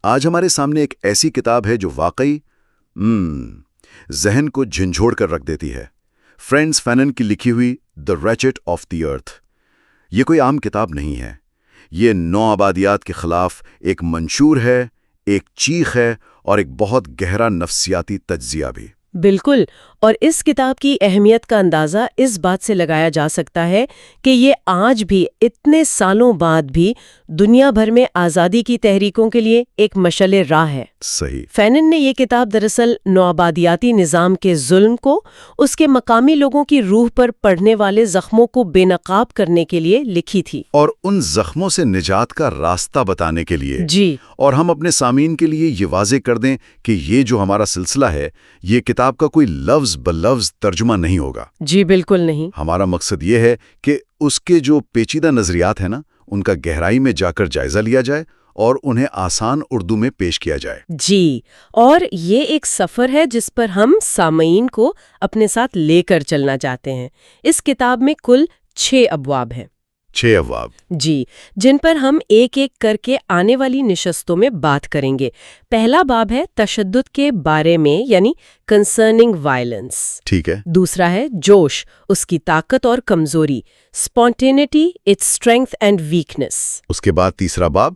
آج ہمارے سامنے ایک ایسی کتاب ہے جو واقعی ذہن کو جھنجھوڑ کر رکھ دیتی ہے۔ فرینٹس فینن کی لکھی ہوئی دی ریچٹ آف دی ارتھ۔ یہ کوئی عام کتاب نہیں ہے، یہ نو آبادیات کے خلاف ایک منشور ہے، ایک چیخ ہے اور ایک بہت گہرا نفسیاتی تجزیہ بھی۔ بالکل، اور اس کتاب کی اہمیت کا اندازہ اس بات سے لگایا جا سکتا ہے کہ یہ آج بھی اتنے سالوں بعد بھی دنیا بھر میں آزادی کی تحریکوں کے لیے ایک مشعل راہ ہے۔ صحیح۔ فینن نے یہ کتاب دراصل نوآبادیاتی نظام کے ظلم کو، اس کے مقامی لوگوں کی روح پر پڑنے والے زخموں کو بے نقاب کرنے کے لیے لکھی تھی، اور ان زخموں سے نجات کا راستہ بتانے کے لیے۔ جی، اور ہم اپنے سامعین کے لیے یہ واضح کر دیں کہ یہ جو ہمارا سلسلہ ہے، یہ کتاب کا کوئی لفظ بلفظ ترجمہ نہیں ہوگا۔ جی بالکل نہیں۔ ہمارا مقصد یہ ہے کہ اس کے جو پیچیدہ نظریات ہیں نا، ان کا گہرائی میں جا کر جائزہ لیا جائے اور انہیں آسان اردو میں پیش کیا جائے۔ جی، اور یہ ایک سفر ہے جس پر ہم سامعین کو اپنے ساتھ لے کر چلنا چاہتے ہیں۔ اس کتاب میں کل 6 ابواب ہیں۔ 6 ابواب، جی، جن پر ہم ایک ایک کر کے آنے والی نشستوں میں بات کریں گے۔ پہلا باب ہے تشدد کے بارے میں، یعنی کنسرننگ وائلنس۔ ٹھیک ہے۔ دوسرا ہے جوش، اس کی طاقت اور کمزوری، spontaneity, its strength and weakness. اس کے بعد تیسرا باب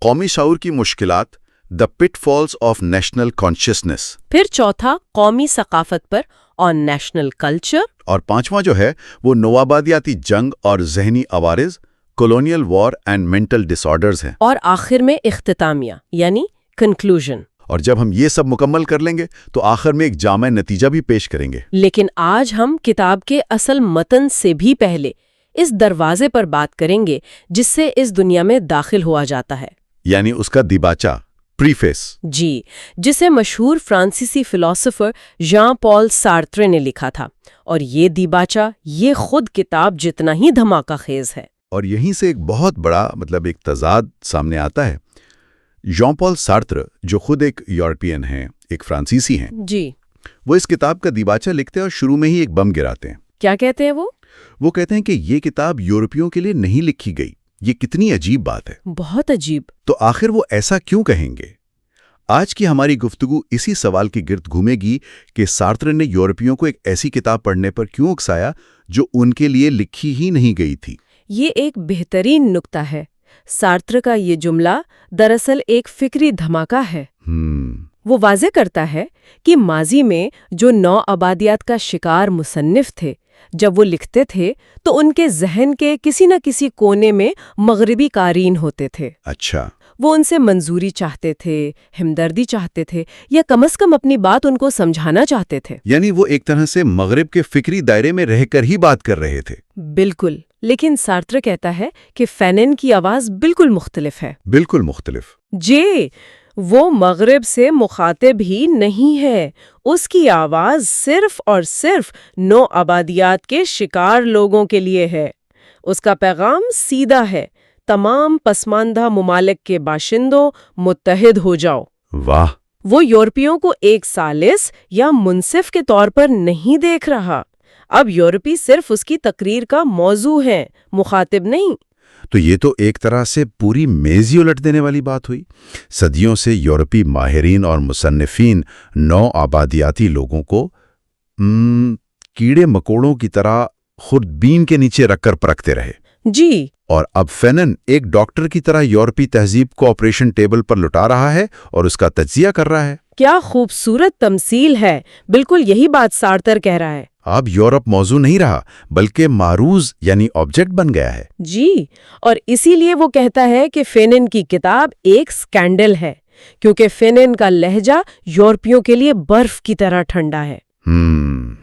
قومی شعور کی مشکلات، the pitfalls of national consciousness. پھر چوتھا قومی ثقافت پر اور نیشنل کلچر۔ اور پانچواں جو ہے وہ نوآبادیاتی جنگ اور ذہنی عوارض، colonial war and mental disorders ہیں۔ اور آخر میں اختتامیہ، یعنی کنکلوژن۔ اور جب ہم یہ سب مکمل کر لیں گے تو آخر میں ایک جامع نتیجہ بھی پیش کریں گے۔ لیکن آج ہم کتاب کے اصل متن سے بھی پہلے اس دروازے پر بات کریں گے جس سے اس دنیا میں داخل ہوا جاتا ہے، یعنی اس کا دیباچہ، پریفیس۔ جی، جسے مشہور فرانسیسی فلسفر ژان پال سارترے نے لکھا تھا، اور یہ دیباچہ یہ خود کتاب جتنا ہی دھماکہ خیز ہے۔ اور یہیں سے ایک بہت بڑا ایک تضاد سامنے آتا ہے۔ ژان پال سارتر جو خود ایک یورپین ہیں، ایک فرانسیسی ہیں، جی، وہ اس کتاب کا دیباچہ لکھتے ہیں اور شروع میں ہی ایک بم گراتے ہیں۔ کیا کہتے ہیں وہ؟ وہ کہتے ہیں کہ یہ کتاب یورپیوں کے لیے نہیں لکھی گئی۔ یہ کتنی عجیب بات ہے۔ بہت عجیب۔ تو آخر وہ ایسا کیوں کہیں گے؟ آج کی ہماری گفتگو اسی سوال کی گرد گھومے گی کہ سارتر نے یورپیوں کو ایک ایسی کتاب پڑھنے پر کیوں اکسایا جو ان کے لیے لکھی ہی نہیں گئی تھی۔ یہ ایک بہترین نکتہ ہے۔ سارتر کا یہ جملہ دراصل ایک فکری دھماکہ ہے۔ وہ واضح کرتا ہے کہ ماضی میں جو نو آبادیات کا شکار مصنف تھے، جب وہ لکھتے تھے تو ان کے ذہن کے کسی نہ کسی کونے میں مغربی قارئین ہوتے تھے۔ اچھا۔ وہ ان سے منظوری چاہتے تھے، ہمدردی چاہتے تھے، یا کم از کم اپنی بات ان کو سمجھانا چاہتے تھے۔ یعنی وہ ایک طرح سے مغرب کے فکری دائرے میں رہ کر ہی بات کر رہے تھے۔ بالکل، لیکن سارتر کہتا ہے کہ فینن کی آواز بالکل مختلف ہے۔ بالکل مختلف۔ جی، وہ مغرب سے مخاطب ہی نہیں ہے، اس کی آواز صرف اور صرف نو آبادیات کے شکار لوگوں کے لیے ہے۔ اس کا پیغام سیدھا ہے، تمام پسماندہ ممالک کے باشندوں متحد ہو جاؤ۔ واہ! وہ یورپیوں کو ایک ثالث یا منصف کے طور پر نہیں دیکھ رہا۔ اب یورپی صرف اس کی تقریر کا موضوع ہیں، مخاطب نہیں۔ تو یہ تو ایک طرح سے پوری میز ہی الٹ دینے والی بات ہوئی۔ صدیوں سے یورپی ماہرین اور مصنفین نو آبادیاتی لوگوں کو کیڑے مکوڑوں کی طرح خوردبین کے نیچے رکھ کر پرکھتے رہے۔ جی، اور اب فینن ایک ڈاکٹر کی طرح یورپی تہذیب کو آپریشن ٹیبل پر لٹا رہا ہے اور اس کا تجزیہ کر رہا ہے۔ کیا خوبصورت تمثیل ہے! بالکل یہی بات سارتر کہہ رہا ہے۔ اب یورپ موضوع نہیں رہا بلکہ معروض یعنی آبجیکٹ بن گیا ہے۔ جی، اور اسی لیے وہ کہتا ہے کہ فینن کی کتاب ایک سکینڈل ہے، کیونکہ فینن کا لہجہ یورپیوں کے لیے برف کی طرح ٹھنڈا ہے۔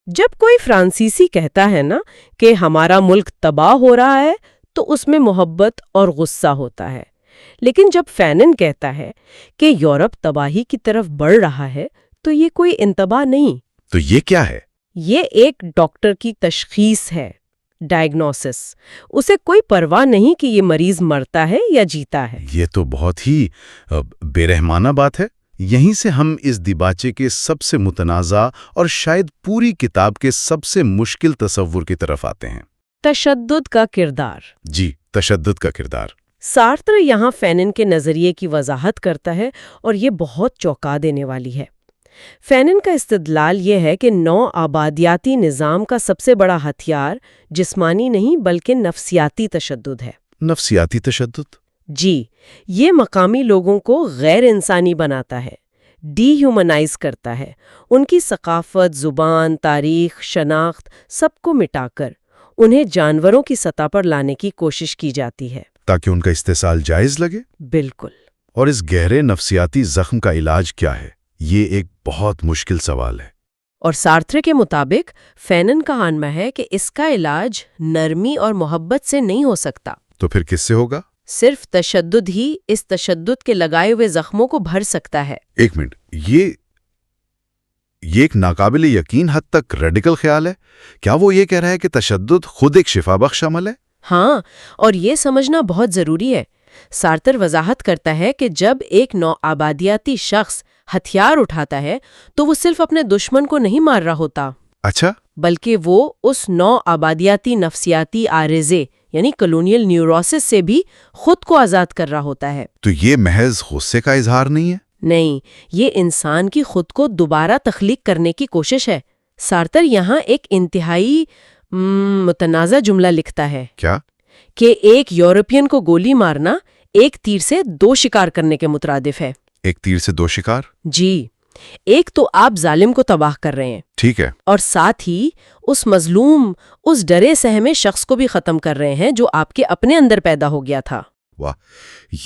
جب کوئی فرانسیسی کہتا ہے نا کہ ہمارا ملک تباہ ہو رہا ہے تو اس میں محبت اور غصہ ہوتا ہے، لیکن جب فینن کہتا ہے کہ یورپ تباہی کی طرف بڑھ رہا ہے تو یہ کوئی انتباہ نہیں۔ تو یہ کیا ہے؟ یہ ایک ڈاکٹر کی تشخیص ہے، ڈائگنوسس۔ اسے کوئی پرواہ نہیں کہ یہ مریض مرتا ہے یا جیتا ہے۔ یہ تو بہت ہی بے رحمانہ بات ہے۔ یہیں سے ہم اس دیباچے کے سب سے متنازع اور شاید پوری کتاب کے سب سے مشکل تصور کی طرف آتے ہیں۔ تشدد کا کردار۔ جی، تشدد کا کردار۔ سارتر یہاں فینن کے نظریے کی وضاحت کرتا ہے اور یہ بہت چونکا دینے والی ہے۔ فینن کا استدلال یہ ہے کہ نو آبادیاتی نظام کا سب سے بڑا ہتھیار جسمانی نہیں بلکہ نفسیاتی تشدد ہے۔ نفسیاتی تشدد؟ جی، یہ مقامی لوگوں کو غیر انسانی بناتا ہے، ڈی ہیومنائز کرتا ہے، ان کی ثقافت، زبان، تاریخ، شناخت سب کو مٹا کر انہیں جانوروں کی سطح پر لانے کی کوشش کی جاتی ہے تاکہ ان کا استحصال جائز لگے؟ بالکل۔ اور اس گہرے نفسیاتی زخم کا علاج کیا ہے؟ یہ ایک بہت مشکل سوال ہے۔ اور سارتر کے مطابق فینن کا ماننا ہے کہ اس کا علاج نرمی اور محبت سے نہیں ہو سکتا۔ تو پھر کس سے ہوگا؟ صرف تشدد ہی اس تشدد کے لگائے ہوئے زخموں کو بھر سکتا ہے۔ ایک منٹ، یہ ایک ناقابل یقین حد تک ریڈیکل خیال ہے۔ کیا وہ یہ کہہ رہا ہے کہ تشدد خود ایک شفا بخش عمل ہے؟ ہاں، اور یہ سمجھنا بہت ضروری ہے۔ سارتر وضاحت کرتا ہے کہ جب ایک نو آبادیاتی شخص ہتھیار اٹھاتا ہے تو وہ صرف اپنے دشمن کو نہیں مار رہا ہوتا، اچھا، بلکہ وہ اس نو آبادیاتی نفسیاتی عارضے یعنی کلونیل نیوروسس سے بھی خود کو آزاد کر رہا ہوتا ہے۔ تو یہ محض غصے کا اظہار نہیں ہے؟ نہیں، یہ انسان کی خود کو دوبارہ تخلیق کرنے کی کوشش ہے۔ سارتر یہاں ایک انتہائی متنازع جملہ لکھتا ہے۔ کیا؟ کہ ایک یورپین کو گولی مارنا ایک تیر سے دو شکار کرنے کے مترادف ہے۔ ایک تیر سے دو شکار؟ جی، ایک تو آپ ظالم کو تباہ کر رہے ہیں، ٹھیک ہے، اور ساتھ ہی اس مظلوم، اس ڈرے سہمے شخص کو بھی ختم کر رہے ہیں جو آپ کے اپنے اندر پیدا ہو گیا تھا۔ واہ،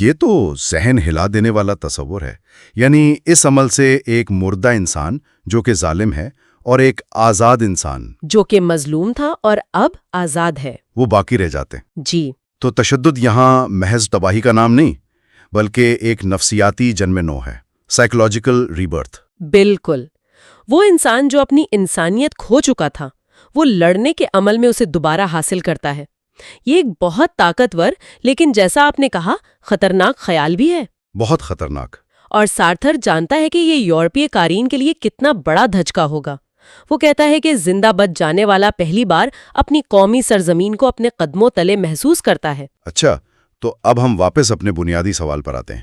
یہ تو ذہن ہلا دینے والا تصور ہے۔ یعنی اس عمل سے ایک مردہ انسان جو کہ ظالم ہے اور ایک آزاد انسان جو کہ مظلوم تھا اور اب آزاد ہے، وہ باقی رہ جاتے ہیں۔ جی، تو تشدد یہاں محض تباہی کا نام نہیں بلکہ ایک نفسیاتی جنم نو ہے، سائیکولوجیکل ریبرتھ۔ بالکل۔ وہ انسان جو اپنی انسانیت کھو چکا تھا، وہ لڑنے کے عمل میں اسے دوبارہ حاصل کرتا ہے۔ یہ ایک بہت طاقتور لیکن جیسا آپ نے کہا خطرناک خیال بھی ہے۔ بہت خطرناک۔ اور سارتر جانتا ہے کہ یہ یورپی قارئین کے لیے کتنا بڑا دھچکا ہوگا۔ وہ کہتا ہے کہ زندہ بچ جانے والا پہلی بار اپنی قومی سرزمین کو اپنے قدموں تلے محسوس کرتا ہے۔ اچھا، تو اب ہم واپس اپنے بنیادی سوال پر آتے ہیں۔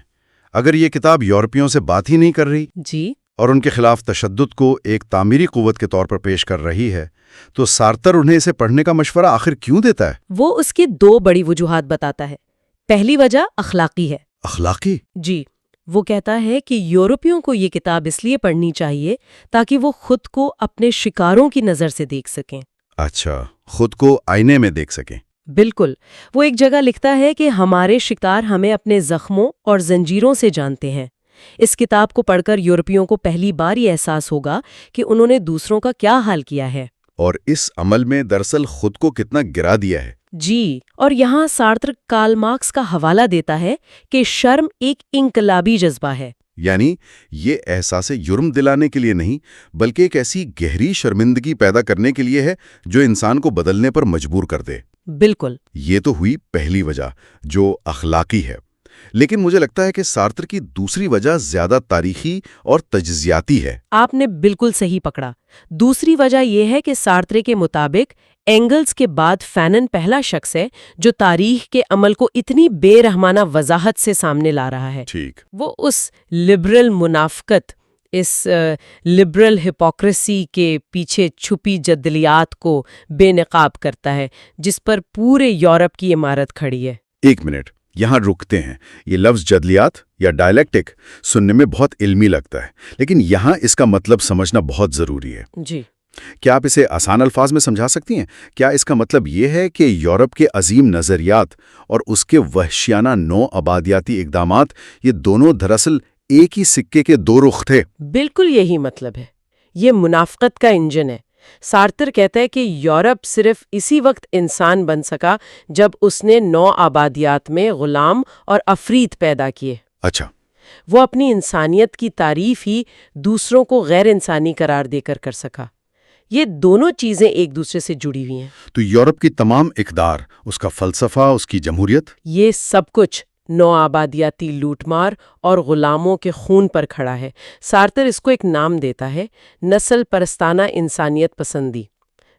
اگر یہ کتاب یورپیوں سے بات ہی نہیں کر رہی جی، اور ان کے خلاف تشدد کو ایک تعمیری قوت کے طور پر پیش کر رہی ہے، تو سارتر انہیں اسے پڑھنے کا مشورہ آخر کیوں دیتا ہے؟ وہ اس کی دو بڑی وجوہات بتاتا ہے۔ پہلی وجہ اخلاقی ہے۔ اخلاقی؟ جی، وہ کہتا ہے کہ یورپیوں کو یہ کتاب اس لیے پڑھنی چاہیے تاکہ وہ خود کو اپنے شکاروں کی نظر سے دیکھ سکیں۔ اچھا، خود کو آئینے میں دیکھ سکیں۔ بالکل۔ وہ ایک جگہ لکھتا ہے کہ ہمارے شکار ہمیں اپنے زخموں اور زنجیروں سے جانتے ہیں۔ اس کتاب کو پڑھ کر یورپیوں کو پہلی بار یہ احساس ہوگا کہ انہوں نے دوسروں کا کیا حال کیا ہے، اور اس عمل میں دراصل خود کو کتنا گرا دیا ہے۔ جی، اور یہاں سارتر کارل مارکس کا حوالہ دیتا ہے کہ شرم ایک انقلابی جذبہ ہے۔ یعنی یہ احساس جرم دلانے کے لیے نہیں بلکہ ایک ایسی گہری شرمندگی پیدا کرنے کے لیے ہے جو انسان کو بدلنے پر مجبور کر دے۔ بالکل۔ یہ تو ہوئی پہلی وجہ جو اخلاقی ہے، لیکن مجھے لگتا ہے کہ سارتر کی دوسری وجہ زیادہ تاریخی اور تجزیاتی ہے۔ آپ نے بالکل صحیح پکڑا۔ دوسری وجہ یہ ہے کہ سارتر کے مطابق اینگلز کے بعد فینن پہلا شخص ہے جو تاریخ کے عمل کو اتنی بے رحمانہ وضاحت سے سامنے لا رہا ہے۔ ٹھیک۔ وہ اس لبرل منافقت، اس لبرل ہپوکریسی کے پیچھے چھپی جدلیات کو بے نقاب کرتا ہے جس پر پورے یورپ کی عمارت کھڑی ہے۔ ایک منٹ، یہاں رکتے ہیں۔ یہ لفظ جدلیات یا ڈائلیکٹک سننے میں بہت علمی لگتا ہے، لیکن یہاں اس کا مطلب سمجھنا بہت ضروری ہے۔ جی، کیا آپ اسے آسان الفاظ میں سمجھا سکتی ہیں؟ کیا اس کا مطلب یہ ہے کہ یورپ کے عظیم نظریات اور اس کے وحشیانہ نو آبادیاتی اقدامات، یہ دونوں دراصل ایک ہی سکے کے دو رخ تھے؟ بالکل یہی مطلب ہے۔ یہ منافقت کا انجن ہے۔ سارتر کہتا ہے کہ یورپ صرف اسی وقت انسان بن سکا جب اس نے نو آبادیات میں غلام اور افریت پیدا کیے۔ اچھا، وہ اپنی انسانیت کی تعریف ہی دوسروں کو غیر انسانی قرار دے کر سکا۔ یہ دونوں چیزیں ایک دوسرے سے جڑی ہوئی ہیں۔ تو یورپ کی تمام اقدار، اس کا فلسفہ، اس کی جمہوریت، یہ سب کچھ نو آبادیاتی لوٹ مار اور غلاموں کے خون پر کھڑا ہے۔ سارتر اس کو ایک نام دیتا ہے، نسل پرستانہ انسانیت پسندی،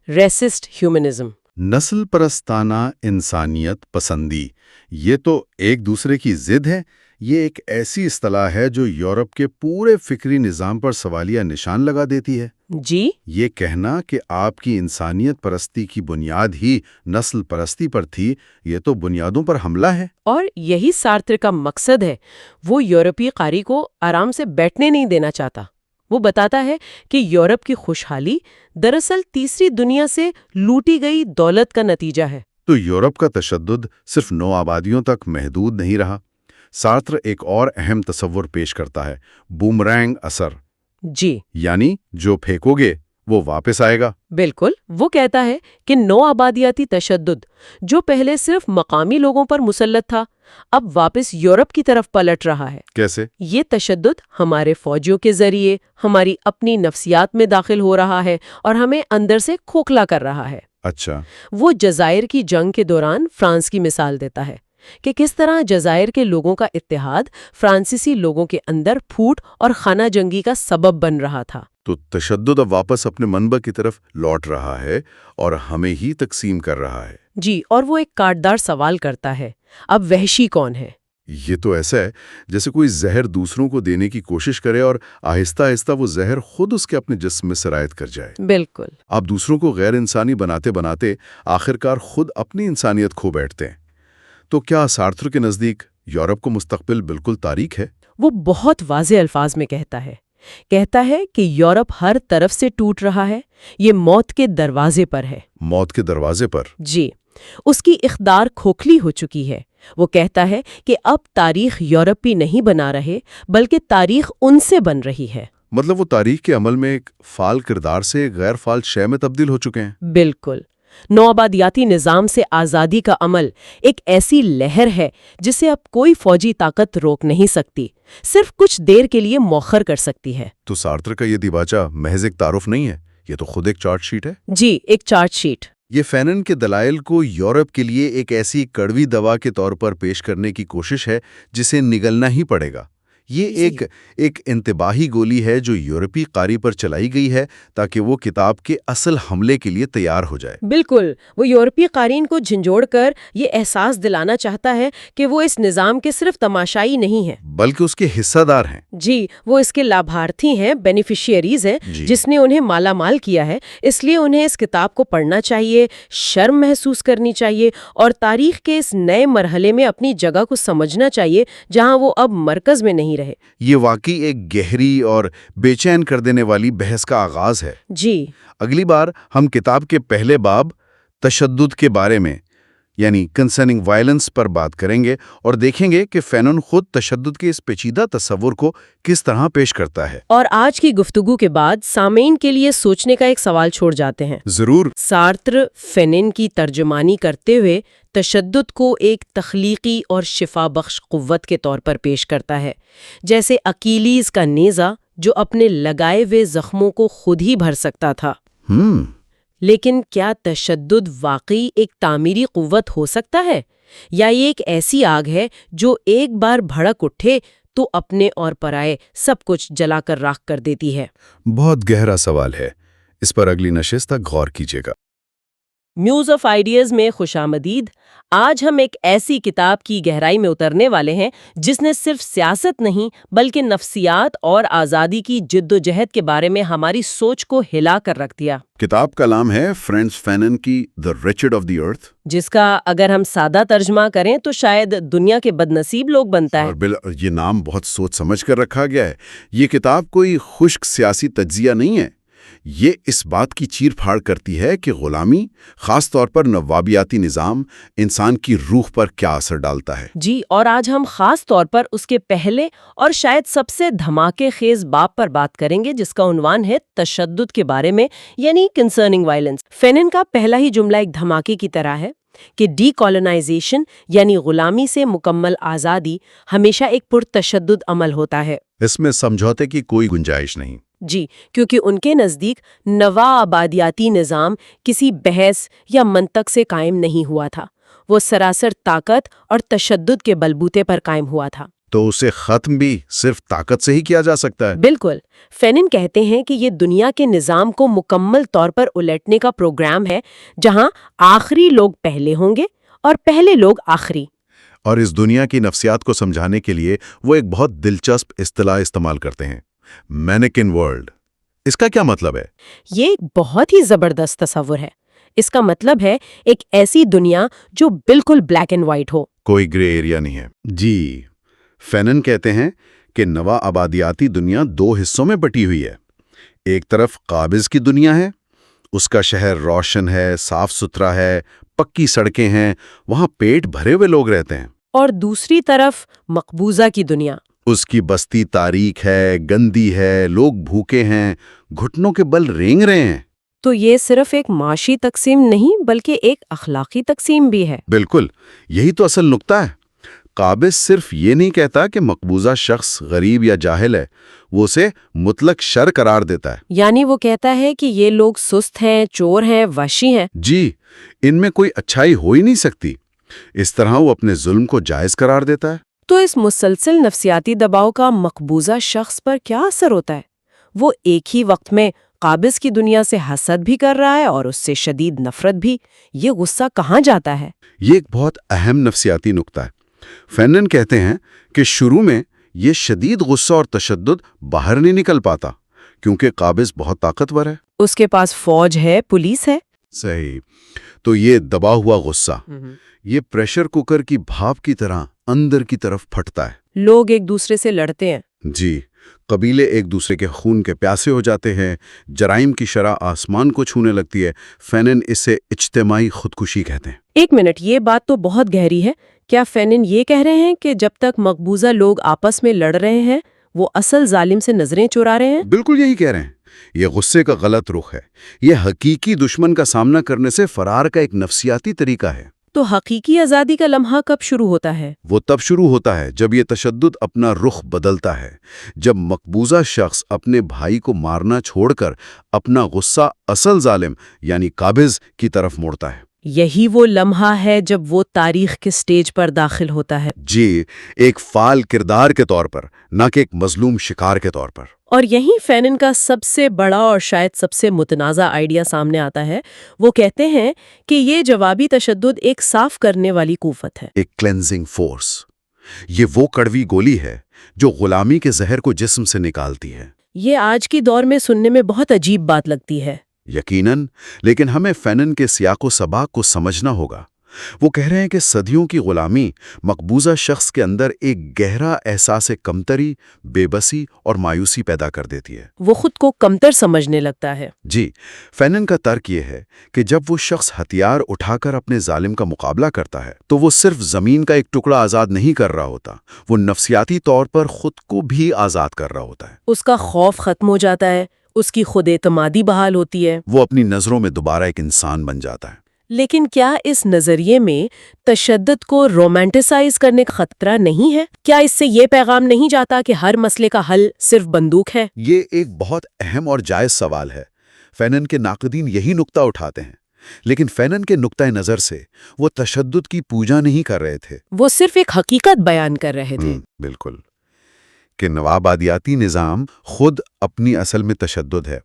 ریسسٹ ہیومنزم۔ نسل پرستانہ انسانیت پسندی، یہ تو ایک دوسرے کی ضد ہے. یہ ایک ایسی اصطلاح ہے جو یورپ کے پورے فکری نظام پر سوالیہ نشان لگا دیتی ہے. جی. یہ کہنا کہ آپ کی انسانیت پرستی کی بنیاد ہی نسل پرستی پر تھی، یہ تو بنیادوں پر حملہ ہے. اور یہی سارتر کا مقصد ہے. وہ یورپی قاری کو آرام سے بیٹھنے نہیں دینا چاہتا. وہ بتاتا ہے کہ یورپ کی خوشحالی دراصل تیسری دنیا سے لوٹی گئی دولت کا نتیجہ ہے. تو یورپ کا تشدد صرف نو آبادیوں تک محدود نہیں رہا. سارتر ایک اور اہم تصور پیش کرتا ہے، بومرینگ اثر. جی. یعنی جو پھینکو گے وہ واپس آئے گا. بالکل. وہ کہتا ہے کہ نو آبادیاتی تشدد جو پہلے صرف مقامی لوگوں پر مسلط تھا اب واپس یورپ کی طرف پلٹ رہا ہے. کیسے؟ یہ تشدد ہمارے فوجیوں کے ذریعے ہماری اپنی نفسیات میں داخل ہو رہا ہے اور ہمیں اندر سے کھوکھلا کر رہا ہے. اچھا. وہ جزائر کی جنگ کے دوران فرانس کی مثال دیتا ہے کہ کس طرح جزائر کے لوگوں کا اتحاد فرانسیسی لوگوں کے اندر پھوٹ اور خانہ جنگی کا سبب بن رہا تھا. تو تشدد اب واپس اپنے منبع کی طرف لوٹ رہا ہے اور ہمیں ہی تقسیم کر رہا ہے. جی. اور وہ ایک کاٹدار سوال کرتا ہے، اب وحشی کون ہے؟ یہ تو ایسا ہے جیسے کوئی زہر دوسروں کو دینے کی کوشش کرے اور آہستہ آہستہ وہ زہر خود اس کے اپنے جسم میں سرایت کر جائے. بالکل. آپ دوسروں کو غیر انسانی بناتے بناتے آخرکار خود اپنی انسانیت کھو بیٹھتے ہیں. تو کیا سارتر کے نزدیک یورپ کو مستقبل بالکل تاریک ہے؟ وہ بہت واضح الفاظ میں کہتا ہے کہ یورپ ہر طرف سے ٹوٹ رہا ہے، یہ موت کے دروازے پر ہے. موت کے دروازے پر؟ جی. اس کی اقدار کھوکھلی ہو چکی ہے. وہ کہتا ہے کہ اب تاریخ یورپی نہیں بنا رہے بلکہ تاریخ ان سے بن رہی ہے. مطلب وہ تاریخ کے عمل میں ایک فعال کردار سے ایک غیر فعال شے میں تبدیل ہو چکے ہیں. بالکل. نوآبادیاتی نظام سے آزادی کا عمل ایک ایسی لہر ہے جسے اب کوئی فوجی طاقت روک نہیں سکتی، صرف کچھ دیر کے لیے مؤخر کر سکتی ہے. تو سارتر کا یہ دیباچہ محض ایک تعارف نہیں ہے، یہ تو خود ایک چارٹ شیٹ ہے. جی. ایک چارٹ شیٹ. یہ فینن کے دلائل کو یورپ کے لیے ایک ایسی کڑوی دوا کے طور پر پیش کرنے کی کوشش ہے جسے نگلنا ہی پڑے گا. یہ ایک انتباہی گولی ہے جو یورپی قاری پر چلائی گئی ہے تاکہ وہ کتاب کے اصل حملے کے لیے تیار ہو جائے. بالکل. وہ یورپی قارئین کو جھنجھوڑ کر یہ احساس دلانا چاہتا ہے کہ وہ اس نظام کے صرف تماشائی نہیں ہیں بلکہ اس کے حصہ دار ہیں. جی. وہ اس کے لابھارتھی ہیں، بینیفیشیریز ہیں. جس نے انہیں مالا مال کیا ہے. اس لیے انہیں اس کتاب کو پڑھنا چاہیے، شرم محسوس کرنی چاہیے اور تاریخ کے اس نئے مرحلے میں اپنی جگہ کو سمجھنا چاہیے جہاں وہ اب مرکز میں نہیں رہے. یہ واقعی ایک گہری اور بے چین کر دینے والی بحث کا آغاز ہے. جی. اگلی بار ہم کتاب کے پہلے باب تشدد کے بارے میں یعنی کنسرننگ وائلنس پر بات کریں گے اور دیکھیں گے کہ فینن خود تشدد کے اس پیچیدہ تصور کو کس طرح پیش کرتا ہے. اور آج کی گفتگو کے بعد سامعین کے لیے سوچنے کا ایک سوال چھوڑ جاتے ہیں. ضرور. سارتر فینن کی ترجمانی کرتے ہوئے تشدد کو ایک تخلیقی اور شفا بخش قوت کے طور پر پیش کرتا ہے، جیسے اکیلیز کا نیزہ جو اپنے لگائے ہوئے زخموں کو خود ہی بھر سکتا تھا. لیکن کیا تشدد واقعی ایک تعمیری قوت ہو سکتا ہے، یا یہ ایک ایسی آگ ہے جو ایک بار بھڑک اٹھے تو اپنے اور پرائے سب کچھ جلا کر راکھ کر دیتی ہے؟ بہت گہرا سوال ہے. اس پر اگلی نشست تک غور کیجیے گا. میوز آف آئیڈیاز میں خوش آمدید. آج ہم ایک ایسی کتاب کی گہرائی میں اترنے والے ہیں جس نے صرف سیاست نہیں بلکہ نفسیات اور آزادی کی جد و جہد کے بارے میں ہماری سوچ کو ہلا کر رکھ دیا. کتاب کا نام ہے فرانس فینن کی دی ریچڈ آف دی ارتھ، جس کا اگر ہم سادہ ترجمہ کریں تو شاید دنیا کے بد نصیب لوگ بنتا ہے. اور یہ نام بہت سوچ سمجھ کر رکھا گیا ہے. یہ کتاب کوئی خشک سیاسی تجزیہ نہیں ہے. یہ اس بات کی چیر پھاڑ کرتی ہے کہ غلامی، خاص طور پر نوابیاتی نظام، انسان کی روح پر کیا اثر ڈالتا ہے. جی. اور آج ہم خاص طور پر اس کے پہلے اور شاید سب سے دھماکے خیز باب پر بات کریں گے جس کا عنوان ہے تشدد کے بارے میں، یعنی کنسرننگ وائلنس. فینن کا پہلا ہی جملہ ایک دھماکے کی طرح ہے کہ ڈی کالونائزیشن یعنی غلامی سے مکمل آزادی ہمیشہ ایک پرتشدد عمل ہوتا ہے. اس میں سمجھوتے کی کوئی گنجائش نہیں. جی. کیونکہ ان کے نزدیک نوا آبادیاتی نظام کسی بحث یا منطق سے قائم نہیں ہوا تھا، وہ سراسر طاقت اور تشدد کے بلبوتے پر قائم ہوا تھا. تو اسے ختم بھی صرف طاقت سے ہی کیا جا سکتا ہے. بالکل. فینن کہتے ہیں کہ یہ دنیا کے نظام کو مکمل طور پر الٹنے کا پروگرام ہے جہاں آخری لوگ پہلے ہوں گے اور پہلے لوگ آخری. اور اس دنیا کی نفسیات کو سمجھانے کے لیے وہ ایک بہت دلچسپ اصطلاح استعمال کرتے ہیں، مینیکن ورلڈ۔ اس کا کیا مطلب ہے؟ یہ ایک بہت ہی زبردست تصور ہے۔ اس کا مطلب ہے ایک ایسی دنیا جو بالکل بلیک اینڈ وائٹ ہو، کوئی گرے ایریا نہیں ہے۔ جی، فینن کہتے ہیں کہ نوا آبادیاتی دنیا دو حصوں میں بٹی ہوئی ہے۔ ایک طرف قابض کی دنیا ہے، اس کا شہر روشن ہے، صاف ستھرا ہے، پکی سڑکیں ہیں، وہاں پیٹ بھرے ہوئے لوگ رہتے ہیں۔ اور دوسری طرف مقبوضہ کی دنیا، اس کی بستی تاریک ہے، گندی ہے، لوگ بھوکے ہیں، گھٹنوں کے بل رینگ رہے ہیں۔ تو یہ صرف ایک معاشی تقسیم نہیں بلکہ ایک اخلاقی تقسیم بھی ہے۔ بالکل، یہی تو اصل نقطہ ہے۔ قابض صرف یہ نہیں کہتا کہ مقبوضہ شخص غریب یا جاہل ہے، وہ اسے مطلق شر قرار دیتا ہے۔ یعنی وہ کہتا ہے کہ یہ لوگ سست ہیں، چور ہیں، وحشی ہیں۔ جی، ان میں کوئی اچھائی ہو ہی نہیں سکتی۔ اس طرح وہ اپنے ظلم کو جائز قرار دیتا ہے۔ تو اس مسلسل نفسیاتی دباؤ کا مقبوضہ شخص پر کیا اثر ہوتا ہے؟ وہ ایک ہی وقت میں قابض کی دنیا سے حسد بھی کر رہا ہے اور اس سے شدید نفرت بھی۔ یہ غصہ کہاں جاتا ہے؟ یہ ایک بہت اہم نفسیاتی نقطہ ہے۔ فینن کہتے ہیں کہ شروع میں یہ شدید غصہ اور تشدد باہر نہیں نکل پاتا کیونکہ قابض بہت طاقتور ہے، اس کے پاس فوج ہے، پولیس ہے۔ صحیح۔ تو یہ دبا ہوا غصہ، یہ پریشر کوکر کی بھاپ کی طرح اندر کی طرف پھٹتا ہے۔ لوگ ایک دوسرے سے لڑتے ہیں۔ جی، قبیلے ایک دوسرے کے خون کے پیاسے ہو جاتے ہیں، جرائم کی شرح آسمان کو چھونے لگتی ہے۔ فینن اسے اجتماعی خودکشی کہتے ہیں۔ ایک منٹ، یہ بات تو بہت گہری ہے۔ کیا فینن یہ کہہ رہے ہیں کہ جب تک مقبوضہ لوگ آپس میں لڑ رہے ہیں وہ اصل ظالم سے نظریں چرا رہے ہیں؟ بالکل یہی کہہ رہے ہیں۔ یہ غصے کا غلط رخ ہے۔ یہ حقیقی دشمن کا سامنا کرنے سے فرار کا ایک نفسیاتی طریقہ ہے۔ تو حقیقی آزادی کا لمحہ کب شروع ہوتا ہے؟ وہ تب شروع ہوتا ہے جب یہ تشدد اپنا رخ بدلتا ہے، جب مقبوضہ شخص اپنے بھائی کو مارنا چھوڑ کر اپنا غصہ اصل ظالم یعنی قابض کی طرف موڑتا ہے۔ یہی وہ لمحہ ہے جب وہ تاریخ کے سٹیج پر داخل ہوتا ہے۔ جی، ایک فعال کردار کے طور پر، نہ کہ ایک مظلوم شکار کے طور پر۔ اور یہیں فینن کا سب سے بڑا اور شاید سب سے متنازع آئیڈیا سامنے آتا ہے۔ وہ کہتے ہیں کہ یہ جوابی تشدد ایک صاف کرنے والی قوت ہے، ایک کلینزنگ فورس۔ یہ وہ کڑوی گولی ہے جو غلامی کے زہر کو جسم سے نکالتی ہے۔ یہ آج کی دور میں سننے میں بہت عجیب بات لگتی ہے۔ یقیناً، لیکن ہمیں فینن کے سیاق و سباق کو سمجھنا ہوگا۔ وہ کہہ رہے ہیں کہ صدیوں کی غلامی مقبوضہ شخص کے اندر ایک گہرا احساس کمتری، بے بسی اور مایوسی پیدا کر دیتی ہے۔ وہ خود کو کمتر سمجھنے لگتا ہے۔ جی، فینن کا ترک یہ ہے کہ جب وہ شخص ہتھیار اٹھا کر اپنے ظالم کا مقابلہ کرتا ہے تو وہ صرف زمین کا ایک ٹکڑا آزاد نہیں کر رہا ہوتا، وہ نفسیاتی طور پر خود کو بھی آزاد کر رہا ہوتا ہے۔ اس کا خوف ختم ہو جاتا ہے، اس کی خود اعتمادی بحال ہوتی ہے، وہ اپنی نظروں میں دوبارہ ایک انسان بن جاتا ہے۔ لیکن کیا اس نظریے میں تشدد کو رومانٹیسائز کرنے کا خطرہ نہیں ہے؟ کیا اس سے یہ پیغام نہیں جاتا کہ ہر مسئلے کا حل صرف بندوق ہے؟ یہ ایک بہت اہم اور جائز سوال ہے۔ فینن کے ناقدین یہی نقطہ اٹھاتے ہیں، لیکن فینن کے نقطہ نظر سے وہ تشدد کی پوجا نہیں کر رہے تھے، وہ صرف ایک حقیقت بیان کر رہے تھے۔ بالکل، کہ نوآبادیاتی نظام خود اپنی اصل میں تشدد ہے۔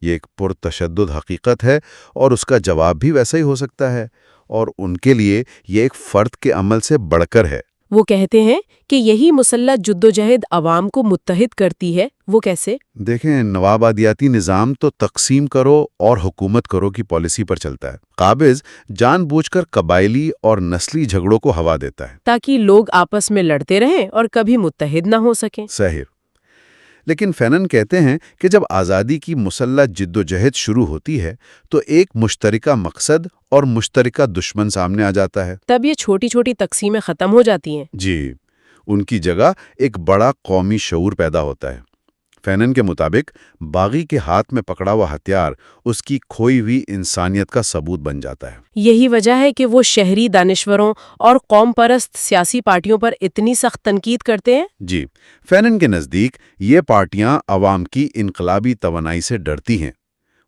یہ ایک پرتشدد حقیقت ہے اور اس کا جواب بھی ویسا ہی ہو سکتا ہے، اور ان کے لیے یہ ایک فرد کے عمل سے بڑھ کر ہے۔ وہ کہتے ہیں کہ یہی مسلح جدوجہد عوام کو متحد کرتی ہے۔ وہ کیسے؟ دیکھیں، نوآبادیاتی نظام تو تقسیم کرو اور حکومت کرو کی پالیسی پر چلتا ہے۔ قابض جان بوجھ کر قبائلی اور نسلی جھگڑوں کو ہوا دیتا ہے تاکہ لوگ آپس میں لڑتے رہیں اور کبھی متحد نہ ہو سکیں۔ صحیح۔ لیکن فینن کہتے ہیں کہ جب آزادی کی مسلح جدوجہد شروع ہوتی ہے تو ایک مشترکہ مقصد اور مشترکہ دشمن سامنے آ جاتا ہے۔ تب یہ چھوٹی چھوٹی تقسیمیں ختم ہو جاتی ہیں۔ جی، ان کی جگہ ایک بڑا قومی شعور پیدا ہوتا ہے۔ فینن کے مطابق باغی کے ہاتھ میں پکڑا ہوا ہتھیار اس کی کھوئی ہوئی انسانیت کا ثبوت بن جاتا ہے۔ یہی وجہ ہے کہ وہ شہری دانشوروں اور قوم پرست سیاسی پارٹیوں پر اتنی سخت تنقید کرتے ہیں۔ جی، فینن کے نزدیک یہ پارٹیاں عوام کی انقلابی توانائی سے ڈرتی ہیں۔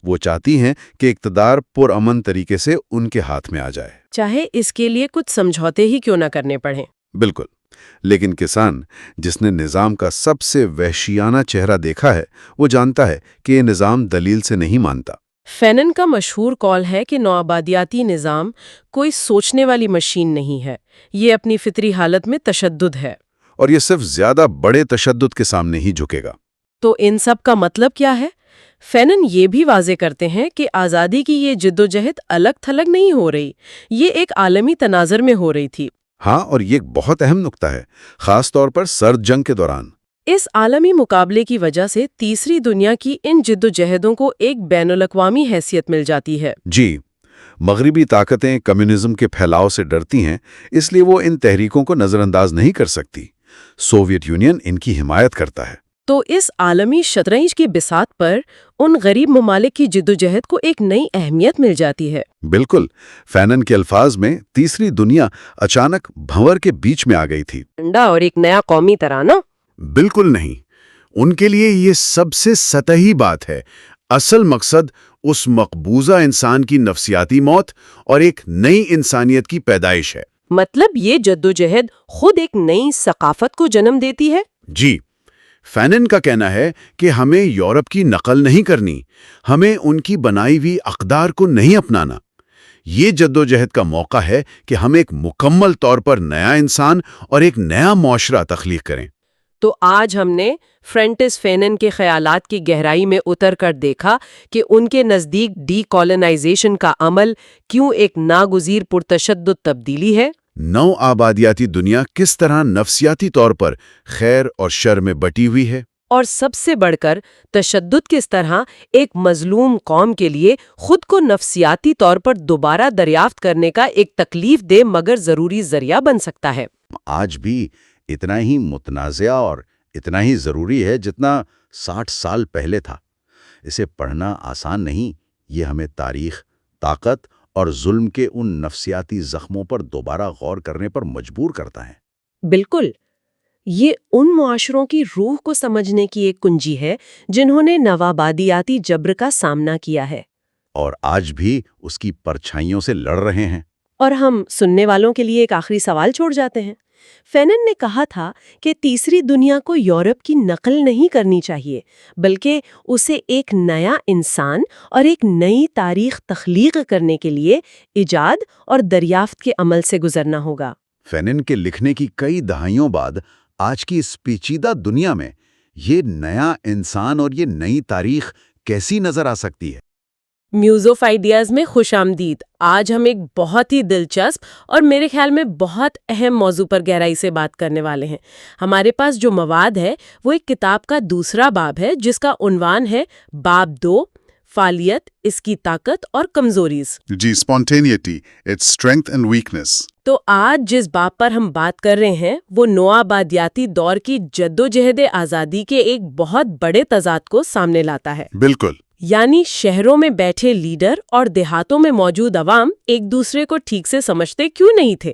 وہ چاہتی ہیں کہ اقتدار پرامن طریقے سے ان کے ہاتھ میں آ جائے، چاہے اس کے لیے کچھ سمجھوتے ہی کیوں نہ کرنے پڑیں۔ بالکل۔ لیکن کسان، جس نے نظام کا سب سے وحشیانہ چہرہ دیکھا ہے، وہ جانتا ہے کہ یہ نظام دلیل سے نہیں مانتا۔ فینن کا مشہور قول ہے کہ نوآبادیاتی نظام کوئی سوچنے والی مشین نہیں ہے، یہ اپنی فطری حالت میں تشدد ہے، اور یہ صرف زیادہ بڑے تشدد کے سامنے ہی جھکے گا۔ تو ان سب کا مطلب کیا ہے؟ فینن یہ بھی واضح کرتے ہیں کہ آزادی کی یہ جدوجہد الگ تھلگ نہیں ہو رہی، یہ ایک عالمی تناظر میں ہو رہی تھی۔ ہاں، اور یہ ایک بہت اہم نقطہ ہے، خاص طور پر سرد جنگ کے دوران۔ اس عالمی مقابلے کی وجہ سے تیسری دنیا کی ان جدوجہدوں کو ایک بین الاقوامی حیثیت مل جاتی ہے۔ جی، مغربی طاقتیں کمیونزم کے پھیلاؤ سے ڈرتی ہیں، اس لیے وہ ان تحریکوں کو نظر انداز نہیں کر سکتی۔ سوویت یونین ان کی حمایت کرتا ہے۔ تو اس عالمی شطرنج کی بساط پر ان غریب ممالک کی جدوجہد کو ایک نئی اہمیت مل جاتی ہے۔ بالکل، فینن کے الفاظ میں تیسری دنیا اچانک بھنور کے بیچ میں آ گئی تھی۔ ٹھنڈا اور ایک نیا قومی ترانہ؟ بالکل نہیں، ان کے لیے یہ سب سے سطحی بات ہے۔ اصل مقصد اس مقبوضہ انسان کی نفسیاتی موت اور ایک نئی انسانیت کی پیدائش ہے۔ مطلب یہ جدوجہد خود ایک نئی ثقافت کو جنم دیتی ہے؟ جی، فینن کا کہنا ہے کہ ہمیں یورپ کی نقل نہیں کرنی، ہمیں ان کی بنائی ہوئی اقدار کو نہیں اپنانا۔ یہ جدوجہد کا موقع ہے کہ ہم ایک مکمل طور پر نیا انسان اور ایک نیا معاشرہ تخلیق کریں۔ تو آج ہم نے فرینٹس فینن کے خیالات کی گہرائی میں اتر کر دیکھا کہ ان کے نزدیک ڈی کالونائزیشن کا عمل کیوں ایک ناگزیر پرتشدد تبدیلی ہے، نو آبادیاتی دنیا کس طرح نفسیاتی طور پر خیر اور شر میں بٹی ہوئی ہے، اور سب سے بڑھ کر تشدد کس طرح ایک مظلوم قوم کے لیے خود کو نفسیاتی طور پر دوبارہ دریافت کرنے کا ایک تکلیف دہ مگر ضروری ذریعہ بن سکتا ہے۔ آج بھی اتنا ہی متنازع اور اتنا ہی ضروری ہے جتنا 60 سال پہلے تھا۔ اسے پڑھنا آسان نہیں، یہ ہمیں تاریخ، طاقت اور ظلم کے ان نفسیاتی زخموں پر دوبارہ غور کرنے پر مجبور کرتا ہے۔ بالکل، یہ ان معاشروں کی روح کو سمجھنے کی ایک کنجی ہے جنہوں نے نوآبادیاتی جبر کا سامنا کیا ہے اور آج بھی اس کی پرچھائیوں سے لڑ رہے ہیں۔ اور ہم سننے والوں کے لیے ایک آخری سوال چھوڑ جاتے ہیں۔ فینن نے کہا تھا کہ تیسری دنیا کو یورپ کی نقل نہیں کرنی چاہیے، بلکہ اسے ایک نیا انسان اور ایک نئی تاریخ تخلیق کرنے کے لیے ایجاد اور دریافت کے عمل سے گزرنا ہوگا۔ فینن کے لکھنے کی کئی دہائیوں بعد آج کی اس پیچیدہ دنیا میں یہ نیا انسان اور یہ نئی تاریخ کیسی نظر آ سکتی ہے؟ میوز آف آئیڈیاز میں خوش آمدید۔ آج ہم ایک بہت ہی دلچسپ اور میرے خیال میں بہت اہم موضوع پر گہرائی سے بات کرنے والے ہیں۔ ہمارے پاس جو مواد ہے وہ ایک کتاب کا دوسرا باب ہے جس کا عنوان ہے باب 2، فعالیت، اس کی طاقت اور کمزوریز۔ جی، spontaneity, its strength and weakness۔ تو آج جس باب پر ہم بات کر رہے ہیں وہ نوآبادیاتی دور کی جدوجہد آزادی کے ایک بہت بڑے تضاد کو سامنے لاتا ہے۔ بالکل۔ یعنی شہروں میں بیٹھے لیڈر اور دیہاتوں میں موجود عوام ایک دوسرے کو ٹھیک سے سمجھتے کیوں نہیں تھے؟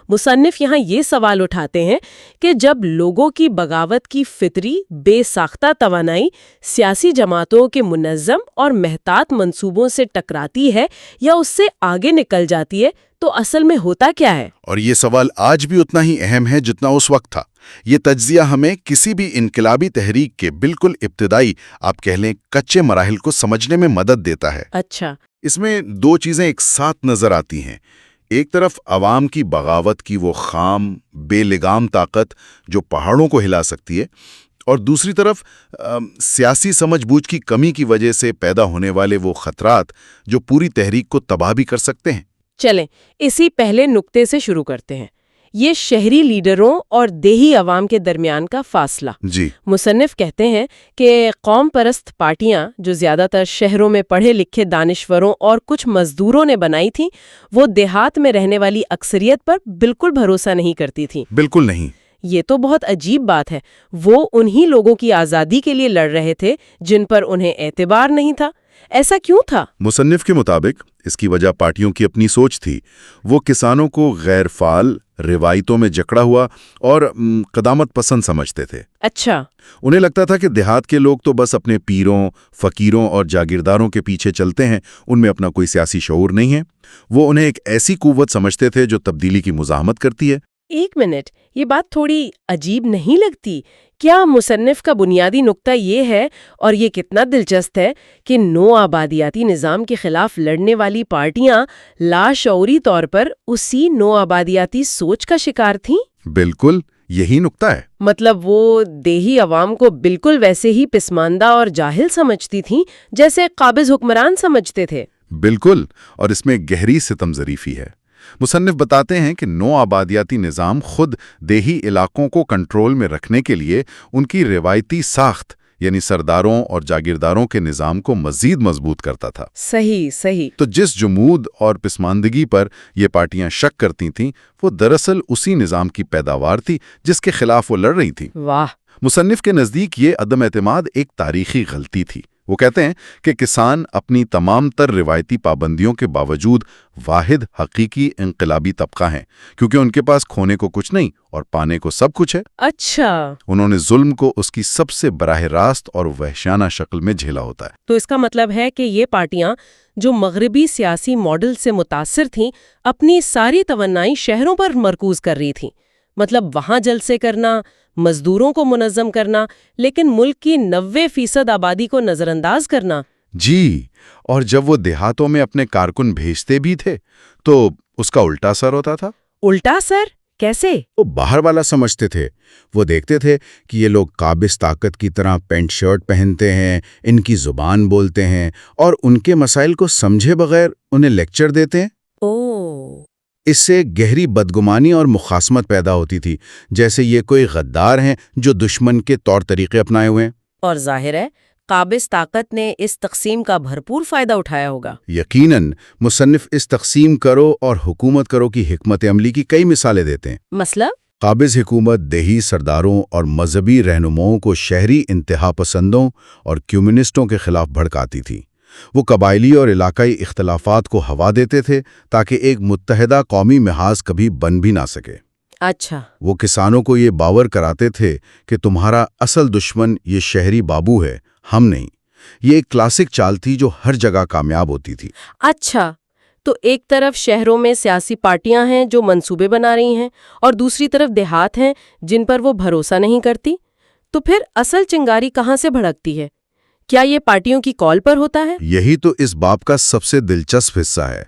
مصنف یہاں یہ سوال اٹھاتے ہیں کہ جب لوگوں کی بغاوت کی فطری بے ساختہ توانائی سیاسی جماعتوں کے منظم اور محتاط منصوبوں سے ٹکراتی ہے یا اس سے آگے نکل جاتی ہے تو اصل میں ہوتا کیا ہے؟ اور یہ سوال آج بھی اتنا ہی اہم ہے جتنا اس وقت تھا۔ یہ تجزیہ ہمیں کسی بھی انقلابی تحریک کے بالکل ابتدائی، آپ کہہ لیں کچے مراحل کو سمجھنے میں مدد دیتا ہے۔ اچھا، اس میں دو چیزیں ایک ساتھ نظر آتی ہیں۔ ایک طرف عوام کی بغاوت کی وہ خام، بے لگام طاقت جو پہاڑوں کو ہلا سکتی ہے، اور دوسری طرف سیاسی سمجھ بوجھ کی کمی کی وجہ سے پیدا ہونے والے وہ خطرات جو پوری تحریک کو تباہ بھی کر سکتے ہیں۔ چلیں اسی پہلے نقطے سے شروع کرتے ہیں، یہ شہری لیڈروں اور دیہی عوام کے درمیان کا فاصلہ۔ جی، مصنف کہتے ہیں کہ قوم پرست پارٹیاں جو زیادہ تر شہروں میں پڑھے لکھے دانشوروں اور کچھ مزدوروں نے بنائی تھیں، وہ دیہات میں رہنے والی اکثریت پر بالکل بھروسہ نہیں کرتی تھیں۔ بالکل نہیں۔ یہ تو بہت عجیب بات ہے، وہ انہی لوگوں کی آزادی کے لیے لڑ رہے تھے جن پر انہیں اعتبار نہیں تھا۔ ایسا کیوں تھا؟ مصنف کے مطابق اس کی وجہ پارٹیوں کی اپنی سوچ تھی۔ وہ کسانوں کو غیر فعال، روایتوں میں جکڑا ہوا اور قدامت پسند سمجھتے تھے۔ اچھا، انہیں لگتا تھا کہ دیہات کے لوگ تو بس اپنے پیروں، فقیروں اور جاگیرداروں کے پیچھے چلتے ہیں، ان میں اپنا کوئی سیاسی شعور نہیں ہے۔ وہ انہیں ایک ایسی قوت سمجھتے تھے جو تبدیلی کی مزاحمت کرتی ہے۔ ایک منٹ، یہ بات تھوڑی عجیب نہیں لگتی؟ کیا مصنف کا بنیادی نقطہ یہ ہے، اور یہ کتنا دلچسپ ہے، کہ نو آبادیاتی نظام کے خلاف لڑنے والی پارٹیاں لاشعوری طور پر اسی نو آبادیاتی سوچ کا شکار تھیں؟ بالکل یہی نقطہ ہے۔ مطلب وہ دیہی عوام کو بالکل ویسے ہی پسماندہ اور جاہل سمجھتی تھیں جیسے قابض حکمران سمجھتے تھے۔ بالکل، اور اس میں گہری ستم ظریفی ہے۔ مصنف بتاتے ہیں کہ نو آبادیاتی نظام خود دیہی علاقوں کو کنٹرول میں رکھنے کے لیے ان کی روایتی ساخت یعنی سرداروں اور جاگیرداروں کے نظام کو مزید مضبوط کرتا تھا۔ صحیح۔ تو جس جمود اور پسماندگی پر یہ پارٹیاں شک کرتی تھیں وہ دراصل اسی نظام کی پیداوار تھی جس کے خلاف وہ لڑ رہی تھیں۔ واہ! مصنف کے نزدیک یہ عدم اعتماد ایک تاریخی غلطی تھی۔ وہ کہتے ہیں کہ کسان اپنی تمام تر روایتی پابندیوں کے باوجود واحد حقیقی انقلابی طبقہ ہیں، کیونکہ ان کے پاس کھونے کو کچھ نہیں اور پانے کو سب کچھ ہے۔ اچھا، انہوں نے ظلم کو اس کی سب سے براہ راست اور وحشیانہ شکل میں جھیلا ہوتا ہے۔ تو اس کا مطلب ہے کہ یہ پارٹیاں جو مغربی سیاسی ماڈل سے متاثر تھیں، اپنی ساری توانائی شہروں پر مرکوز کر رہی تھیں۔ مطلب وہاں جلسے کرنا، مزدوروں کو منظم کرنا، لیکن ملک کی 90% آبادی کو نظر انداز کرنا۔ جی، اور جب وہ دیہاتوں میں اپنے کارکن بھیجتے بھی تھے تو اس کا الٹا اثر ہوتا تھا۔ الٹا سر؟ کیسے؟ وہ باہر والا سمجھتے تھے۔ وہ دیکھتے تھے کہ یہ لوگ قابض طاقت کی طرح پینٹ شرٹ پہنتے ہیں، ان کی زبان بولتے ہیں اور ان کے مسائل کو سمجھے بغیر انہیں لیکچر دیتے ہیں۔ اس سے گہری بدگمانی اور مخاصمت پیدا ہوتی تھی، جیسے یہ کوئی غدار ہیں جو دشمن کے طور طریقے اپنائے ہوئے ہیں۔ اور ظاہر ہے قابض طاقت نے اس تقسیم کا بھرپور فائدہ اٹھایا ہوگا۔ یقیناً مصنف اس تقسیم کرو اور حکومت کرو کی حکمت عملی کی کئی مثالیں دیتے ہیں۔ مثلا قابض حکومت دیہی سرداروں اور مذہبی رہنماؤں کو شہری انتہا پسندوں اور کمیونسٹوں کے خلاف بھڑکاتی تھی۔ وہ قبائلی اور علاقائی اختلافات کو ہوا دیتے تھے تاکہ ایک متحدہ قومی محاذ کبھی بن بھی نہ سکے۔ اچھا، وہ کسانوں کو یہ باور کراتے تھے کہ تمہارا اصل دشمن یہ شہری بابو ہے، ہم نہیں۔ یہ ایک کلاسک چال تھی جو ہر جگہ کامیاب ہوتی تھی۔ اچھا، تو ایک طرف شہروں میں سیاسی پارٹیاں ہیں جو منصوبے بنا رہی ہیں، اور دوسری طرف دیہات ہیں جن پر وہ بھروسہ نہیں کرتی۔ تو پھر اصل چنگاری کہاں سے بھڑکتی ہے؟ کیا یہ پارٹیوں کی کال پر ہوتا ہے؟ یہی تو اس باب کا سب سے دلچسپ حصہ ہے۔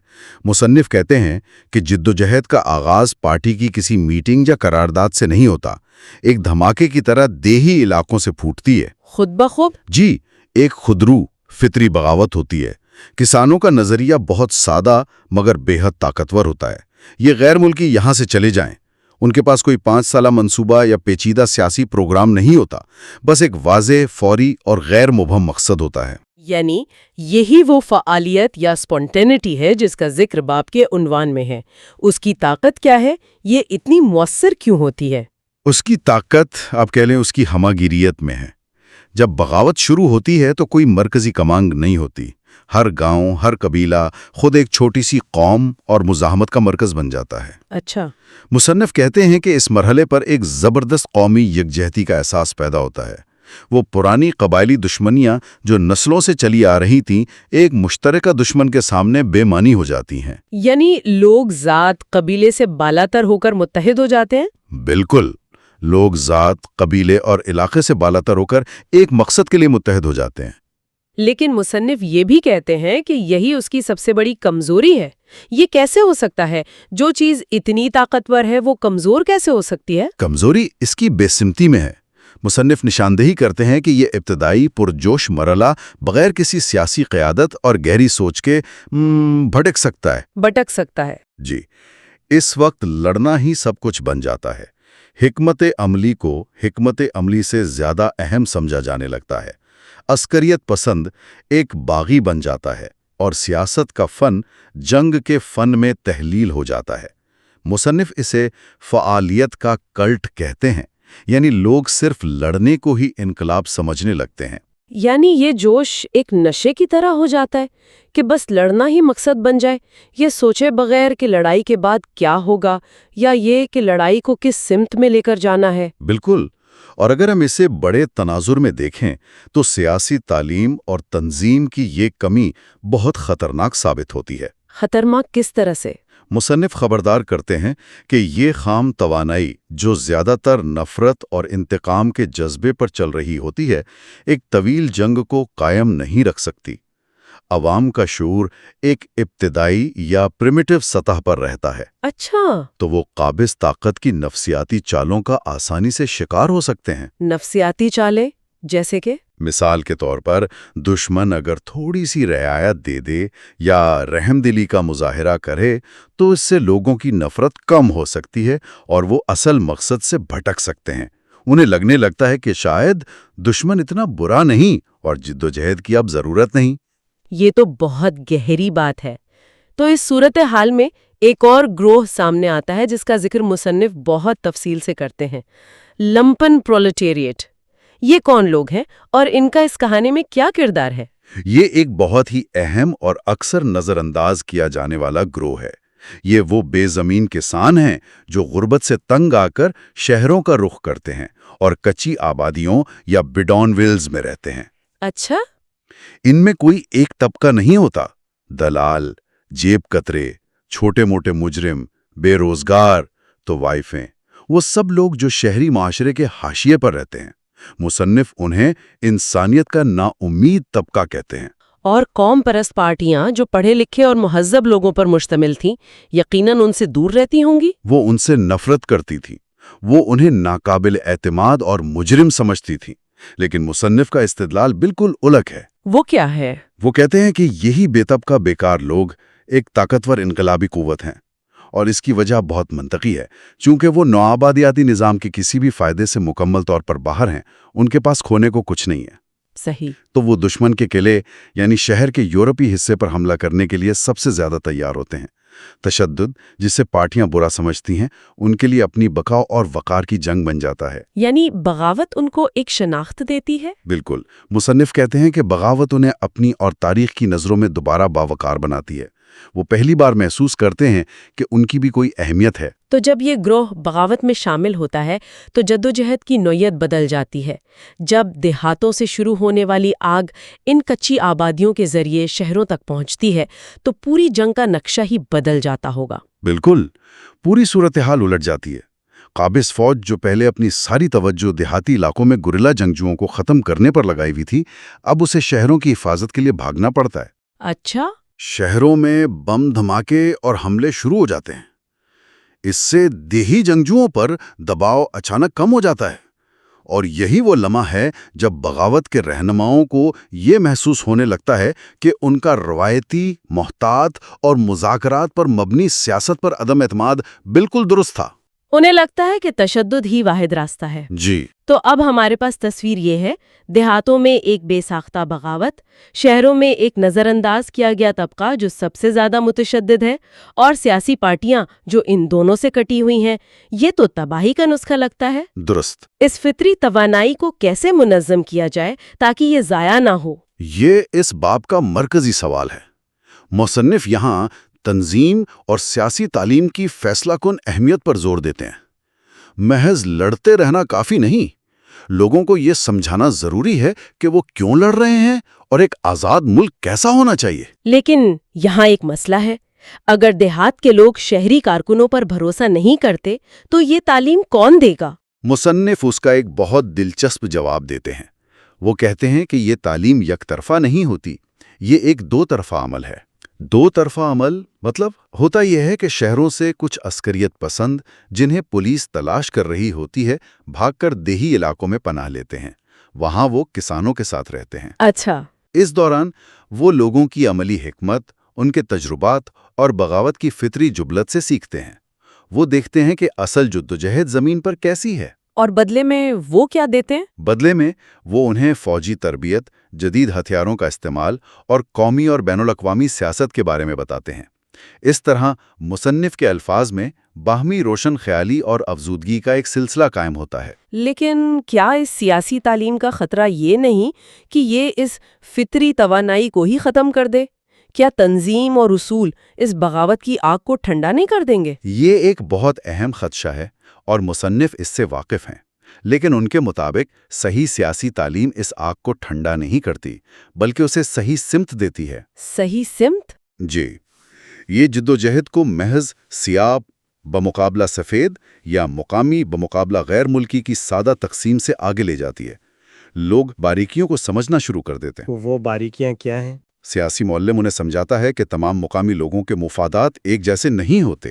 مصنف کہتے ہیں کہ جدوجہد کا آغاز پارٹی کی کسی میٹنگ یا قرارداد سے نہیں ہوتا، ایک دھماکے کی طرح دیہی علاقوں سے پھوٹتی ہے۔ خود بخود؟ جی، ایک خودرو فطری بغاوت ہوتی ہے۔ کسانوں کا نظریہ بہت سادہ مگر بے حد طاقتور ہوتا ہے۔ یہ غیر ملکی یہاں سے چلے جائیں۔ ان کے پاس کوئی 5 سالہ منصوبہ یا پیچیدہ سیاسی پروگرام نہیں ہوتا، بس ایک واضح، فوری اور غیر مبہم مقصد ہوتا ہے۔ یعنی یہی وہ فعالیت یا سپونٹینٹی ہے جس کا ذکر باب کے عنوان میں ہے۔ اس کی طاقت کیا ہے؟ یہ اتنی مؤثر کیوں ہوتی ہے؟ اس کی طاقت آپ کہہ لیں اس کی ہمہ گیریت میں ہے۔ جب بغاوت شروع ہوتی ہے تو کوئی مرکزی کمانڈ نہیں ہوتی۔ ہر گاؤں، ہر قبیلہ خود ایک چھوٹی سی قوم اور مزاحمت کا مرکز بن جاتا ہے۔ اچھا، مصنف کہتے ہیں کہ اس مرحلے پر ایک زبردست قومی یکجہتی کا احساس پیدا ہوتا ہے۔ وہ پرانی قبائلی دشمنیاں جو نسلوں سے چلی آ رہی تھیں، ایک مشترکہ دشمن کے سامنے بے معنی ہو جاتی ہیں۔ یعنی لوگ ذات قبیلے سے بالاتر ہو کر متحد ہو جاتے ہیں؟ بالکل، لوگ ذات، قبیلے اور علاقے سے بالاتر ہو کر ایک مقصد کے لیے متحد ہو جاتے ہیں۔ لیکن مصنف یہ بھی کہتے ہیں کہ یہی اس کی سب سے بڑی کمزوری ہے۔ یہ کیسے ہو سکتا ہے؟ جو چیز اتنی طاقتور ہے وہ کمزور کیسے ہو سکتی ہے؟ کمزوری اس کی بے سمتی میں ہے۔ مصنف نشاندہی کرتے ہیں کہ یہ ابتدائی پرجوش مرحلہ بغیر کسی سیاسی قیادت اور گہری سوچ کے بھٹک سکتا ہے۔ جی، اس وقت لڑنا ہی سب کچھ بن جاتا ہے۔ حکمت عملی کو حکمت عملی سے زیادہ اہم سمجھا جانے لگتا ہے۔ عسکریت پسند ایک باغی بن جاتا ہے اور سیاست کا فن جنگ کے فن میں تحلیل ہو جاتا ہے۔ مصنف اسے فعالیت کا کلٹ کہتے ہیں، یعنی لوگ صرف لڑنے کو ہی انقلاب سمجھنے لگتے ہیں۔ یعنی یہ جوش ایک نشے کی طرح ہو جاتا ہے کہ بس لڑنا ہی مقصد بن جائے، یہ سوچے بغیر کہ لڑائی کے بعد کیا ہوگا، یا یہ کہ لڑائی کو کس سمت میں لے کر جانا ہے۔ بالکل، اور اگر ہم اسے بڑے تناظر میں دیکھیں تو سیاسی تعلیم اور تنظیم کی یہ کمی بہت خطرناک ثابت ہوتی ہے۔ خطرناک کس طرح سے؟ مصنف خبردار کرتے ہیں کہ یہ خام توانائی جو زیادہ تر نفرت اور انتقام کے جذبے پر چل رہی ہوتی ہے، ایک طویل جنگ کو قائم نہیں رکھ سکتی۔ عوام کا شعور ایک ابتدائی یا پریمیٹیو سطح پر رہتا ہے، اچھا، تو وہ قابض طاقت کی نفسیاتی چالوں کا آسانی سے شکار ہو سکتے ہیں۔ نفسیاتی چالیں جیسے کہ؟ مثال کے طور پر دشمن اگر تھوڑی سی رعایت دے دے یا رحم دلی کا مظاہرہ کرے تو اس سے لوگوں کی نفرت کم ہو سکتی ہے اور وہ اصل مقصد سے بھٹک سکتے ہیں۔ انہیں لگنے لگتا ہے کہ شاید دشمن اتنا برا نہیں اور جدوجہد کی اب ضرورت نہیں۔ یہ تو بہت گہری بات ہے۔ تو اس صورتحال میں ایک اور گروہ سامنے آتا ہے جس کا ذکر مصنف بہت تفصیل سے کرتے ہیں، لمپن پرولٹیریٹ۔ یہ کون لوگ ہیں اور ان کا اس کہانی میں کیا کردار ہے؟ یہ ایک بہت ہی اہم اور اکثر نظر انداز کیا جانے والا گروہ ہے۔ یہ وہ بے زمین کسان ہیں جو غربت سے تنگ آ کر شہروں کا رخ کرتے ہیں اور کچی آبادیوں یا بیڈون ویلز میں رہتے ہیں۔ اچھا، ان میں کوئی ایک طبقہ نہیں ہوتا۔ دلال، جیب کترے، چھوٹے موٹے مجرم، بے روزگار، تو وائفیں، وہ سب لوگ جو شہری معاشرے کے حاشیے پر رہتے ہیں۔ مصنف انہیں انسانیت کا نا امید طبقہ کہتے ہیں۔ اور قوم پرست پارٹیاں جو پڑھے لکھے اور مہذب لوگوں پر مشتمل تھیں، یقیناً ان سے دور رہتی ہوں گی۔ وہ ان سے نفرت کرتی تھی، وہ انہیں ناقابل اعتماد اور مجرم سمجھتی تھی۔ لیکن مصنف کا استدلال بالکل الگ ہے۔ وہ کیا ہے؟ وہ کہتے ہیں کہ یہی بے طبقہ بیکار لوگ ایک طاقتور انقلابی قوت ہیں، اور اس کی وجہ بہت منطقی ہے۔ چونکہ وہ نوآبادیاتی نظام کے کسی بھی فائدے سے مکمل طور پر باہر ہیں، ان کے پاس کھونے کو کچھ نہیں ہے۔ صحیح۔ تو وہ دشمن کے قلعے یعنی شہر کے یورپی حصے پر حملہ کرنے کے لیے سب سے زیادہ تیار ہوتے ہیں۔ تشدد، جسے پارٹیاں برا سمجھتی ہیں، ان کے لیے اپنی بقا اور وقار کی جنگ بن جاتا ہے۔ یعنی بغاوت ان کو ایک شناخت دیتی ہے؟ بالکل۔ مصنف کہتے ہیں کہ بغاوت انہیں اپنی اور تاریخ کی نظروں میں دوبارہ باوقار بناتی ہے۔ وہ پہلی بار محسوس کرتے ہیں کہ ان کی بھی کوئی اہمیت ہے۔ تو جب یہ گروہ بغاوت میں شامل ہوتا ہے تو جدوجہد کی نوعیت بدل جاتی ہے۔ جب دیہاتوں سے شروع ہونے والی آگ ان کچی آبادیوں کے ذریعے شہروں تک پہنچتی ہے تو پوری جنگ کا نقشہ ہی بدل جاتا ہوگا۔ بالکل، پوری صورتحال الٹ جاتی ہے۔ قابض فوج جو پہلے اپنی ساری توجہ دیہاتی علاقوں میں گوریلا جنگجوؤں کو ختم کرنے پر لگائی ہوئی تھی، اب اسے شہروں کی حفاظت کے لیے بھاگنا پڑتا ہے۔ اچھا، شہروں میں بم دھماکے اور حملے شروع ہو جاتے ہیں۔ اس سے دیہی جنگجوؤں پر دباؤ اچانک کم ہو جاتا ہے، اور یہی وہ لمحہ ہے جب بغاوت کے رہنماؤں کو یہ محسوس ہونے لگتا ہے کہ ان کا روایتی، محتاط اور مذاکرات پر مبنی سیاست پر عدم اعتماد بالکل درست تھا۔ انہیں لگتا ہے کہ تشدد ہی واحد راستہ ہے۔ جی، تو اب ہمارے پاس تصویر یہ ہے، دیہاتوں میں ایک بے ساختہ بغاوت، شہروں میں ایک نظر انداز کیا گیا طبقہ جو سب سے زیادہ متشدد ہے، اور سیاسی پارٹیاں جو ان دونوں سے کٹی ہوئی ہیں۔ یہ تو تباہی کا نسخہ لگتا ہے۔ درست۔ اس فطری توانائی کو کیسے منظم کیا جائے تاکہ یہ ضائع نہ ہو؟ یہ اس باب کا مرکزی سوال ہے۔ مصنف یہاں تنظیم اور سیاسی تعلیم کی فیصلہ کن اہمیت پر زور دیتے ہیں۔ محض لڑتے رہنا کافی نہیں، لوگوں کو یہ سمجھانا ضروری ہے کہ وہ کیوں لڑ رہے ہیں اور ایک آزاد ملک کیسا ہونا چاہیے۔ لیکن یہاں ایک مسئلہ ہے، اگر دیہات کے لوگ شہری کارکنوں پر بھروسہ نہیں کرتے تو یہ تعلیم کون دے گا؟ مصنف اس کا ایک بہت دلچسپ جواب دیتے ہیں۔ وہ کہتے ہیں کہ یہ تعلیم یک طرفہ نہیں ہوتی، یہ ایک دو طرفہ عمل ہے۔ دو طرفہ عمل مطلب ہوتا یہ ہے کہ شہروں سے کچھ عسکریت پسند جنہیں پولیس تلاش کر رہی ہوتی ہے بھاگ کر دیہی علاقوں میں پناہ لیتے ہیں۔ وہاں وہ کسانوں کے ساتھ رہتے ہیں۔ اچھا، اس دوران وہ لوگوں کی عملی حکمت، ان کے تجربات اور بغاوت کی فطری جبلت سے سیکھتے ہیں۔ وہ دیکھتے ہیں کہ اصل جدوجہد زمین پر کیسی ہے۔ اور بدلے میں وہ کیا دیتے ہیں؟ بدلے میں وہ انہیں فوجی تربیت، جدید ہتھیاروں کا استعمال اور قومی اور بین الاقوامی سیاست کے بارے میں بتاتے ہیں۔ اس طرح مصنف کے الفاظ میں باہمی روشن خیالی اور افزودگی کا ایک سلسلہ قائم ہوتا ہے۔ لیکن کیا اس سیاسی تعلیم کا خطرہ یہ نہیں کہ یہ اس فطری توانائی کو ہی ختم کر دے؟ کیا تنظیم اور اصول اس بغاوت کی آگ کو ٹھنڈا نہیں کر دیں گے؟ یہ ایک بہت اہم خدشہ ہے اور مصنف اس سے واقف ہیں، لیکن ان کے مطابق صحیح سیاسی تعلیم اس آگ کو ٹھنڈا نہیں کرتی بلکہ اسے صحیح سمت دیتی ہے۔ صحیح سمت؟ جی، یہ جدوجہد کو محض سیاب بمقابلہ سفید یا مقامی بمقابلہ غیر ملکی کی سادہ تقسیم سے آگے لے جاتی ہے۔ لوگ باریکیوں کو سمجھنا شروع کر دیتے ہیں۔ وہ باریکیاں کیا ہیں؟ سیاسی معلم انہیں سمجھاتا ہے کہ تمام مقامی لوگوں کے مفادات ایک جیسے نہیں ہوتے۔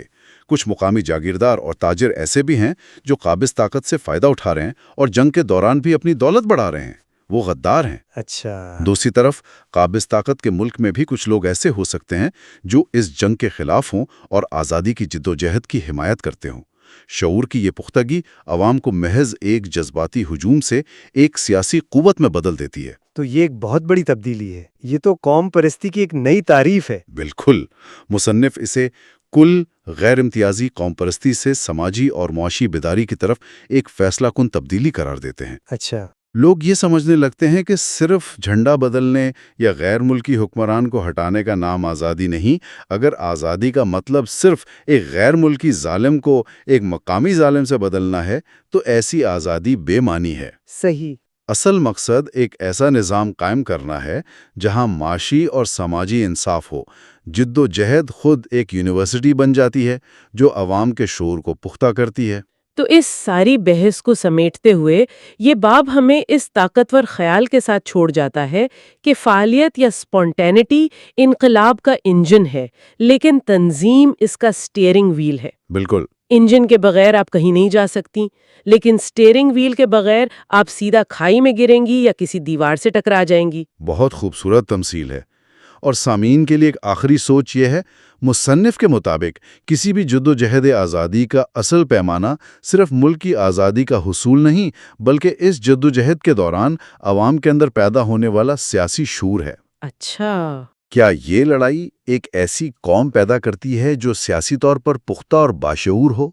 کچھ مقامی جاگیردار اور تاجر ایسے بھی ہیں جو قابض طاقت سے فائدہ اٹھا رہے ہیں اور جنگ کے دوران بھی اپنی دولت بڑھا رہے ہیں۔ وہ غدار ہیں۔ اچھا، دوسری طرف قابض طاقت کے ملک میں بھی کچھ لوگ ایسے ہو سکتے ہیں جو اس جنگ کے خلاف ہوں اور آزادی کی جدوجہد کی حمایت کرتے ہوں۔ شعور کی یہ پختگی عوام کو محض ایک جذباتی ہجوم سے ایک سیاسی قوت میں بدل دیتی ہے۔ تو یہ ایک بہت بڑی تبدیلی ہے۔ یہ تو قوم پرستی کی ایک نئی تعریف ہے۔ بالکل، مصنف اسے کل غیر امتیازی قوم پرستی سے سماجی اور معاشی بیداری کی طرف ایک فیصلہ کن تبدیلی قرار دیتے ہیں۔ اچھا، لوگ یہ سمجھنے لگتے ہیں کہ صرف جھنڈا بدلنے یا غیر ملکی حکمران کو ہٹانے کا نام آزادی نہیں۔ اگر آزادی کا مطلب صرف ایک غیر ملکی ظالم کو ایک مقامی ظالم سے بدلنا ہے تو ایسی آزادی بے معنی ہے۔ صحیح۔ اصل مقصد ایک ایسا نظام قائم کرنا ہے جہاں معاشی اور سماجی انصاف ہو۔ جد و جہد خود ایک یونیورسٹی بن جاتی ہے جو عوام کے شعور کو پختہ کرتی ہے۔ تو اس ساری بحث کو سمیٹتے ہوئے یہ باب ہمیں اس طاقتور خیال کے ساتھ چھوڑ جاتا ہے کہ فعالیت یا سپونٹینٹی انقلاب کا انجن ہے، لیکن تنظیم اس کا سٹیئرنگ ویل ہے۔ بالکل۔ انجن کے بغیر آپ کہیں نہیں جا سکتی، لیکن سٹیئرنگ ویل کے بغیر آپ سیدھا کھائی میں گریں گی یا کسی دیوار سے ٹکرا جائیں گی۔ بہت خوبصورت تمثیل ہے۔ اور سامعین کے لیے ایک آخری سوچ یہ ہے، مصنف کے مطابق کسی بھی جدوجہد آزادی کا اصل پیمانہ صرف ملک کی آزادی کا حصول نہیں، بلکہ اس جدوجہد کے دوران عوام کے اندر پیدا ہونے والا سیاسی شعور ہے۔ اچھا، کیا یہ لڑائی ایک ایسی قوم پیدا کرتی ہے جو سیاسی طور پر پختہ اور باشعور ہو،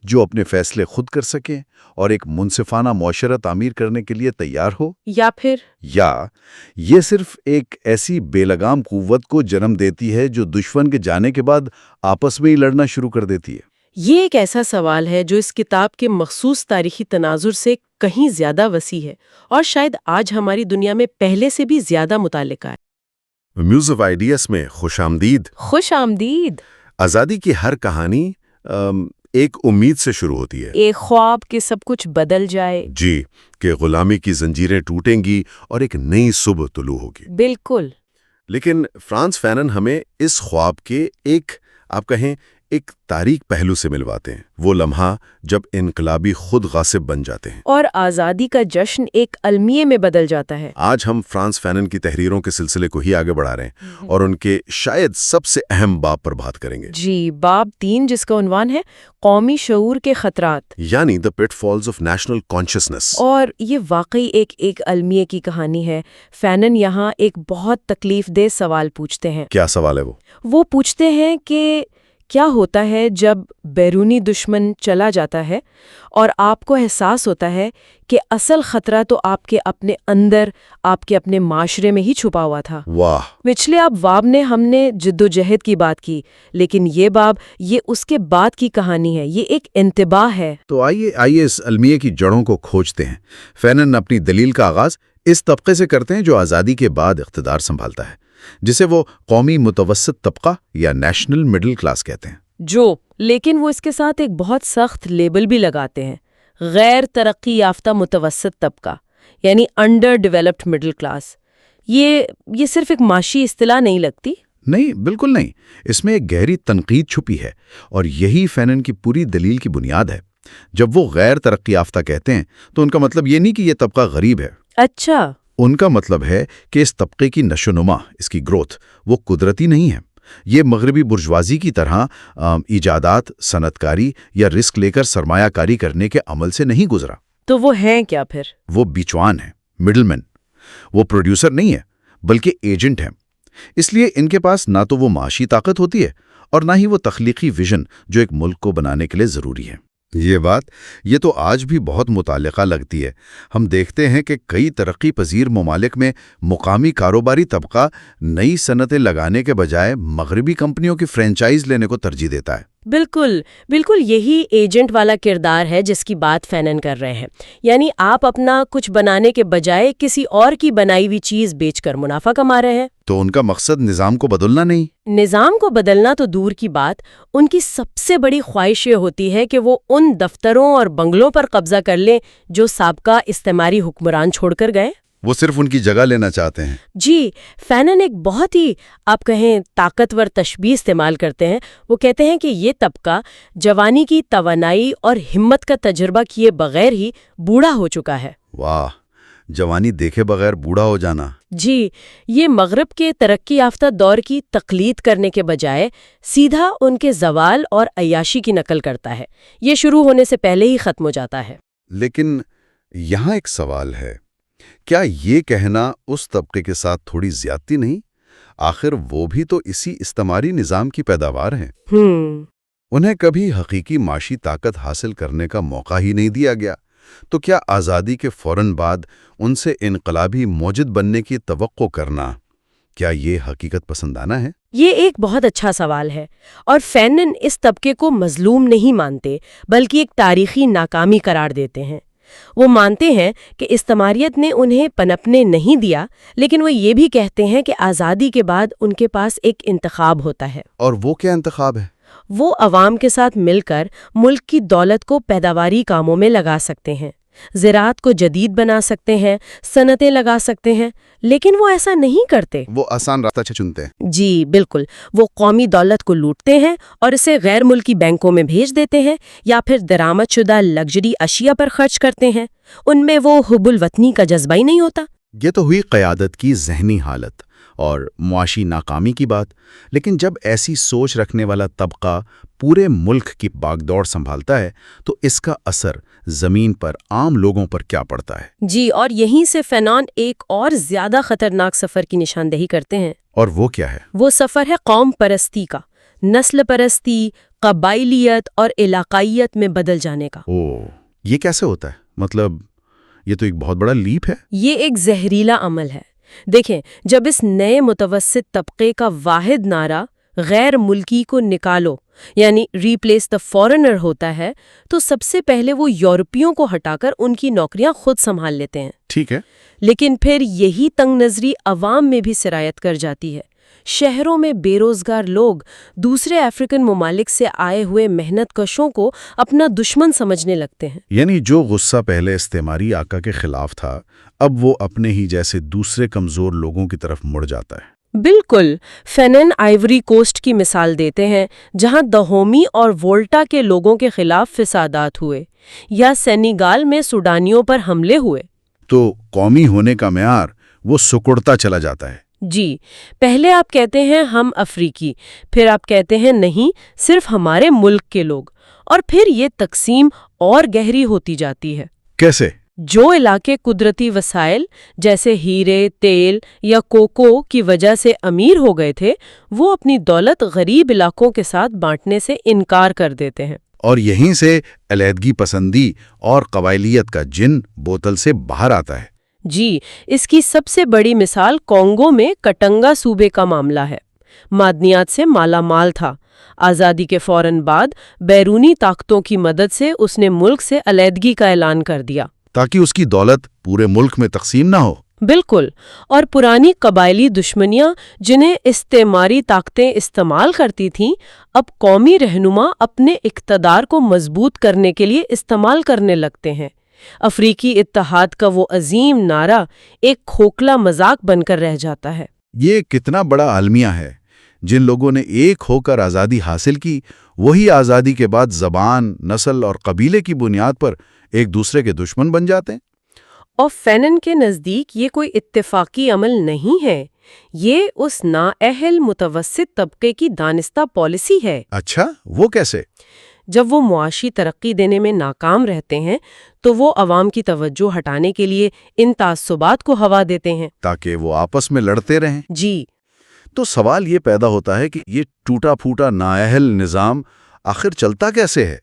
جو اپنے فیصلے خود کر سکے اور ایک منصفانہ معاشرہ تعمیر کرنے کے لیے تیار ہو؟ یا یہ صرف ایک ایسی بے لگام قوت کو جنم دیتی ہے جو دشمن کے جانے کے بعد آپس میں ہی لڑنا شروع کر دیتی ہے؟ یہ ایک ایسا سوال ہے جو اس کتاب کے مخصوص تاریخی تناظر سے کہیں زیادہ وسیع ہے اور شاید آج ہماری دنیا میں پہلے سے بھی زیادہ متعلقہ ہے۔ میوز آف آئیڈیاز میں خوش آمدید۔ خوش آمدید۔ آزادی کی ہر کہانی ایک امید سے شروع ہوتی ہے، ایک خواب کہ سب کچھ بدل جائے۔ جی، کہ غلامی کی زنجیریں ٹوٹیں گی اور ایک نئی صبح طلوع ہوگی۔ بالکل۔ لیکن فرانس فینن ہمیں اس خواب کے ایک تاریک پہلو سے ملواتے ہیں، وہ لمحہ جب انقلابی خود غاصب بن جاتے ہیں اور آزادی کا جشن ایک المیے میں بدل جاتا ہے۔ آج ہم فرانس فینن کی تحریروں کے سلسلے کو ہی آگے بڑھا رہے ہیں اور ان کے شاید سب سے اہم باب پر بات کریں گے۔ جی، باب 3 جس کا عنوان ہے قومی شعور کے خطرات، یعنی دی pitfalls of national consciousness. اور یہ واقعی ایک المیے کی کہانی ہے۔ فینن یہاں ایک بہت تکلیف دہ سوال پوچھتے ہیں۔ کیا سوال ہے وہ پوچھتے ہیں کہ کیا ہوتا ہے جب بیرونی دشمن چلا جاتا ہے اور آپ کو احساس ہوتا ہے کہ اصل خطرہ تو آپ کے اپنے اندر، آپ کے اپنے معاشرے میں ہی چھپا ہوا تھا۔ واہ! پچھلے باب نے ہم نے جدوجہد کی بات کی، لیکن یہ باب یہ اس کے بعد کی کہانی ہے، یہ ایک انتباہ ہے۔ تو آئیے اس المیے کی جڑوں کو کھوجتے ہیں۔ فینن اپنی دلیل کا آغاز اس طبقے سے کرتے ہیں جو آزادی کے بعد اقتدار سنبھالتا ہے، جسے وہ قومی متوسط طبقہ یا نیشنل مڈل کلاس کہتے ہیں۔ لیکن وہ اس کے ساتھ ایک بہت سخت لیبل بھی لگاتے ہیں، غیر ترقی یافتہ متوسط طبقہ، یعنی انڈر ڈیولپڈ مڈل کلاس۔ یہ صرف ایک معاشی اصطلاح نہیں لگتی؟ نہیں، بالکل نہیں۔ اس میں ایک گہری تنقید چھپی ہے اور یہی فینن کی پوری دلیل کی بنیاد ہے۔ جب وہ غیر ترقی یافتہ کہتے ہیں تو ان کا مطلب یہ نہیں کہ یہ طبقہ غریب ہے۔ اچھا۔ ان کا مطلب ہے کہ اس طبقے کی نشو و نما، اس کی گروتھ، وہ قدرتی نہیں ہے۔ یہ مغربی برجوازی کی طرح ایجادات، صنعت کاری یا رسک لے کر سرمایہ کاری کرنے کے عمل سے نہیں گزرا۔ تو وہ ہیں کیا پھر؟ وہ بیچوان ہیں، مڈل مین۔ وہ پروڈیوسر نہیں ہے بلکہ ایجنٹ ہیں۔ اس لیے ان کے پاس نہ تو وہ معاشی طاقت ہوتی ہے اور نہ ہی وہ تخلیقی ویژن جو ایک ملک کو بنانے کے لیے ضروری ہے۔ یہ تو آج بھی بہت متعلقہ لگتی ہے۔ ہم دیکھتے ہیں کہ کئی ترقی پذیر ممالک میں مقامی کاروباری طبقہ نئی صنعتیں لگانے کے بجائے مغربی کمپنیوں کی فرینچائز لینے کو ترجیح دیتا ہے۔ بالکل یہی ایجنٹ والا کردار ہے جس کی بات فینن کر رہے ہیں۔ یعنی آپ اپنا کچھ بنانے کے بجائے کسی اور کی بنائی ہوئی چیز بیچ کر منافع کما رہے ہیں۔ تو ان کا مقصد نظام کو بدلنا نہیں؟ نظام کو بدلنا تو دور کی بات، ان کی سب سے بڑی خواہش یہ ہوتی ہے کہ وہ ان دفتروں اور بنگلوں پر قبضہ کر لیں جو سابقہ استعماری حکمران چھوڑ کر گئے۔ وہ صرف ان کی جگہ لینا چاہتے ہیں۔ جی، فینن ایک بہت ہی آپ کہیں طاقتور تشبیہ استعمال کرتے ہیں۔ وہ کہتے ہیں کہ یہ طبقہ جوانی کی توانائی اور ہمت کا تجربہ کیے بغیر ہی بوڑھا ہو چکا ہے۔ واہ، جوانی دیکھے بغیر بوڑھا ہو جانا۔ جی، یہ مغرب کے ترقی یافتہ دور کی تقلید کرنے کے بجائے سیدھا ان کے زوال اور عیاشی کی نقل کرتا ہے۔ یہ شروع ہونے سے پہلے ہی ختم ہو جاتا ہے۔ لیکن یہاں ایک سوال ہے، کیا یہ کہنا اس طبقے کے ساتھ تھوڑی زیادتی نہیں؟ آخر وہ بھی تو اسی استعماری نظام کی پیداوار ہیں۔ انہیں کبھی حقیقی معاشی طاقت حاصل کرنے کا موقع ہی نہیں دیا گیا، تو کیا آزادی کے فوراً بعد ان سے انقلابی موجد بننے کی توقع کرنا، کیا یہ حقیقت پسندانہ ہے؟ یہ ایک بہت اچھا سوال ہے، اور فینن اس طبقے کو مظلوم نہیں مانتے بلکہ ایک تاریخی ناکامی قرار دیتے ہیں۔ وہ مانتے ہیں کہ استعماریت نے انہیں پنپنے نہیں دیا، لیکن وہ یہ بھی کہتے ہیں کہ آزادی کے بعد ان کے پاس ایک انتخاب ہوتا ہے۔ اور وہ کیا انتخاب ہے؟ وہ عوام کے ساتھ مل کر ملک کی دولت کو پیداواری کاموں میں لگا سکتے ہیں، زراعت کو جدید بنا سکتے ہیں، صنعتیں لگا سکتے ہیں، لیکن وہ ایسا نہیں کرتے۔ وہ آسان راستہ چنتے ہیں۔ جی بالکل، وہ قومی دولت کو لوٹتے ہیں اور اسے غیر ملکی بینکوں میں بھیج دیتے ہیں یا پھر درآمد شدہ لگژری اشیاء پر خرچ کرتے ہیں۔ ان میں وہ حب الوطنی کا جذبہ ہی نہیں ہوتا۔ یہ تو ہوئی قیادت کی ذہنی حالت اور معاشی ناکامی کی بات، لیکن جب ایسی سوچ رکھنے والا طبقہ پورے ملک کی باغ دوڑ سنبھالتا ہے تو اس کا اثر زمین پر عام لوگوں پر کیا پڑتا ہے؟ جی، اور یہیں سے فینان ایک اور زیادہ خطرناک سفر کی نشاندہی کرتے ہیں۔ اور وہ کیا ہے؟ وہ سفر ہے قوم پرستی کا، نسل پرستی، قبائلیت اور علاقائیت میں بدل جانے کا۔ یہ کیسے ہوتا ہے؟ مطلب یہ تو ایک بہت بڑا لیپ ہے۔ یہ ایک زہریلا عمل ہے۔ دیکھیں، جب اس نئے متوسط طبقے کا واحد نعرہ غیر ملکی کو نکالو یعنی ریپلیس دا فورنر ہوتا ہے، تو سب سے پہلے وہ یورپیوں کو ہٹا کر ان کی نوکریاں خود سنبھال لیتے ہیں۔ ٹھیک ہے، لیکن پھر یہی تنگ نظری عوام میں بھی سرایت کر جاتی ہے۔ شہروں میں بے روزگار لوگ دوسرے افریقن ممالک سے آئے ہوئے محنت کشوں کو اپنا دشمن سمجھنے لگتے ہیں۔ یعنی جو غصہ پہلے استعماری آقا کے خلاف تھا، اب وہ اپنے ہی جیسے دوسرے کمزور لوگوں کی طرف مڑ جاتا ہے۔ بالکل، فینن آئیوری کوسٹ کی مثال دیتے ہیں، جہاں دہومی اور وولٹا کے لوگوں کے خلاف فسادات ہوئے، یا سینیگال میں سوڈانیوں پر حملے ہوئے۔ تو قومی ہونے کا معیار وہ سکڑتا چلا جاتا ہے۔ جی، پہلے آپ کہتے ہیں ہم افریقی، پھر آپ کہتے ہیں نہیں، صرف ہمارے ملک کے لوگ، اور پھر یہ تقسیم اور گہری ہوتی جاتی ہے۔ کیسے؟ جو علاقے قدرتی وسائل جیسے ہیرے، تیل یا کوکو کی وجہ سے امیر ہو گئے تھے، وہ اپنی دولت غریب علاقوں کے ساتھ بانٹنے سے انکار کر دیتے ہیں۔ اور یہیں سے علیحدگی پسندی اور قبائلیت کا جن بوتل سے باہر آتا ہے۔ جی، اس کی سب سے بڑی مثال کانگو میں کٹنگا صوبے کا معاملہ ہے۔ معدنیات سے مالا مال تھا۔ آزادی کے فوراً بعد بیرونی طاقتوں کی مدد سے اس نے ملک سے علیحدگی کا اعلان کر دیا تاکہ اس کی دولت پورے ملک میں تقسیم نہ ہو۔ بالکل، اور پرانی قبائلی دشمنیاں جنہیں استعماری طاقتیں استعمال کرتی تھیں، اب قومی رہنما اپنے اقتدار کو مضبوط کرنے کے لیے استعمال کرنے لگتے ہیں۔ افریقی اتحاد کا وہ عظیم نعرہ ایک کھوکھلا مذاق بن کر رہ جاتا ہے۔ یہ کتنا بڑا المیہ ہے۔ جن لوگوں نے ایک ہو کر آزادی حاصل کی، وہی آزادی کے بعد زبان، نسل اور قبیلے کی بنیاد پر ایک دوسرے کے دشمن بن جاتے ہیں۔ اور فینن کے نزدیک یہ کوئی اتفاقی عمل نہیں ہے، یہ اس نااہل متوسط طبقے کی دانستہ پالیسی ہے۔ اچھا، وہ کیسے؟ جب وہ معاشی ترقی دینے میں ناکام رہتے ہیں تو وہ عوام کی توجہ ہٹانے کے لیے ان تعصبات کو ہوا دیتے ہیں تاکہ وہ آپس میں لڑتے رہیں۔ جی، تو سوال یہ پیدا ہوتا ہے کہ یہ ٹوٹا پھوٹا نااہل نظام آخر چلتا کیسے ہے؟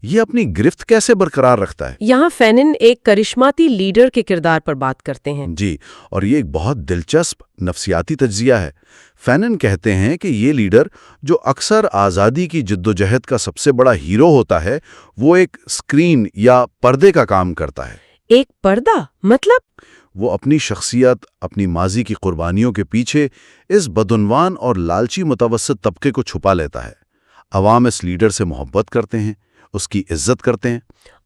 یہ اپنی گرفت کیسے برقرار رکھتا ہے؟ یہاں فینن ایک کرشماتی لیڈر کے کردار پر بات کرتے ہیں۔ جی، اور یہ ایک بہت دلچسپ نفسیاتی تجزیہ ہے۔ فینن کہتے ہیں کہ یہ لیڈر جو اکثر آزادی کی جدوجہد کا سب سے بڑا ہیرو ہوتا ہے، وہ ایک اسکرین یا پردے کا کام کرتا ہے۔ ایک پردہ مطلب؟ وہ اپنی شخصیت، اپنی ماضی کی قربانیوں کے پیچھے اس بدعنوان اور لالچی متوسط طبقے کو چھپا لیتا ہے۔ عوام اس لیڈر سے محبت کرتے ہیں، اس کی عزت کرتے ہیں،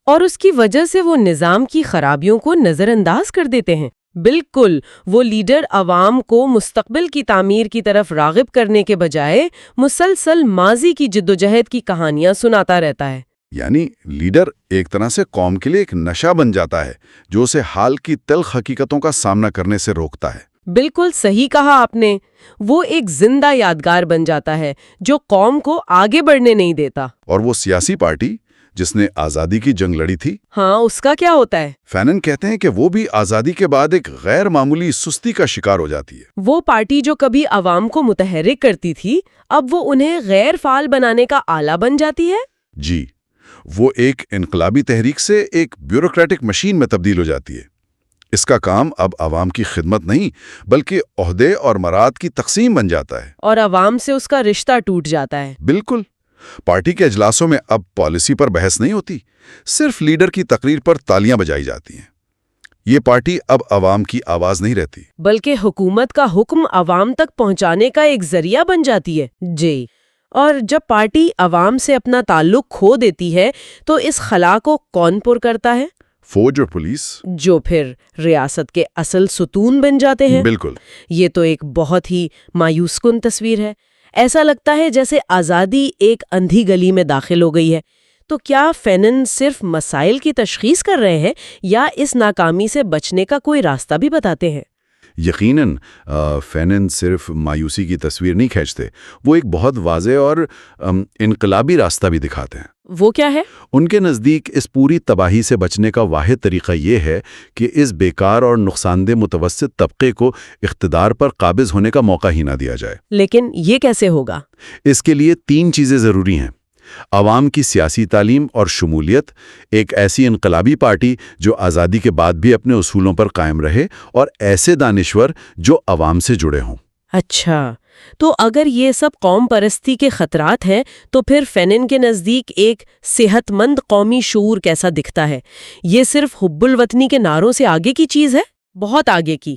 اور اس کی وجہ سے وہ نظام کی خرابیوں کو نظر انداز کر دیتے ہیں۔ بالکل، وہ لیڈر عوام کو مستقبل کی تعمیر کی طرف راغب کرنے کے بجائے مسلسل ماضی کی جدوجہد کی کہانیاں سناتا رہتا ہے۔ یعنی لیڈر ایک طرح سے قوم کے لیے ایک نشہ بن جاتا ہے جو اسے حال کی تلخ حقیقتوں کا سامنا کرنے سے روکتا ہے۔ بالکل صحیح کہا آپ نے، وہ ایک زندہ یادگار بن جاتا ہے جو قوم کو آگے بڑھنے نہیں دیتا۔ اور وہ سیاسی پارٹی جس نے آزادی کی جنگ لڑی تھی، ہاں، اس کا کیا ہوتا ہے؟ فینن کہتے ہیں کہ وہ بھی آزادی کے بعد ایک غیر معمولی سستی کا شکار ہو جاتی ہے۔ وہ پارٹی جو کبھی عوام کو متحرک کرتی تھی، اب وہ انہیں غیر فعال بنانے کا آلہ بن جاتی ہے۔ جی، وہ ایک انقلابی تحریک سے ایک بیوروکریٹک مشین میں تبدیل ہو جاتی ہے۔ اس کا کام اب عوام کی خدمت نہیں بلکہ عہدے اور مراد کی تقسیم بن جاتا ہے، اور عوام سے اس کا رشتہ ٹوٹ جاتا ہے۔ بالکل۔ پارٹی کے اجلاسوں میں اب پالیسی پر بحث نہیں ہوتی، صرف لیڈر کی تقریر پر تالیاں بجائی جاتی ہیں۔ یہ پارٹی اب عوام کی آواز نہیں رہتی، بلکہ حکومت کا حکم عوام تک پہنچانے کا ایک ذریعہ بن جاتی ہے۔ جی، اور جب پارٹی عوام سے اپنا تعلق کھو دیتی ہے تو اس خلا کو کون پر کرتا ہے؟ فوج اور پولیس، جو پھر ریاست کے اصل ستون بن جاتے ہیں۔ بالکل۔ یہ تو ایک بہت ہی مایوس کن تصویر ہے۔ ایسا لگتا ہے جیسے آزادی ایک اندھی گلی میں داخل ہو گئی ہے۔ تو کیا فینن صرف مسائل کی تشخیص کر رہے ہیں یا اس ناکامی سے بچنے کا کوئی راستہ بھی بتاتے ہیں؟ یقیناً فینن صرف مایوسی کی تصویر نہیں کھینچتے، وہ ایک بہت واضح اور انقلابی راستہ بھی دکھاتے ہیں۔ وہ کیا ہے؟ ان کے نزدیک اس پوری تباہی سے بچنے کا واحد طریقہ یہ ہے کہ اس بیکار اور نقصان دہ متوسط طبقے کو اقتدار پر قابض ہونے کا موقع ہی نہ دیا جائے۔ لیکن یہ کیسے ہوگا؟ اس کے لیے 3 چیزیں ضروری ہیں: عوام کی سیاسی تعلیم اور شمولیت، ایک ایسی انقلابی پارٹی جو آزادی کے بعد بھی اپنے اصولوں پر قائم رہے، اور ایسے دانشور جو عوام سے جڑے ہوں۔ اچھا، تو اگر یہ سب قوم پرستی کے خطرات ہیں تو پھر فینن کے نزدیک ایک صحت مند قومی شعور کیسا دکھتا ہے؟ یہ صرف حب الوطنی کے نعروں سے آگے کی چیز ہے؟ بہت آگے کی۔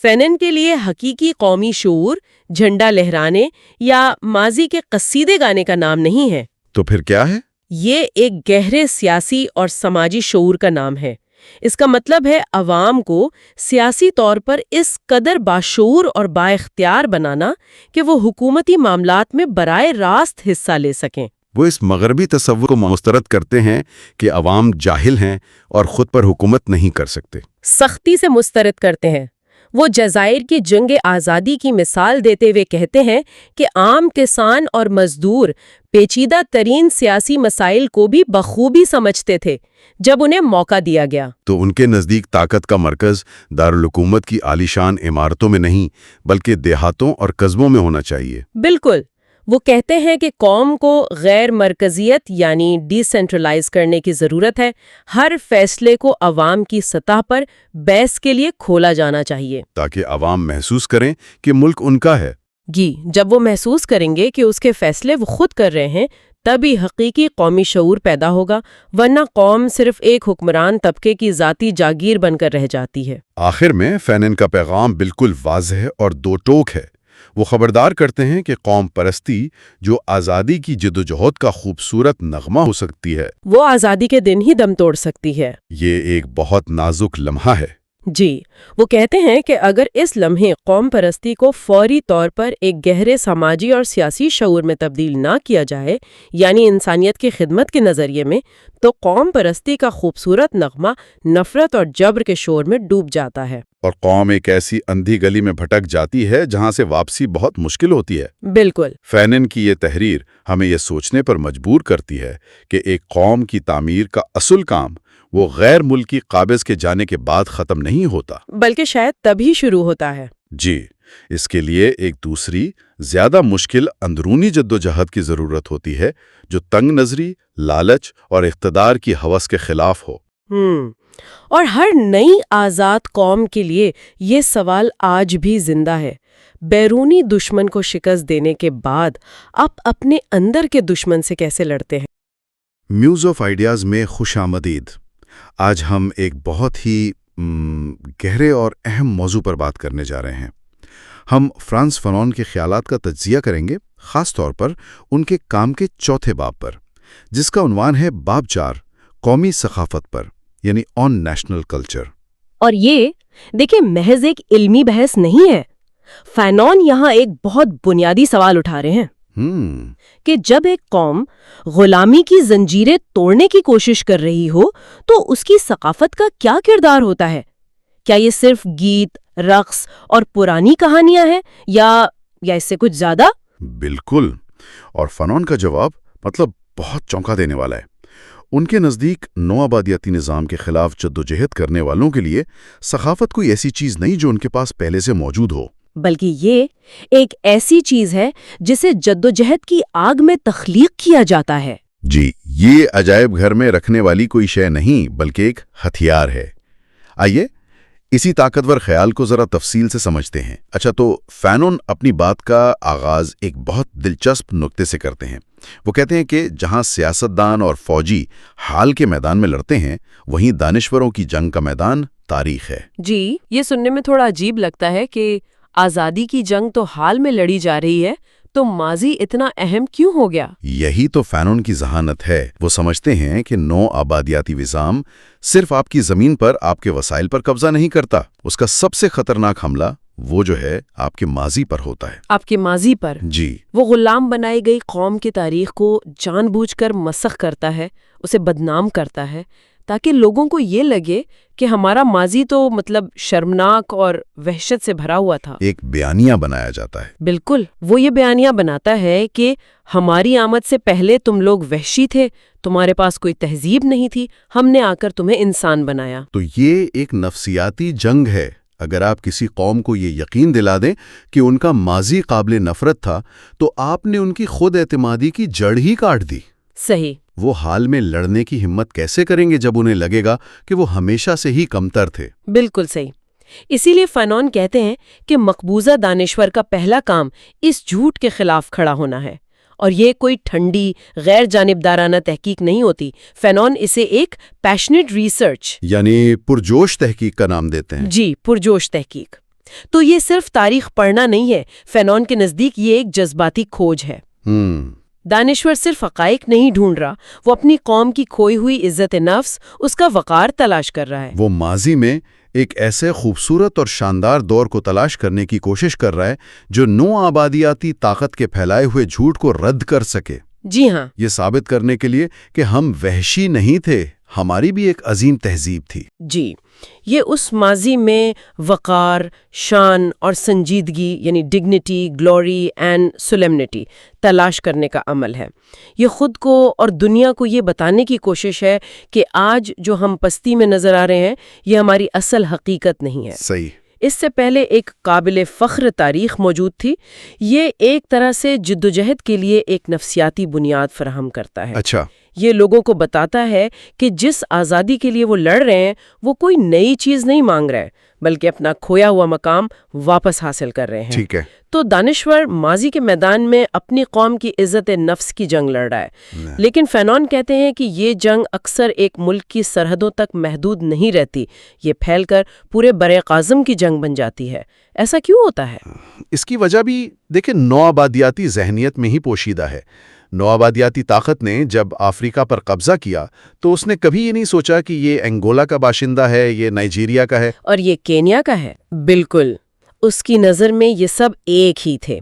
فینن کے لیے حقیقی قومی شعور جھنڈا لہرانے یا ماضی کے قصیدے گانے کا نام نہیں ہے۔ تو پھر کیا ہے؟ یہ ایک گہرے سیاسی اور سماجی شعور کا نام ہے۔ اس کا مطلب ہے عوام کو سیاسی طور پر اس قدر باشعور اور با اختیار بنانا کہ وہ حکومتی معاملات میں براہ راست حصہ لے سکیں۔ وہ اس مغربی تصور کو مسترد کرتے ہیں کہ عوام جاہل ہیں اور خود پر حکومت نہیں کر سکتے۔ سختی سے مسترد کرتے ہیں۔ وہ جزائر کی جنگ آزادی کی مثال دیتے ہوئے کہتے ہیں کہ عام کسان اور مزدور پیچیدہ ترین سیاسی مسائل کو بھی بخوبی سمجھتے تھے جب انہیں موقع دیا گیا۔ تو ان کے نزدیک طاقت کا مرکز دارالحکومت کی عالیشان عمارتوں میں نہیں بلکہ دیہاتوں اور قصبوں میں ہونا چاہیے۔ بالکل، وہ کہتے ہیں کہ قوم کو غیر مرکزیت یعنی ڈی سینٹرلائز کرنے کی ضرورت ہے۔ ہر فیصلے کو عوام کی سطح پر بحث کے لیے کھولا جانا چاہیے تاکہ عوام محسوس کریں کہ ملک ان کا ہے۔ جی، جب وہ محسوس کریں گے کہ اس کے فیصلے وہ خود کر رہے ہیں تبھی حقیقی قومی شعور پیدا ہوگا، ورنہ قوم صرف ایک حکمران طبقے کی ذاتی جاگیر بن کر رہ جاتی ہے۔ آخر میں فینن کا پیغام بالکل واضح اور دو ٹوک ہے۔ وہ خبردار کرتے ہیں کہ قوم پرستی جو آزادی کی جدوجہد کا خوبصورت نغمہ ہو سکتی ہے، وہ آزادی کے دن ہی دم توڑ سکتی ہے۔ یہ ایک بہت نازک لمحہ ہے۔ جی، وہ کہتے ہیں کہ اگر اس لمحے قوم پرستی کو فوری طور پر ایک گہرے سماجی اور سیاسی شعور میں تبدیل نہ کیا جائے، یعنی انسانیت کی خدمت کے نظریے میں، تو قوم پرستی کا خوبصورت نغمہ نفرت اور جبر کے شور میں ڈوب جاتا ہے، اور قوم ایک ایسی اندھی گلی میں بھٹک جاتی ہے جہاں سے واپسی بہت مشکل ہوتی ہے۔ بالکل۔ فینن کی یہ تحریر ہمیں یہ سوچنے پر مجبور کرتی ہے کہ ایک قوم کی تعمیر کا اصل کام وہ غیر ملکی قابض کے جانے کے بعد ختم نہیں ہوتا، بلکہ شاید تبھی شروع ہوتا ہے۔ جی، اس کے لیے ایک دوسری زیادہ مشکل اندرونی جدوجہد کی ضرورت ہوتی ہے جو تنگ نظری، لالچ اور اقتدار کی ہوس کے خلاف ہو۔ اور ہر نئی آزاد قوم کے لیے یہ سوال آج بھی زندہ ہے۔ بیرونی دشمن کو شکست دینے کے بعد آپ اپنے اندر کے دشمن سے کیسے لڑتے ہیں؟ میوز آف آئیڈیاز میں خوش آمدید۔ آج ہم ایک بہت ہی گہرے اور اہم موضوع پر بات کرنے جا رہے ہیں۔ ہم فرانس فنون کے خیالات کا تجزیہ کریں گے، خاص طور پر ان کے کام کے چوتھے باب پر، جس کا عنوان ہے باب 4، قومی ثقافت پر، یعنی آن نیشنل کلچر۔ اور یہ دیکھیں محض ایک علمی بحث نہیں ہے، فینون یہاں ایک بہت بنیادی سوال اٹھا رہے ہیں کہ جب ایک قوم غلامی کی زنجیریں توڑنے کی کوشش کر رہی ہو تو اس کی ثقافت کا کیا کردار ہوتا ہے؟ کیا یہ صرف گیت، رقص اور پرانی کہانیاں ہیں یا اس سے کچھ زیادہ؟ بالکل، اور فنون کا جواب بہت چونکا دینے والا ہے۔ ان کے نزدیک نو آبادیاتی نظام کے خلاف جدوجہد کرنے والوں کے لیے ثقافت کوئی ایسی چیز نہیں جو ان کے پاس پہلے سے موجود ہو، بلکہ یہ ایک ایسی چیز ہے جسے جدوجہد کی آگ میں تخلیق کیا جاتا ہے۔ جی، یہ عجائب گھر میں رکھنے والی کوئی شے نہیں بلکہ ایک ہتھیار ہے۔ آئیے اسی طاقتور خیال کو ذرا تفصیل سے سمجھتے ہیں۔ اچھا، تو فینون اپنی بات کا آغاز ایک بہت دلچسپ نکتے سے کرتے ہیں۔ وہ کہتے ہیں کہ جہاں سیاستدان اور فوجی حال کے میدان میں لڑتے ہیں، وہیں دانشوروں کی جنگ کا میدان تاریخ ہے۔ جی، یہ سننے میں تھوڑا عجیب لگتا ہے کہ آزادی کی جنگ تو حال میں لڑی جا رہی ہے، تو ماضی اتنا اہم کیوں ہو گیا؟ یہی تو فینون کی ذہانت ہے۔ وہ سمجھتے ہیں کہ نو آبادیاتی نظام صرف آپ کی زمین پر، آپ کے وسائل پر قبضہ نہیں کرتا، اس کا سب سے خطرناک حملہ وہ جو ہے آپ کے ماضی پر ہوتا ہے۔ آپ کے ماضی پر؟ جی، وہ غلام بنائی گئی قوم کی تاریخ کو جان بوجھ کر مسخ کرتا ہے، اسے بدنام کرتا ہے، تاکہ لوگوں کو یہ لگے کہ ہمارا ماضی تو شرمناک اور وحشت سے بھرا ہوا تھا۔ ایک بیانیہ بنایا جاتا ہے۔ بالکل، وہ یہ بیانیہ بناتا ہے کہ ہماری آمد سے پہلے تم لوگ وحشی تھے، تمہارے پاس کوئی تہذیب نہیں تھی، ہم نے آ کر تمہیں انسان بنایا۔ تو یہ ایک نفسیاتی جنگ ہے۔ اگر آپ کسی قوم کو یہ یقین دلا دیں کہ ان کا ماضی قابل نفرت تھا، تو آپ نے ان کی خود اعتمادی کی جڑ ہی کاٹ دی۔ صحیح۔ وہ حال میں لڑنے کی ہمت کیسے کریں گے جب انہیں لگے گا کہ وہ ہمیشہ سے ہی کمتر تھے؟ بالکل صحیح۔ اسی لیے فنون کہتے ہیں کہ مقبوضہ دانشور کا پہلا کام اس جھوٹ کے خلاف کھڑا ہونا ہے، اور یہ کوئی ٹھنڈی غیر جانبدارانہ تحقیق نہیں ہوتی۔ فنون اسے ایک پیشنیٹ ریسرچ، یعنی پرجوش تحقیق کا نام دیتے ہیں۔ جی، پرجوش تحقیق۔ تو یہ صرف تاریخ پڑھنا نہیں ہے، فنون کے نزدیک یہ ایک جذباتی کھوج ہے۔ دانشور صرف حقائق نہیں ڈھونڈ رہا، وہ اپنی قوم کی کھوئی ہوئی عزت نفس، اس کا وقار تلاش کر رہا ہے۔ وہ ماضی میں ایک ایسے خوبصورت اور شاندار دور کو تلاش کرنے کی کوشش کر رہا ہے جو نو آبادیاتی طاقت کے پھیلائے ہوئے جھوٹ کو رد کر سکے۔ جی ہاں، یہ ثابت کرنے کے لیے کہ ہم وحشی نہیں تھے، ہماری بھی ایک عظیم تہذیب تھی۔ جی، یہ اس ماضی میں وقار، شان اور سنجیدگی یعنی ڈگنیٹی، گلوری اینڈ سولیمنٹی تلاش کرنے کا عمل ہے۔ یہ خود کو اور دنیا کو یہ بتانے کی کوشش ہے کہ آج جو ہم پستی میں نظر آ رہے ہیں، یہ ہماری اصل حقیقت نہیں ہے۔ صحیح۔ اس سے پہلے ایک قابل فخر تاریخ موجود تھی۔ یہ ایک طرح سے جدوجہد کے لیے ایک نفسیاتی بنیاد فراہم کرتا ہے۔ اچھا، یہ لوگوں کو بتاتا ہے کہ جس آزادی کے لیے وہ لڑ رہے ہیں، وہ کوئی نئی چیز نہیں مانگ رہے، بلکہ اپنا کھویا ہوا مقام واپس حاصل کر رہے ہیں۔ ٹھیک ہے۔ تو دانشور ماضی کے میدان میں اپنی قوم کی عزت نفس کی جنگ لڑ رہا ہے، لیکن فنون کہتے ہیں کہ یہ جنگ اکثر ایک ملک کی سرحدوں تک محدود نہیں رہتی، یہ پھیل کر پورے براعظم کی جنگ بن جاتی ہے۔ ایسا کیوں ہوتا ہے؟ اس کی وجہ بھی دیکھیں نو آبادیاتی ذہنیت میں ہی پوشیدہ ہے۔ نو آبادیاتی طاقت نے جب افریقہ پر قبضہ کیا تو اس نے کبھی یہ نہیں سوچا کہ یہ انگولا کا باشندہ ہے، یہ نائجیریا کا ہے اور یہ کینیا کا ہے۔ بالکل، اس کی نظر میں یہ سب ایک ہی تھے۔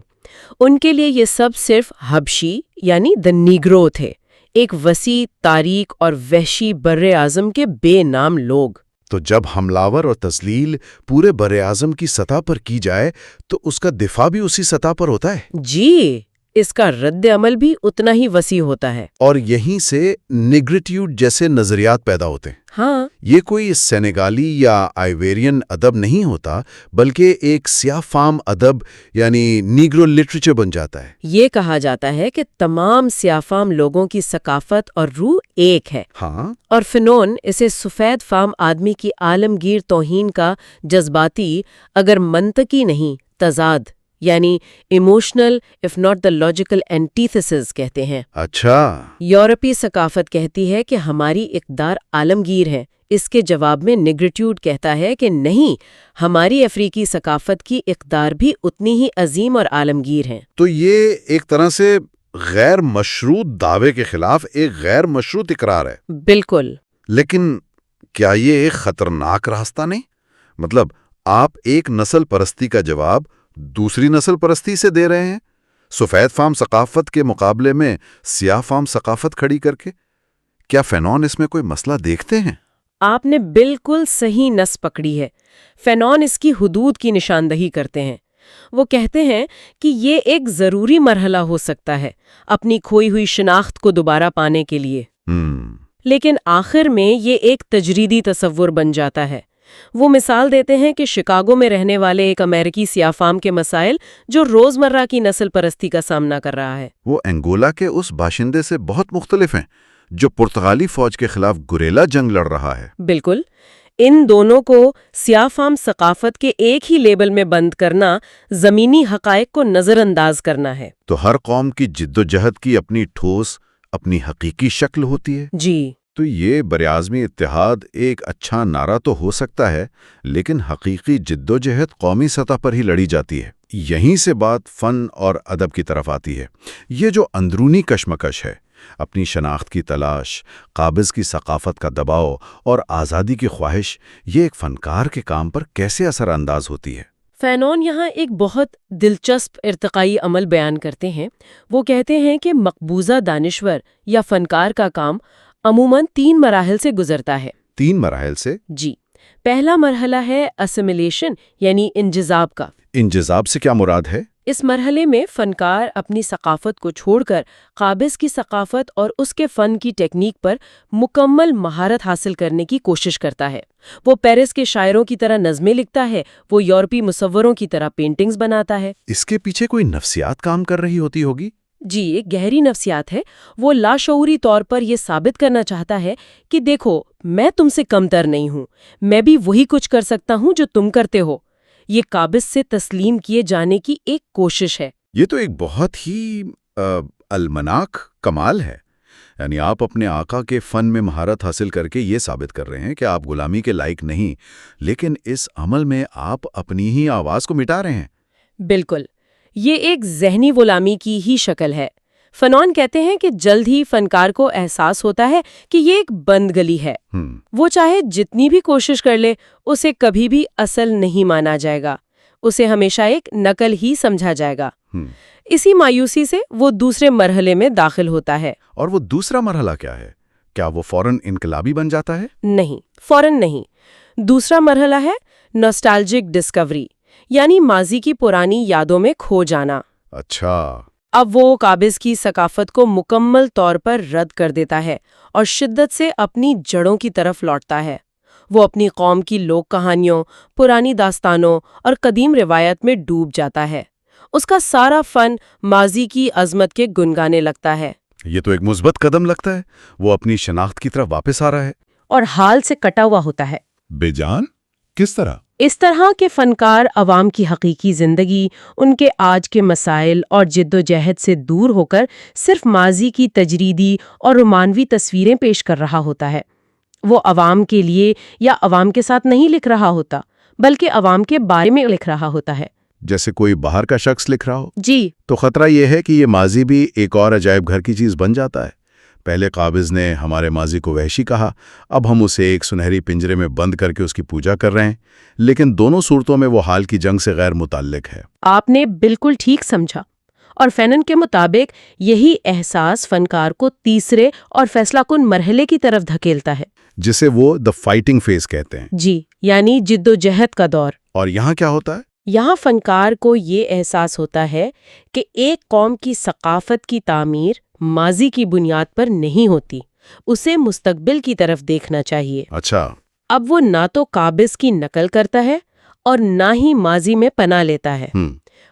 ان کے لیے یہ سب صرف حبشی یعنی دی نیگرو تھے، ایک وسیع تاریک اور وحشی بر اعظم کے بے نام لوگ۔ تو جب حملاور اور تذلیل پورے بر اعظم کی سطح پر کی جائے تو اس کا دفاع بھی اسی سطح پر ہوتا ہے۔ جی، اس کا رد عمل بھی اتنا ہی وسیع ہوتا ہے۔ اور یہیں سے نیگریٹیوڈ جیسے نظریات پیدا ہوتے ہیں۔ ہاں، یہ کوئی سینیگالی یا آئیویرین ادب نہیں ہوتا، بلکہ ایک سیاہ فام ادب یعنی نیگرو لٹریچر بن جاتا ہے۔ یہ کہا جاتا ہے کہ تمام سیاہ فام لوگوں کی ثقافت اور روح ایک ہے، ہاں، اور فنون اسے سفید فام آدمی کی عالمگیر توہین کا جذباتی اگر منطقی نہیں تضاد یعنی emotional if not the logical antithesis کہتے ہیں۔ اچھا، یورپی ثقافت کہتی ہے کہ ہماری اقدار عالمگیر ہے، اس کے جواب میں نیگریٹیوڈ کہتا ہے کہ نہیں، ہماری افریقی ثقافت کی اقدار بھی اتنی ہی عظیم اور عالمگیر ہیں۔ تو یہ ایک طرح سے غیر مشروط دعوے کے خلاف ایک غیر مشروط اقرار ہے۔ بالکل۔ لیکن کیا یہ ایک خطرناک راستہ نہیں؟ مطلب آپ ایک نسل پرستی کا جواب دوسری نسل پرستی سے دے رہے ہیں، سفید فام ثقافت کے مقابلے میں سیاہ فام ثقافت کھڑی کر کے۔ کیا فینون اس میں کوئی مسئلہ دیکھتے ہیں؟ آپ نے بالکل صحیح نس پکڑی ہے۔ فینون اس کی حدود کی نشاندہی کرتے ہیں۔ وہ کہتے ہیں کہ یہ ایک ضروری مرحلہ ہو سکتا ہے اپنی کھوئی ہوئی شناخت کو دوبارہ پانے کے لیے، لیکن آخر میں یہ ایک تجریدی تصور بن جاتا ہے۔ وہ مثال دیتے ہیں کہ شکاگو میں رہنے والے ایک امریکی سیاہ فام کے مسائل جو روزمرہ کی نسل پرستی کا سامنا کر رہا ہے، وہ انگولا کے اس باشندے سے بہت مختلف ہیں جو پرتگالی فوج کے خلاف گریلا جنگ لڑ رہا ہے۔ بالکل۔ ان دونوں کو سیاہ فام ثقافت کے ایک ہی لیبل میں بند کرنا زمینی حقائق کو نظر انداز کرنا ہے۔ تو ہر قوم کی جد و جہد کی اپنی ٹھوس، اپنی حقیقی شکل ہوتی ہے۔ جی۔ تو یہ براعظمی اتحاد ایک اچھا نعرہ تو ہو سکتا ہے، لیکن حقیقی جد و جہد قومی سطح پر ہی لڑی جاتی ہے۔ یہیں سے بات فن اور ادب کی طرف آتی ہے۔ یہ جو اندرونی کشمکش ہے، اپنی شناخت کی تلاش، قابض کی ثقافت کا دباؤ اور آزادی کی خواہش، یہ ایک فنکار کے کام پر کیسے اثر انداز ہوتی ہے؟ فینون یہاں ایک بہت دلچسپ ارتقائی عمل بیان کرتے ہیں۔ وہ کہتے ہیں کہ مقبوضہ دانشور یا فنکار کا کام عموماً 3 مراحل سے گزرتا ہے۔ 3 مراحل سے؟ جی۔ پہلا مرحلہ ہے اسیمیلیشن یعنی انجذاب کا۔ انجذاب سے کیا مراد ہے؟ اس مرحلے میں فنکار اپنی ثقافت کو چھوڑ کر قابض کی ثقافت اور اس کے فن کی ٹیکنیک پر مکمل مہارت حاصل کرنے کی کوشش کرتا ہے۔ وہ پیرس کے شاعروں کی طرح نظمیں لکھتا ہے، وہ یورپی مصوروں کی طرح پینٹنگز بناتا ہے۔ اس کے پیچھے کوئی نفسیات کام کر رہی ہوگی؟ جی، ایک گہری نفسیات ہے۔ وہ لاشعوری طور پر یہ ثابت کرنا چاہتا ہے کہ دیکھو، میں تم سے کم تر نہیں ہوں، میں بھی وہی کچھ کر سکتا ہوں جو تم کرتے ہو۔ یہ قابض سے تسلیم کیے جانے کی ایک کوشش ہے۔ یہ تو ایک بہت ہی المناک کمال ہے۔ یعنی آپ اپنے آقا کے فن میں مہارت حاصل کر کے یہ ثابت کر رہے ہیں کہ آپ غلامی کے لائق نہیں، لیکن اس عمل میں آپ اپنی ہی آواز کو مٹا رہے ہیں۔ بالکل، یہ ایک ذہنی غلامی کی ہی شکل ہے۔ فنون کہتے ہیں کہ جلد ہی فنکار کو احساس ہوتا ہے کہ یہ ایک بند گلی ہے۔ وہ چاہے جتنی بھی کوشش کر لے، اسے کبھی بھی اصل نہیں مانا جائے گا، اسے ہمیشہ ایک نقل ہی سمجھا جائے گا۔ اسی مایوسی سے وہ دوسرے مرحلے میں داخل ہوتا ہے۔ اور وہ دوسرا مرحلہ کیا ہے؟ کیا وہ فوراً انقلابی بن جاتا ہے؟ نہیں، فوراً نہیں۔ دوسرا مرحلہ ہے نوسٹالجک ڈسکوری، یعنی ماضی کی پرانی یادوں میں کھو جانا۔ اچھا۔ اب وہ قابض کی ثقافت کو مکمل طور پر رد کر دیتا ہے اور شدت سے اپنی جڑوں کی طرف لوٹتا ہے۔ وہ اپنی قوم کی لوک کہانیوں، پرانی داستانوں اور قدیم روایت میں ڈوب جاتا ہے۔ اس کا سارا فن ماضی کی عظمت کے گنگانے لگتا ہے۔ یہ تو ایک مثبت قدم لگتا ہے۔ وہ اپنی شناخت کی طرف واپس آ رہا ہے اور حال سے کٹا ہوا ہوتا ہے۔ بے جان؟ کس طرح؟ اس طرح کے فنکار عوام کی حقیقی زندگی، ان کے آج کے مسائل اور جد و جہد سے دور ہو کر صرف ماضی کی تجریدی اور رومانوی تصویریں پیش کر رہا ہوتا ہے۔ وہ عوام کے لیے یا عوام کے ساتھ نہیں لکھ رہا ہوتا، بلکہ عوام کے بارے میں لکھ رہا ہوتا ہے۔ جیسے کوئی باہر کا شخص لکھ رہا ہو۔ جی۔ تو خطرہ یہ ہے کہ یہ ماضی بھی ایک اور عجائب گھر کی چیز بن جاتا ہے۔ پہلے قابض نے ہمارے ماضی کو وحشی کہا، اب ہم اسے ایک سنہری پنجرے میں بند کر کے اس کی پوجا کر رہے ہیں، لیکن دونوں صورتوں میں وہ حال کی جنگ سے غیر متعلق ہے۔ آپ نے بالکل ٹھیک سمجھا، اور فینن کے مطابق یہی احساس فنکار کو تیسرے اور فیصلہ کن مرحلے کی طرف دھکیلتا ہے، جسے وہ دی فائٹنگ فیز کہتے ہیں۔ جی، یعنی جد و جہد کا دور۔ اور یہاں کیا ہوتا ہے؟ یہاں فنکار کو یہ احساس ہوتا ہے کہ ایک قوم کی ثقافت کی تعمیر ماضی کی بنیاد پر نہیں ہوتی، اسے مستقبل کی طرف دیکھنا چاہیے۔ اچھا۔ اب وہ نہ تو قابض کی نقل کرتا ہے اور نہ ہی ماضی میں پناہ لیتا ہے۔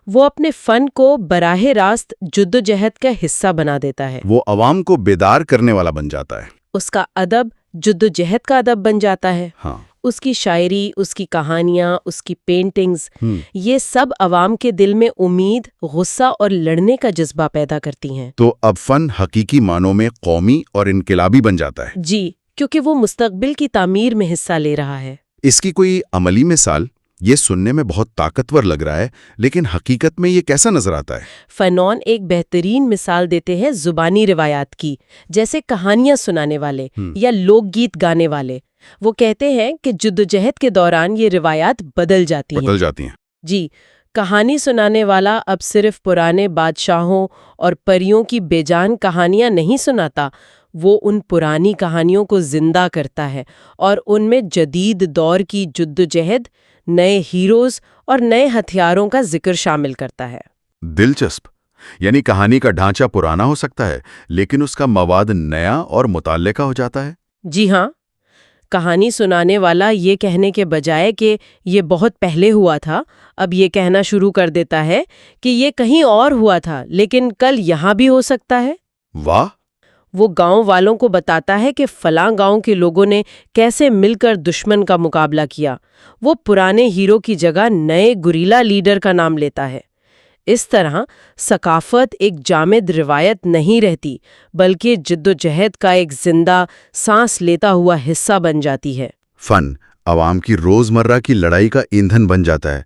وہ اپنے فن کو براہ راست جد و جہد کا حصہ بنا دیتا ہے۔ وہ عوام کو بیدار کرنے والا بن جاتا ہے۔ اس کا ادب جد و جہد کا ادب بن جاتا ہے۔ ہاں۔ اس کی شاعری، اس کی کہانیاں، اس کی پینٹنگز، یہ سب عوام کے دل میں امید، غصہ اور لڑنے کا جذبہ پیدا کرتی ہیں۔ تو اب فن حقیقی معنوں میں قومی اور انقلابی بن جاتا ہے۔ جی، کیونکہ وہ مستقبل کی تعمیر میں حصہ لے رہا ہے۔ اس کی کوئی عملی مثال؟ یہ سننے میں بہت طاقتور لگ رہا ہے، لیکن حقیقت میں یہ کیسا نظر آتا ہے؟ فنون ایک بہترین مثال دیتے ہیں زبانی روایات کی، جیسے کہانیاں سنانے والے یا لوک گیت گانے والے۔ وہ کہتے ہیں کہ جدوجہد کے دوران یہ روایات بدل جاتی ہیں۔ جی، کہانی سنانے والا اب صرف پرانے بادشاہوں اور پریوں کی بے جان کہانیاں نہیں سناتا، وہ ان پرانی کہانیوں کو زندہ کرتا ہے اور ان میں جدید دور کی جدوجہد، نئے ہیروز اور نئے ہتھیاروں کا ذکر شامل کرتا ہے۔ دلچسپ، یعنی کہانی کا ڈھانچہ پرانا ہو سکتا ہے لیکن اس کا مواد نیا اور متعلقہ کا ہو جاتا ہے۔ جی ہاں، کہانی سنانے والا یہ کہنے کے بجائے کہ یہ بہت پہلے ہوا تھا، اب یہ کہنا شروع کر دیتا ہے کہ یہ کہیں اور ہوا تھا لیکن کل یہاں بھی ہو سکتا ہے۔ واہ! وہ گاؤں والوں کو بتاتا ہے کہ فلاں گاؤں کے لوگوں نے کیسے مل کر دشمن کا مقابلہ کیا۔ وہ پرانے ہیرو کی جگہ نئے گوریلا لیڈر کا نام لیتا ہے۔ اس طرح ثقافت ایک جامد روایت نہیں رہتی، بلکہ جدوجہد کا ایک زندہ سانس لیتا ہوا حصہ بن جاتی ہے۔ فن عوام کی روزمرہ کی لڑائی کا ایندھن بن جاتا ہے۔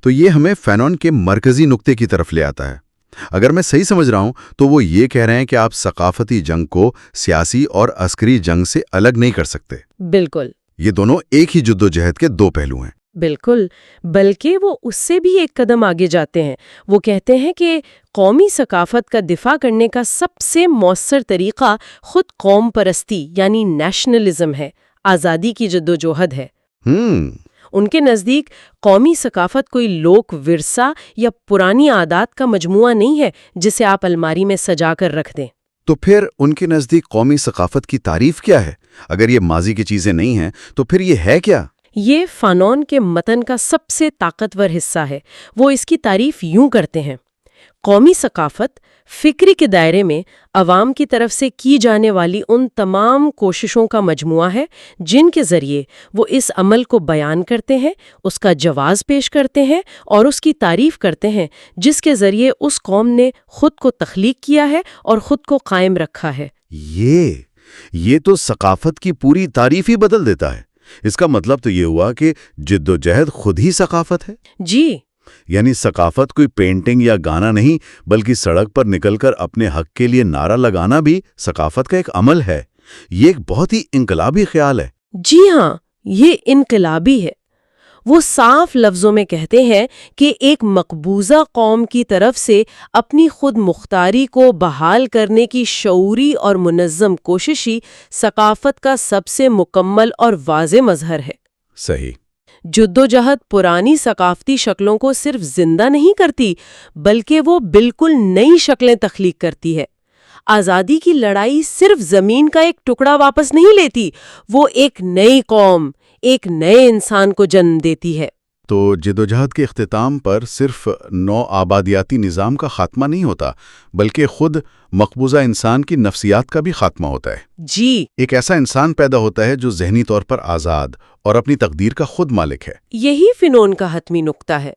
تو یہ ہمیں فینون کے مرکزی نقطے کی طرف لے آتا ہے۔ اگر میں صحیح سمجھ رہا ہوں تو وہ یہ کہہ رہے ہیں کہ آپ ثقافتی جنگ کو سیاسی اور عسکری جنگ سے الگ نہیں کر سکتے۔ بالکل، یہ دونوں ایک ہی جدوجہد کے دو پہلو ہیں۔ بالکل، بلکہ وہ اس سے بھی ایک قدم آگے جاتے ہیں۔ وہ کہتے ہیں کہ قومی ثقافت کا دفاع کرنے کا سب سے مؤثر طریقہ خود قوم پرستی یعنی نیشنلزم ہے، آزادی کی جدوجہد ہے۔ ان کے نزدیک قومی ثقافت کوئی لوک ورثہ یا پرانی عادات کا مجموعہ نہیں ہے جسے آپ الماری میں سجا کر رکھ دیں۔ تو پھر ان کے نزدیک قومی ثقافت کی تعریف کیا ہے؟ اگر یہ ماضی کی چیزیں نہیں ہیں تو پھر یہ ہے کیا؟ یہ فانون کے متن کا سب سے طاقتور حصہ ہے۔ وہ اس کی تعریف یوں کرتے ہیں: قومی ثقافت فکری کے دائرے میں عوام کی طرف سے کی جانے والی ان تمام کوششوں کا مجموعہ ہے جن کے ذریعے وہ اس عمل کو بیان کرتے ہیں، اس کا جواز پیش کرتے ہیں اور اس کی تعریف کرتے ہیں جس کے ذریعے اس قوم نے خود کو تخلیق کیا ہے اور خود کو قائم رکھا ہے۔ یہ تو ثقافت کی پوری تعریف ہی بدل دیتا ہے۔ اس کا مطلب تو یہ ہوا کہ جدوجہد خود ہی ثقافت ہے۔ جی، یعنی ثقافت کوئی پینٹنگ یا گانا نہیں، بلکہ سڑک پر نکل کر اپنے حق کے لیے نعرہ لگانا بھی ثقافت کا ایک عمل ہے۔ یہ ایک بہت ہی انقلابی خیال ہے۔ جی ہاں، یہ انقلابی ہے۔ وہ صاف لفظوں میں کہتے ہیں کہ ایک مقبوضہ قوم کی طرف سے اپنی خود مختاری کو بحال کرنے کی شعوری اور منظم کوشش ہی ثقافت کا سب سے مکمل اور واضح مظہر ہے۔ صحیح۔ جدوجہد پرانی ثقافتی شکلوں کو صرف زندہ نہیں کرتی، بلکہ وہ بالکل نئی شکلیں تخلیق کرتی ہے۔ آزادی کی لڑائی صرف زمین کا ایک ٹکڑا واپس نہیں لیتی، وہ ایک نئی قوم، ایک نئے انسان کو جنم دیتی ہے۔ تو جدوجہد کے اختتام پر صرف نو آبادیاتی نظام کا خاتمہ نہیں ہوتا، بلکہ خود مقبوضہ انسان کی نفسیات کا بھی خاتمہ ہوتا ہے۔ جی، ایک ایسا انسان پیدا ہوتا ہے جو ذہنی طور پر آزاد اور اپنی تقدیر کا خود مالک ہے۔ یہی فنون کا حتمی نقطہ ہے۔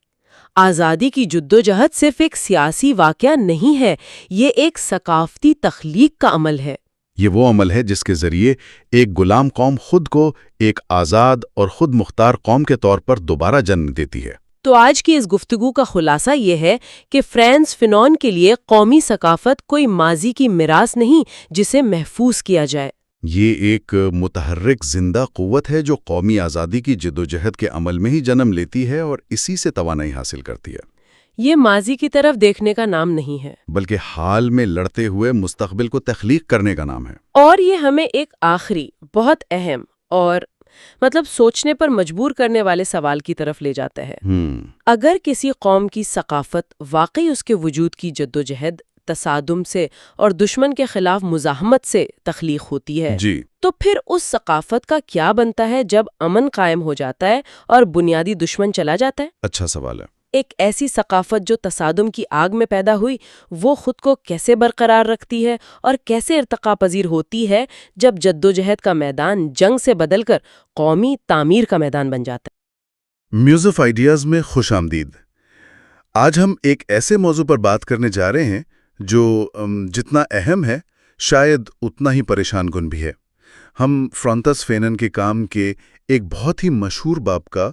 آزادی کی جدوجہد صرف ایک سیاسی واقعہ نہیں ہے، یہ ایک ثقافتی تخلیق کا عمل ہے۔ یہ وہ عمل ہے جس کے ذریعے ایک غلام قوم خود کو ایک آزاد اور خود مختار قوم کے طور پر دوبارہ جنم دیتی ہے۔ تو آج کی اس گفتگو کا خلاصہ یہ ہے کہ فرانس فنون کے لیے قومی ثقافت کوئی ماضی کی میراث نہیں جسے محفوظ کیا جائے۔ یہ ایک متحرک زندہ قوت ہے جو قومی آزادی کی جدوجہد کے عمل میں ہی جنم لیتی ہے اور اسی سے توانائی حاصل کرتی ہے۔ یہ ماضی کی طرف دیکھنے کا نام نہیں ہے، بلکہ حال میں لڑتے ہوئے مستقبل کو تخلیق کرنے کا نام ہے۔ اور یہ ہمیں ایک آخری بہت اہم اور سوچنے پر مجبور کرنے والے سوال کی طرف لے جاتا ہے۔ اگر کسی قوم کی ثقافت واقعی اس کے وجود کی جدوجہد، تصادم سے اور دشمن کے خلاف مزاحمت سے تخلیق ہوتی ہے، تو پھر اس ثقافت کا کیا بنتا ہے جب امن قائم ہو جاتا ہے اور بنیادی دشمن چلا جاتا ہے؟ اچھا سوال ہے۔ ایک ایسی ثقافت جو تصادم کی آگ میں پیدا ہوئی، وہ خود کو کیسے برقرار رکھتی ہے اور کیسے ارتقا پذیر ہوتی ہے جب جدوجہد کا میدان جنگ سے بدل کر قومی تعمیر کا میدان بن جاتا ہے؟ میوزک آئیڈیاز میں خوش آمدید۔ آج ہم ایک ایسے موضوع پر بات کرنے جا رہے ہیں جو جتنا اہم ہے شاید اتنا ہی پریشان کن بھی ہے۔ ہم فرانسس فینن کے کام کے ایک بہت ہی مشہور باب کا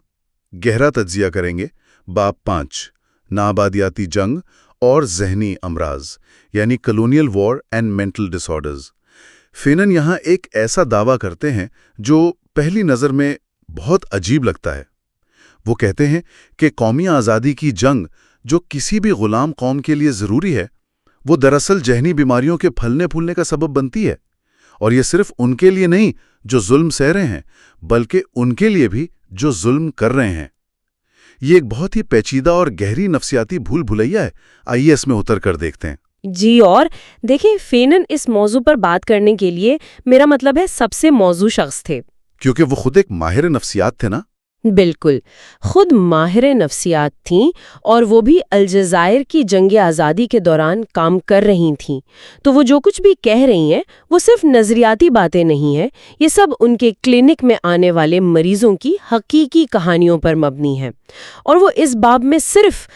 گہرا تجزیہ کریں گے، باب 5، ناآبادیاتی جنگ اور ذہنی امراض، یعنی colonial war and mental disorders. Fanon یہاں ایک ایسا دعویٰ کرتے ہیں جو پہلی نظر میں بہت عجیب لگتا ہے۔ وہ کہتے ہیں کہ قومی آزادی کی جنگ جو کسی بھی غلام قوم کے لیے ضروری ہے، وہ دراصل ذہنی بیماریوں کے پھلنے پھولنے کا سبب بنتی ہے، اور یہ صرف ان کے لیے نہیں جو ظلم سہ رہے ہیں، بلکہ ان کے لیے بھی جو ظلم کر رہے ہیں۔ یہ ایک بہت ہی پیچیدہ اور گہری نفسیاتی بھول بھلیا ہے، آئیے اس میں اتر کر دیکھتے ہیں۔ جی، اور دیکھیں فینن اس موضوع پر بات کرنے کے لیے میرا مطلب ہے سب سے موضوع شخص تھے، کیونکہ وہ خود ایک ماہر نفسیات تھے نا۔ بالکل، خود ماہر نفسیات تھیں، اور وہ بھی الجزائر کی جنگ آزادی کے دوران کام کر رہی تھیں۔ تو وہ جو کچھ بھی کہہ رہی ہیں وہ صرف نظریاتی باتیں نہیں ہیں، یہ سب ان کے کلینک میں آنے والے مریضوں کی حقیقی کہانیوں پر مبنی ہے۔ اور وہ اس باب میں صرف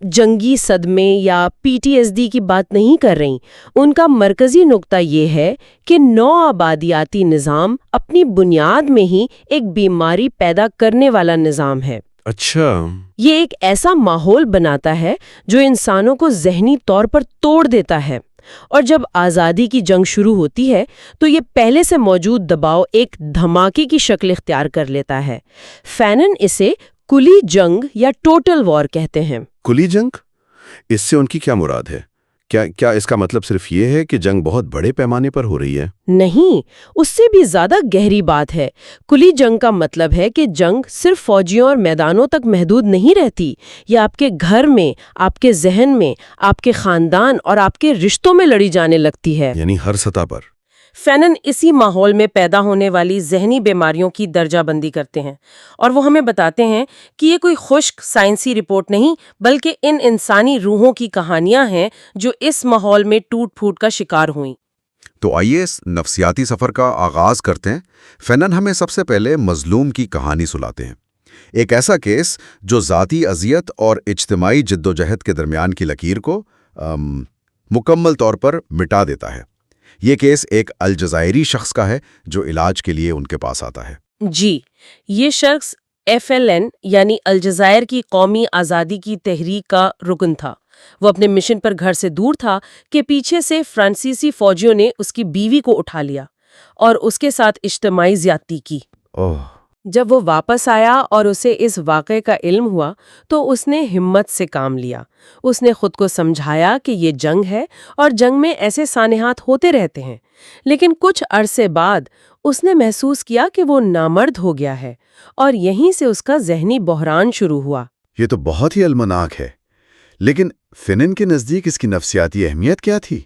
جنگی صدمے یا PTSD کی بات نہیں کر رہی۔ ان کا مرکزی نقطہ یہ ہے کہ نوآبادیاتی نظام اپنی بنیاد میں ہی ایک بیماری پیدا کرنے والا نظام ہے۔ اچھا، یہ ایک ایسا ماحول بناتا ہے جو انسانوں کو ذہنی طور پر توڑ دیتا ہے، اور جب آزادی کی جنگ شروع ہوتی ہے تو یہ پہلے سے موجود دباؤ ایک دھماکے کی شکل اختیار کر لیتا ہے۔ فینن اسے کلی جنگ یا ٹوٹل وار کہتے ہیں۔ کلی جنگ؟ اس سے ان کی کیا مراد ہے؟ کیا اس کا مطلب صرف یہ ہے کہ جنگ بہت بڑے پیمانے پر ہو رہی ہے؟ نہیں، اس سے بھی زیادہ گہری بات ہے۔ کلی جنگ کا مطلب ہے کہ جنگ صرف فوجیوں اور میدانوں تک محدود نہیں رہتی، یہ آپ کے گھر میں، آپ کے ذہن میں، آپ کے خاندان اور آپ کے رشتوں میں لڑی جانے لگتی ہے، یعنی ہر سطح پر۔ فینن اسی ماحول میں پیدا ہونے والی ذہنی بیماریوں کی درجہ بندی کرتے ہیں، اور وہ ہمیں بتاتے ہیں کہ یہ کوئی خشک سائنسی رپورٹ نہیں، بلکہ ان انسانی روحوں کی کہانیاں ہیں جو اس ماحول میں ٹوٹ پھوٹ کا شکار ہوئیں۔ تو آئیے اس نفسیاتی سفر کا آغاز کرتے ہیں۔ فینن ہمیں سب سے پہلے مظلوم کی کہانی سناتے ہیں، ایک ایسا کیس جو ذاتی اذیت اور اجتماعی جدوجہد کے درمیان کی لکیر کو مکمل طور پر مٹا دیتا ہے۔ یہ کیس ایک الجزائری شخص کا ہے جو علاج کے لیے ان کے پاس آتا ہے۔ جی، یہ شخص FLN یعنی الجزائر کی قومی آزادی کی تحریک کا رکن تھا۔ وہ اپنے مشن پر گھر سے دور تھا کہ پیچھے سے فرانسیسی فوجیوں نے اس کی بیوی کو اٹھا لیا اور اس کے ساتھ اجتماعی زیادتی کی۔ جب وہ واپس آیا اور اسے اس واقعے کا علم ہوا تو اس نے ہمت سے کام لیا۔ اس نے خود کو سمجھایا کہ یہ جنگ ہے اور جنگ میں ایسے سانحات ہوتے رہتے ہیں، لیکن کچھ عرصے بعد اس نے محسوس کیا کہ وہ نامرد ہو گیا ہے، اور یہیں سے اس کا ذہنی بحران شروع ہوا۔ یہ تو بہت ہی المناک ہے، لیکن فینن کے نزدیک اس کی نفسیاتی اہمیت کیا تھی؟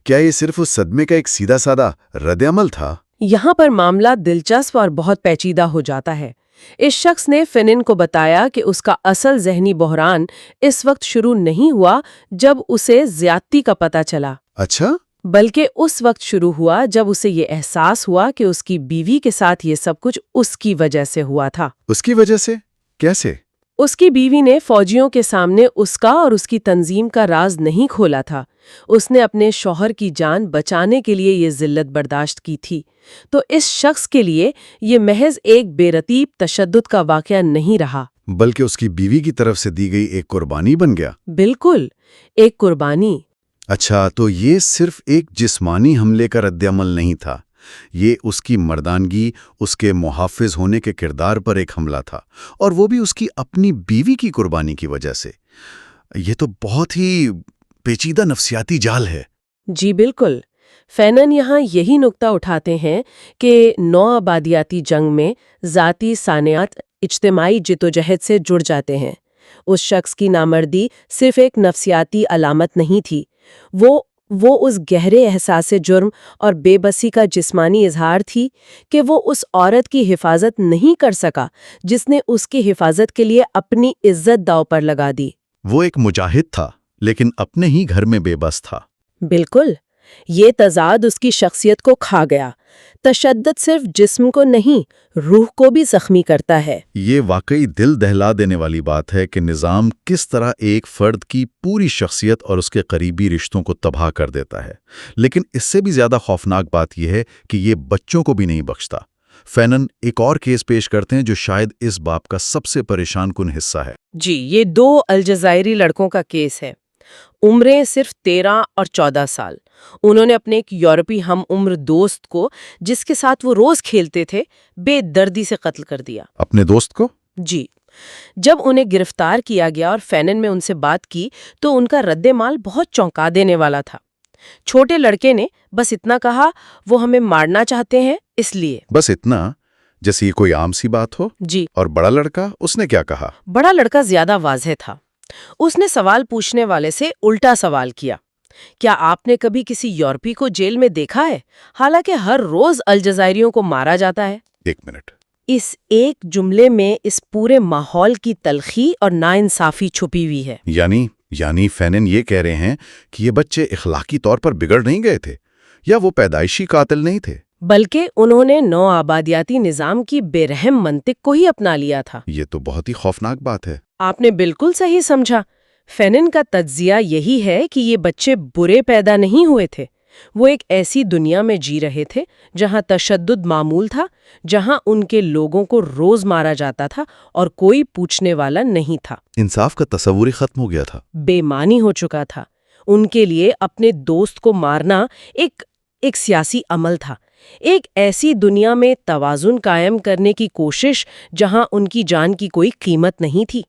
کیا یہ صرف اس صدمے کا ایک سیدھا سادہ رد عمل تھا؟ یہاں پر معاملہ دلچسپ اور بہت پیچیدہ ہو جاتا ہے۔ اس شخص نے فینن کو بتایا کہ اس کا اصل ذہنی بحران اس وقت شروع نہیں ہوا جب اسے زیادتی کا پتہ چلا، اچھا، بلکہ اس وقت شروع ہوا جب اسے یہ احساس ہوا کہ اس کی بیوی کے ساتھ یہ سب کچھ اس کی وجہ سے ہوا تھا۔ اس کی وجہ سے؟ کیسے؟ اس کی بیوی نے فوجیوں کے سامنے اس کا اور اس کی تنظیم کا راز نہیں کھولا تھا۔ اس نے اپنے شوہر کی جان بچانے کے لیے یہ ذلت برداشت کی تھی۔ تو اس شخص کے لیے یہ محض ایک بے رتیب تشدد کا واقعہ نہیں رہا، بلکہ اس کی بیوی کی طرف سے دی گئی ایک قربانی بن گیا۔ بالکل، ایک قربانی۔ اچھا، تو یہ صرف ایک جسمانی حملے کا رد عمل نہیں تھا، یہ اس کی مردانگی، اس کے محافظ ہونے کے کردار پر ایک حملہ تھا، اور وہ بھی اس کی اپنی بیوی کی قربانی کی وجہ سے۔ یہ تو بہت ہی پیچیدہ نفسیاتی جال ہے۔ جی بالکل، فینن یہاں یہی نقطہ اٹھاتے ہیں کہ نوآبادیاتی جنگ میں ذاتی صانعات اجتماعی جدوجہد سے جڑ جاتے ہیں۔ اس شخص کی نامردی صرف ایک نفسیاتی علامت نہیں تھی، وہ اس گہرے احساس جرم اور بے بسی کا جسمانی اظہار تھی کہ وہ اس عورت کی حفاظت نہیں کر سکا جس نے اس کی حفاظت کے لیے اپنی عزت داؤ پر لگا دی۔ وہ ایک مجاہد تھا، لیکن اپنے ہی گھر میں بے بس تھا۔ بالکل، یہ تضاد اس کی شخصیت کو کھا گیا۔ تشدد صرف جسم کو نہیں، روح کو بھی زخمی کرتا ہے۔ یہ واقعی دل دہلا دینے والی بات ہے کہ نظام کس طرح ایک فرد کی پوری شخصیت اور اس کے قریبی رشتوں کو تباہ کر دیتا ہے، لیکن اس سے بھی زیادہ خوفناک بات یہ ہے کہ یہ بچوں کو بھی نہیں بخشتا۔ فینن ایک اور کیس پیش کرتے ہیں جو شاید اس باب کا سب سے پریشان کن حصہ ہے۔ جی، یہ 2 الجزائری لڑکوں کا کیس ہے۔ عمریں صرف 13 اور 14 سال۔ انہوں نے اپنے ایک یورپی ہم عمر دوست کو، جس کے ساتھ وہ روز کھیلتے تھے، بے دردی سے قتل کر دیا۔ اپنے دوست کو؟ جی۔ جب انہیں گرفتار کیا گیا اور فینن میں ان سے بات کی تو ان کا رد عمل بہت چونکا دینے والا تھا۔ چھوٹے لڑکے نے بس اتنا کہا، وہ ہمیں مارنا چاہتے ہیں اس لیے۔ بس اتنا؟ جیسے یہ کوئی عام سی بات ہو؟ جی۔ اور بڑا لڑکا، اس نے کیا کہا؟ بڑا لڑکا زیادہ واضح تھا۔ اس نے سوال پوچھنے والے سے الٹا سوال کیا، کیا آپ نے کبھی کسی یورپی کو جیل میں دیکھا ہے؟ حالانکہ ہر روز الجزائریوں کو مارا جاتا ہے۔ ایک منٹ۔ اس ایک جملے میں اس پورے ماحول کی تلخی اور ناانصافی چھپی ہوئی ہے۔ یعنی فینن یہ کہہ رہے ہیں کہ یہ بچے اخلاقی طور پر بگڑ نہیں گئے تھے، یا وہ پیدائشی قاتل نہیں تھے، بلکہ انہوں نے نو آبادیاتی نظام کی بے رحم منطق کو ہی اپنا لیا تھا۔ یہ تو بہت ہی خوفناک بات ہے۔ آپ نے بالکل صحیح سمجھا۔ فینن کا تجزیہ یہی ہے کہ یہ بچے برے پیدا نہیں ہوئے تھے، وہ ایک ایسی دنیا میں جی رہے تھے جہاں تشدد معمول تھا، جہاں ان کے لوگوں کو روز مارا جاتا تھا اور کوئی پوچھنے والا نہیں تھا۔ انصاف کا تصور ہی ختم ہو گیا تھا، بے معنی ہو چکا تھا۔ ان کے لیے اپنے دوست کو مارنا ایک سیاسی عمل تھا، ایک ایسی دنیا میں توازن قائم کرنے کی کوشش جہاں ان کی جان کی کوئی قیمت نہیں تھی۔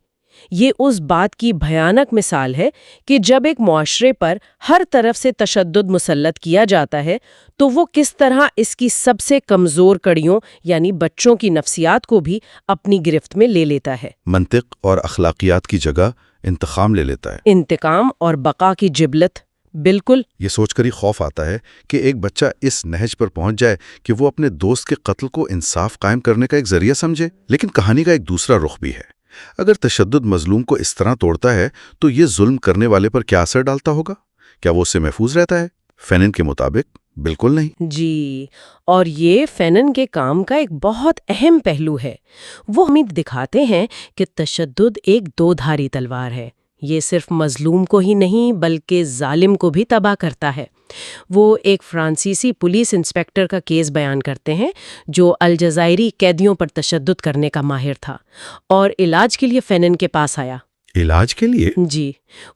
یہ اس بات کی بھیانک مثال ہے کہ جب ایک معاشرے پر ہر طرف سے تشدد مسلط کیا جاتا ہے تو وہ کس طرح اس کی سب سے کمزور کڑیوں یعنی بچوں کی نفسیات کو بھی اپنی گرفت میں لے لیتا ہے۔ منطق اور اخلاقیات کی جگہ انتقام لے لیتا ہے۔ انتقام اور بقا کی جبلت، بالکل۔ یہ سوچ کر ہی خوف آتا ہے کہ ایک بچہ اس نہج پر پہنچ جائے کہ وہ اپنے دوست کے قتل کو انصاف قائم کرنے کا ایک ذریعہ سمجھے۔ لیکن کہانی کا ایک دوسرا رخ بھی ہے۔ اگر تشدد مظلوم کو اس طرح توڑتا ہے تو یہ ظلم کرنے والے پر کیا اثر ڈالتا ہوگا؟ کیا وہ اس سے محفوظ رہتا ہے؟ فینن کے مطابق بالکل نہیں۔ جی، اور یہ فینن کے کام کا ایک بہت اہم پہلو ہے۔ وہ ہمیں دکھاتے ہیں کہ تشدد ایک 2 دھاری تلوار ہے۔ یہ صرف مظلوم کو ہی نہیں بلکہ ظالم کو بھی تباہ کرتا ہے۔ وہ ایک فرانسیسی پولیس انسپکٹر کا کیس بیان کرتے ہیں جو الجزائری قیدیوں پر تشدد کرنے کا ماہر تھا اور علاج کے لیے فینن کے پاس آیا۔ علاج کے لیے؟ جی،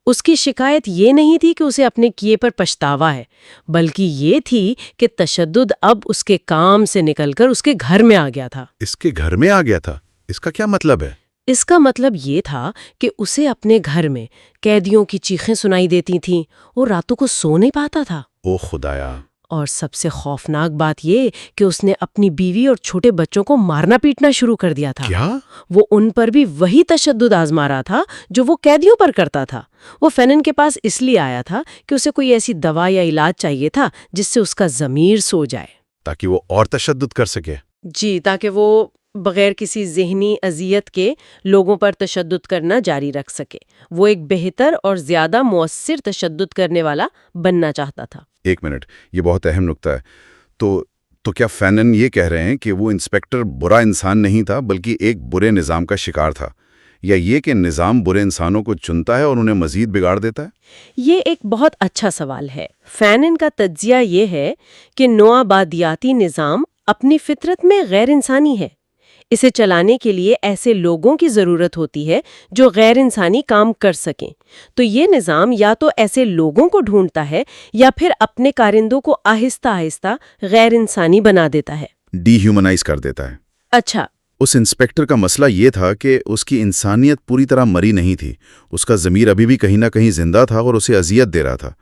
اس کی شکایت یہ نہیں تھی کہ اسے اپنے کیے پر پچھتاوا ہے، بلکہ یہ تھی کہ تشدد اب اس کے کام سے نکل کر اس کے گھر میں آ گیا تھا۔ اس کے گھر میں آ گیا تھا؟ اس کا کیا مطلب ہے؟ اس کا مطلب یہ تھا کہ اسے اپنے گھر میں قیدیوں کی چیخیں سنائی دیتی تھیں، وہ راتوں کو سو نہیں پاتا تھا۔ او خدایا! اور سب سے خوفناک بات یہ کہ اس نے اپنی بیوی اور چھوٹے بچوں کو مارنا پیٹنا شروع کر دیا تھا۔ کیا؟ وہ ان پر بھی وہی تشدد آزما رہا تھا جو وہ قیدیوں پر کرتا تھا۔ وہ فینن کے پاس اس لیے آیا تھا کہ اسے کوئی ایسی دوا یا علاج چاہیے تھا جس سے اس کا ضمیر سو جائے، تاکہ وہ اور تشدد کر سکے۔ جی، تاکہ وہ بغیر کسی ذہنی اذیت کے لوگوں پر تشدد کرنا جاری رکھ سکے۔ وہ ایک بہتر اور زیادہ مؤثر تشدد کرنے والا بننا چاہتا تھا۔ ایک منٹ، یہ بہت اہم نکتہ ہے۔ تو کیا فینن یہ کہہ رہے ہیں کہ وہ انسپکٹر برا انسان نہیں تھا بلکہ ایک برے نظام کا شکار تھا، یا یہ کہ نظام برے انسانوں کو چنتا ہے اور انہیں مزید بگاڑ دیتا ہے؟ یہ ایک بہت اچھا سوال ہے۔ فینن کا تجزیہ یہ ہے کہ نوآبادیاتی نظام اپنی فطرت میں غیر انسانی ہے۔ اسے چلانے کے لیے ایسے لوگوں کی ضرورت ہوتی ہے جو غیر انسانی کام کر سکیں۔ تو یہ نظام یا تو ایسے لوگوں کو ڈھونڈتا ہے یا پھر اپنے کارندوں کو آہستہ آہستہ غیر انسانی بنا دیتا ہے، ڈی ہیومنائز کر دیتا ہے۔ اچھا، اس انسپکٹر کا مسئلہ یہ تھا کہ اس کی انسانیت پوری طرح مری نہیں تھی، اس کا ضمیر ابھی بھی کہیں نہ کہیں زندہ تھا اور اسے اذیت دے رہا تھا۔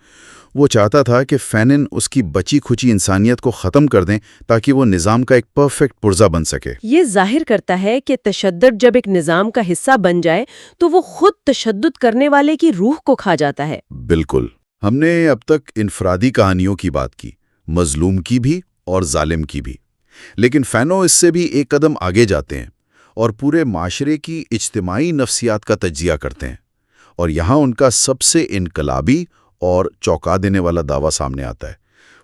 وہ چاہتا تھا کہ فینن اس کی بچی کھچی انسانیت کو ختم کر دیں تاکہ وہ نظام کا ایک پرفیکٹ پرزہ بن سکے۔ یہ ظاہر کرتا ہے کہ تشدد جب ایک نظام کا حصہ بن جائے تو وہ خود تشدد کرنے والے کی روح کو کھا جاتا ہے۔ بالکل۔ ہم نے اب تک انفرادی کہانیوں کی بات کی، مظلوم کی بھی اور ظالم کی بھی، لیکن فینو اس سے بھی ایک قدم آگے جاتے ہیں اور پورے معاشرے کی اجتماعی نفسیات کا تجزیہ کرتے ہیں، اور یہاں ان کا سب سے انقلابی اور چونکا دینے والا دعویٰ سامنے آتا ہے۔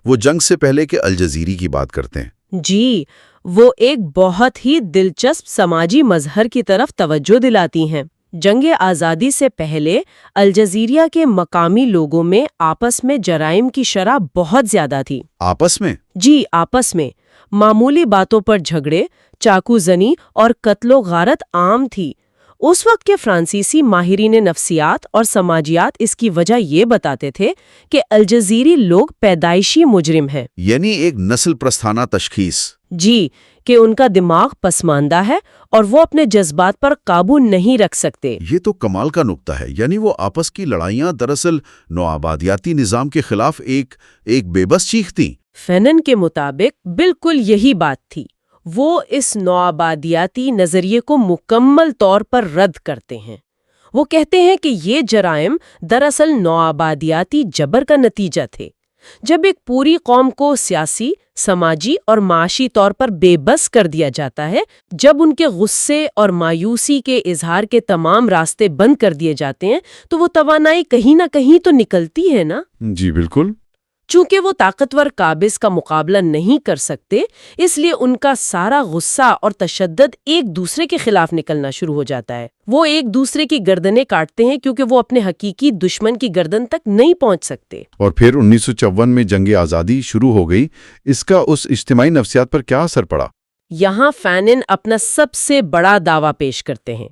وہ جنگ سے پہلے کے الجزیری کی بات کرتے ہیں۔ جی، وہ ایک بہت ہی دلچسپ سماجی مظہر کی طرف توجہ دلاتی ہیں۔ جنگ آزادی سے پہلے الجزیرہ کے مقامی لوگوں میں آپس میں جرائم کی شرح بہت زیادہ تھی۔ آپس میں؟ جی، آپس میں معمولی باتوں پر جھگڑے، چاقو زنی اور قتل و غارت عام تھی۔ اس وقت کے فرانسیسی ماہرین نفسیات اور سماجیات اس کی وجہ یہ بتاتے تھے کہ الجزیری لوگ پیدائشی مجرم ہیں۔ یعنی ایک نسل پرستانہ تشخیص۔ جی، کہ ان کا دماغ پسماندہ ہے اور وہ اپنے جذبات پر قابو نہیں رکھ سکتے۔ یہ تو کمال کا نکتہ ہے، یعنی وہ آپس کی لڑائیاں دراصل نوآبادیاتی نظام کے خلاف ایک بے بس چیخ تھیں۔ فینن کے مطابق بالکل یہی بات تھی۔ وہ اس نوآبادیاتی نظریے کو مکمل طور پر رد کرتے ہیں۔ وہ کہتے ہیں کہ یہ جرائم دراصل نوآبادیاتی جبر کا نتیجہ تھے۔ جب ایک پوری قوم کو سیاسی، سماجی اور معاشی طور پر بے بس کر دیا جاتا ہے، جب ان کے غصے اور مایوسی کے اظہار کے تمام راستے بند کر دیے جاتے ہیں، تو وہ توانائی کہیں نہ کہیں تو نکلتی ہے نا۔ جی بالکل۔ چونکہ وہ طاقتور قابض کا مقابلہ نہیں کر سکتے، اس لیے ان کا سارا غصہ اور تشدد ایک دوسرے کے خلاف نکلنا شروع ہو جاتا ہے۔ وہ ایک دوسرے کی گردنیں کاٹتے ہیں کیونکہ وہ اپنے حقیقی دشمن کی گردن تک نہیں پہنچ سکتے۔ اور پھر 1954 میں جنگ آزادی شروع ہو گئی۔ اس کا اس اجتماعی نفسیات پر کیا اثر پڑا؟ یہاں فینن اپنا سب سے بڑا دعویٰ پیش کرتے ہیں۔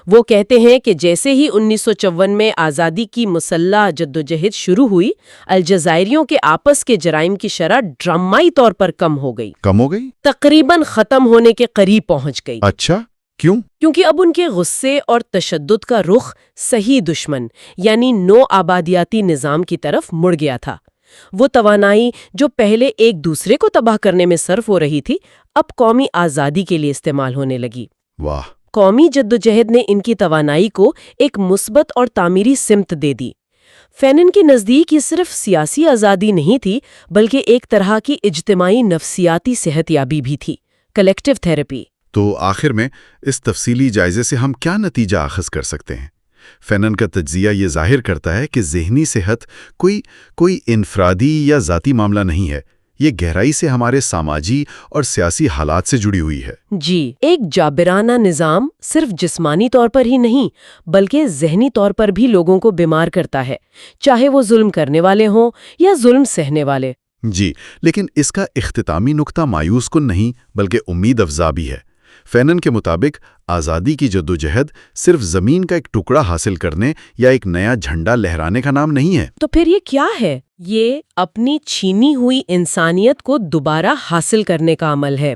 وہ کہتے ہیں کہ جیسے ہی 1954 میں آزادی کی مسلح جدوجہد شروع ہوئی، الجزائریوں کے آپس کے جرائم کی شرح ڈرامائی طور پر کم ہو گئی۔ کم ہو گئی؟ تقریباً ختم ہونے کے قریب پہنچ گئی۔ اچھا، کیوں؟ کیونکہ اب ان کے غصے اور تشدد کا رخ صحیح دشمن یعنی نو آبادیاتی نظام کی طرف مڑ گیا تھا۔ وہ توانائی جو پہلے ایک دوسرے کو تباہ کرنے میں صرف ہو رہی تھی، اب قومی آزادی کے لیے استعمال ہونے لگی۔ واہ! قومی جدوجہد نے ان کی توانائی کو ایک مثبت اور تعمیری سمت دے دی۔ فینن کے نزدیک یہ صرف سیاسی آزادی نہیں تھی، بلکہ ایک طرح کی اجتماعی نفسیاتی صحت یابی بھی تھی، کلیکٹیو تھراپی۔ تو آخر میں اس تفصیلی جائزے سے ہم کیا نتیجہ اخذ کر سکتے ہیں؟ فینن کا تجزیہ یہ ظاہر کرتا ہے کہ ذہنی صحت کوئی انفرادی یا ذاتی معاملہ نہیں ہے، یہ گہرائی سے ہمارے سماجی اور سیاسی حالات سے جڑی ہوئی ہے۔ جی، ایک جابرانہ نظام صرف جسمانی طور پر ہی نہیں بلکہ ذہنی طور پر بھی لوگوں کو بیمار کرتا ہے، چاہے وہ ظلم کرنے والے ہوں یا ظلم سہنے والے۔ جی، لیکن اس کا اختتامی نقطہ مایوس کن نہیں بلکہ امید افزا بھی ہے۔ فینن کے مطابق آزادی کی جدوجہد صرف زمین کا ایک ٹکڑا حاصل کرنے یا ایک نیا جھنڈا لہرانے کا نام نہیں ہے۔ تو پھر یہ کیا ہے؟ یہ اپنی چھینی ہوئی انسانیت کو دوبارہ حاصل کرنے کا عمل ہے۔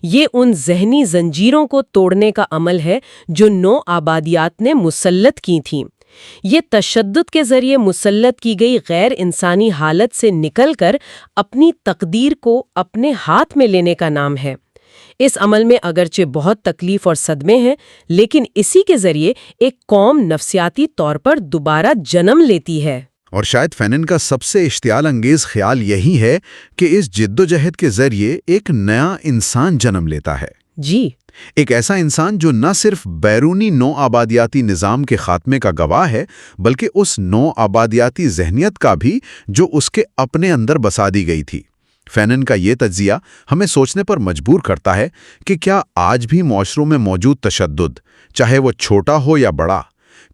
یہ ان ذہنی زنجیروں کو توڑنے کا عمل ہے جو نو آبادیات نے مسلط کی تھیں۔ یہ تشدد کے ذریعے مسلط کی گئی غیر انسانی حالت سے نکل کر اپنی تقدیر کو اپنے ہاتھ میں لینے کا نام ہے۔ اس عمل میں اگرچہ بہت تکلیف اور صدمے ہیں، لیکن اسی کے ذریعے ایک قوم نفسیاتی طور پر دوبارہ جنم لیتی ہے۔ اور شاید فینن کا سب سے اشتعال انگیز خیال یہی ہے کہ اس جدوجہد کے ذریعے ایک نیا انسان جنم لیتا ہے۔ جی، ایک ایسا انسان جو نہ صرف بیرونی نو آبادیاتی نظام کے خاتمے کا گواہ ہے، بلکہ اس نو آبادیاتی ذہنیت کا بھی جو اس کے اپنے اندر بسا دی گئی تھی۔ فینن کا یہ تجزیہ ہمیں سوچنے پر مجبور کرتا ہے کہ کیا آج بھی معاشروں میں موجود تشدد، چاہے وہ چھوٹا ہو یا بڑا،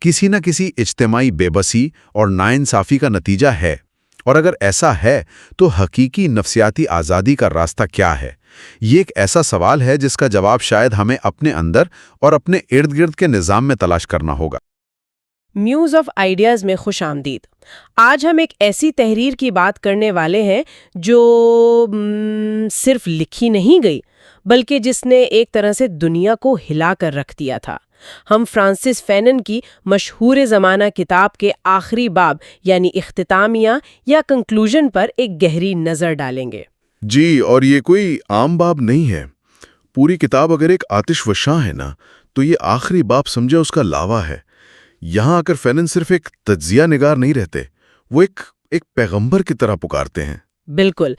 کسی نہ کسی اجتماعی بے بسی اور ناانصافی کا نتیجہ ہے؟ اور اگر ایسا ہے تو حقیقی نفسیاتی آزادی کا راستہ کیا ہے؟ یہ ایک ایسا سوال ہے جس کا جواب شاید ہمیں اپنے اندر اور اپنے ارد گرد کے نظام میں تلاش کرنا ہوگا۔ میوز آف آئیڈیاز میں خوش آمدید۔ آج ہم ایک ایسی تحریر کی بات کرنے والے ہیں جو صرف لکھی نہیں گئی بلکہ جس نے ایک طرح سے دنیا کو ہلا کر رکھ دیا تھا۔ ہم فرانسس فینن کی مشہور زمانہ کتاب کے آخری باب یعنی اختتامیہ یا کنکلوژن پر ایک گہری نظر ڈالیں گے۔ جی، اور یہ کوئی عام باب نہیں ہے۔ پوری کتاب اگر ایک آتش فشاں ہے نا، تو یہ آخری باب سمجھے اس کا لاوا ہے۔ یہاں آکر فینن صرف ایک تجزیہ نگار نہیں رہتے، وہ ایک پیغمبر کی طرح پکارتے ہیں۔ بالکل.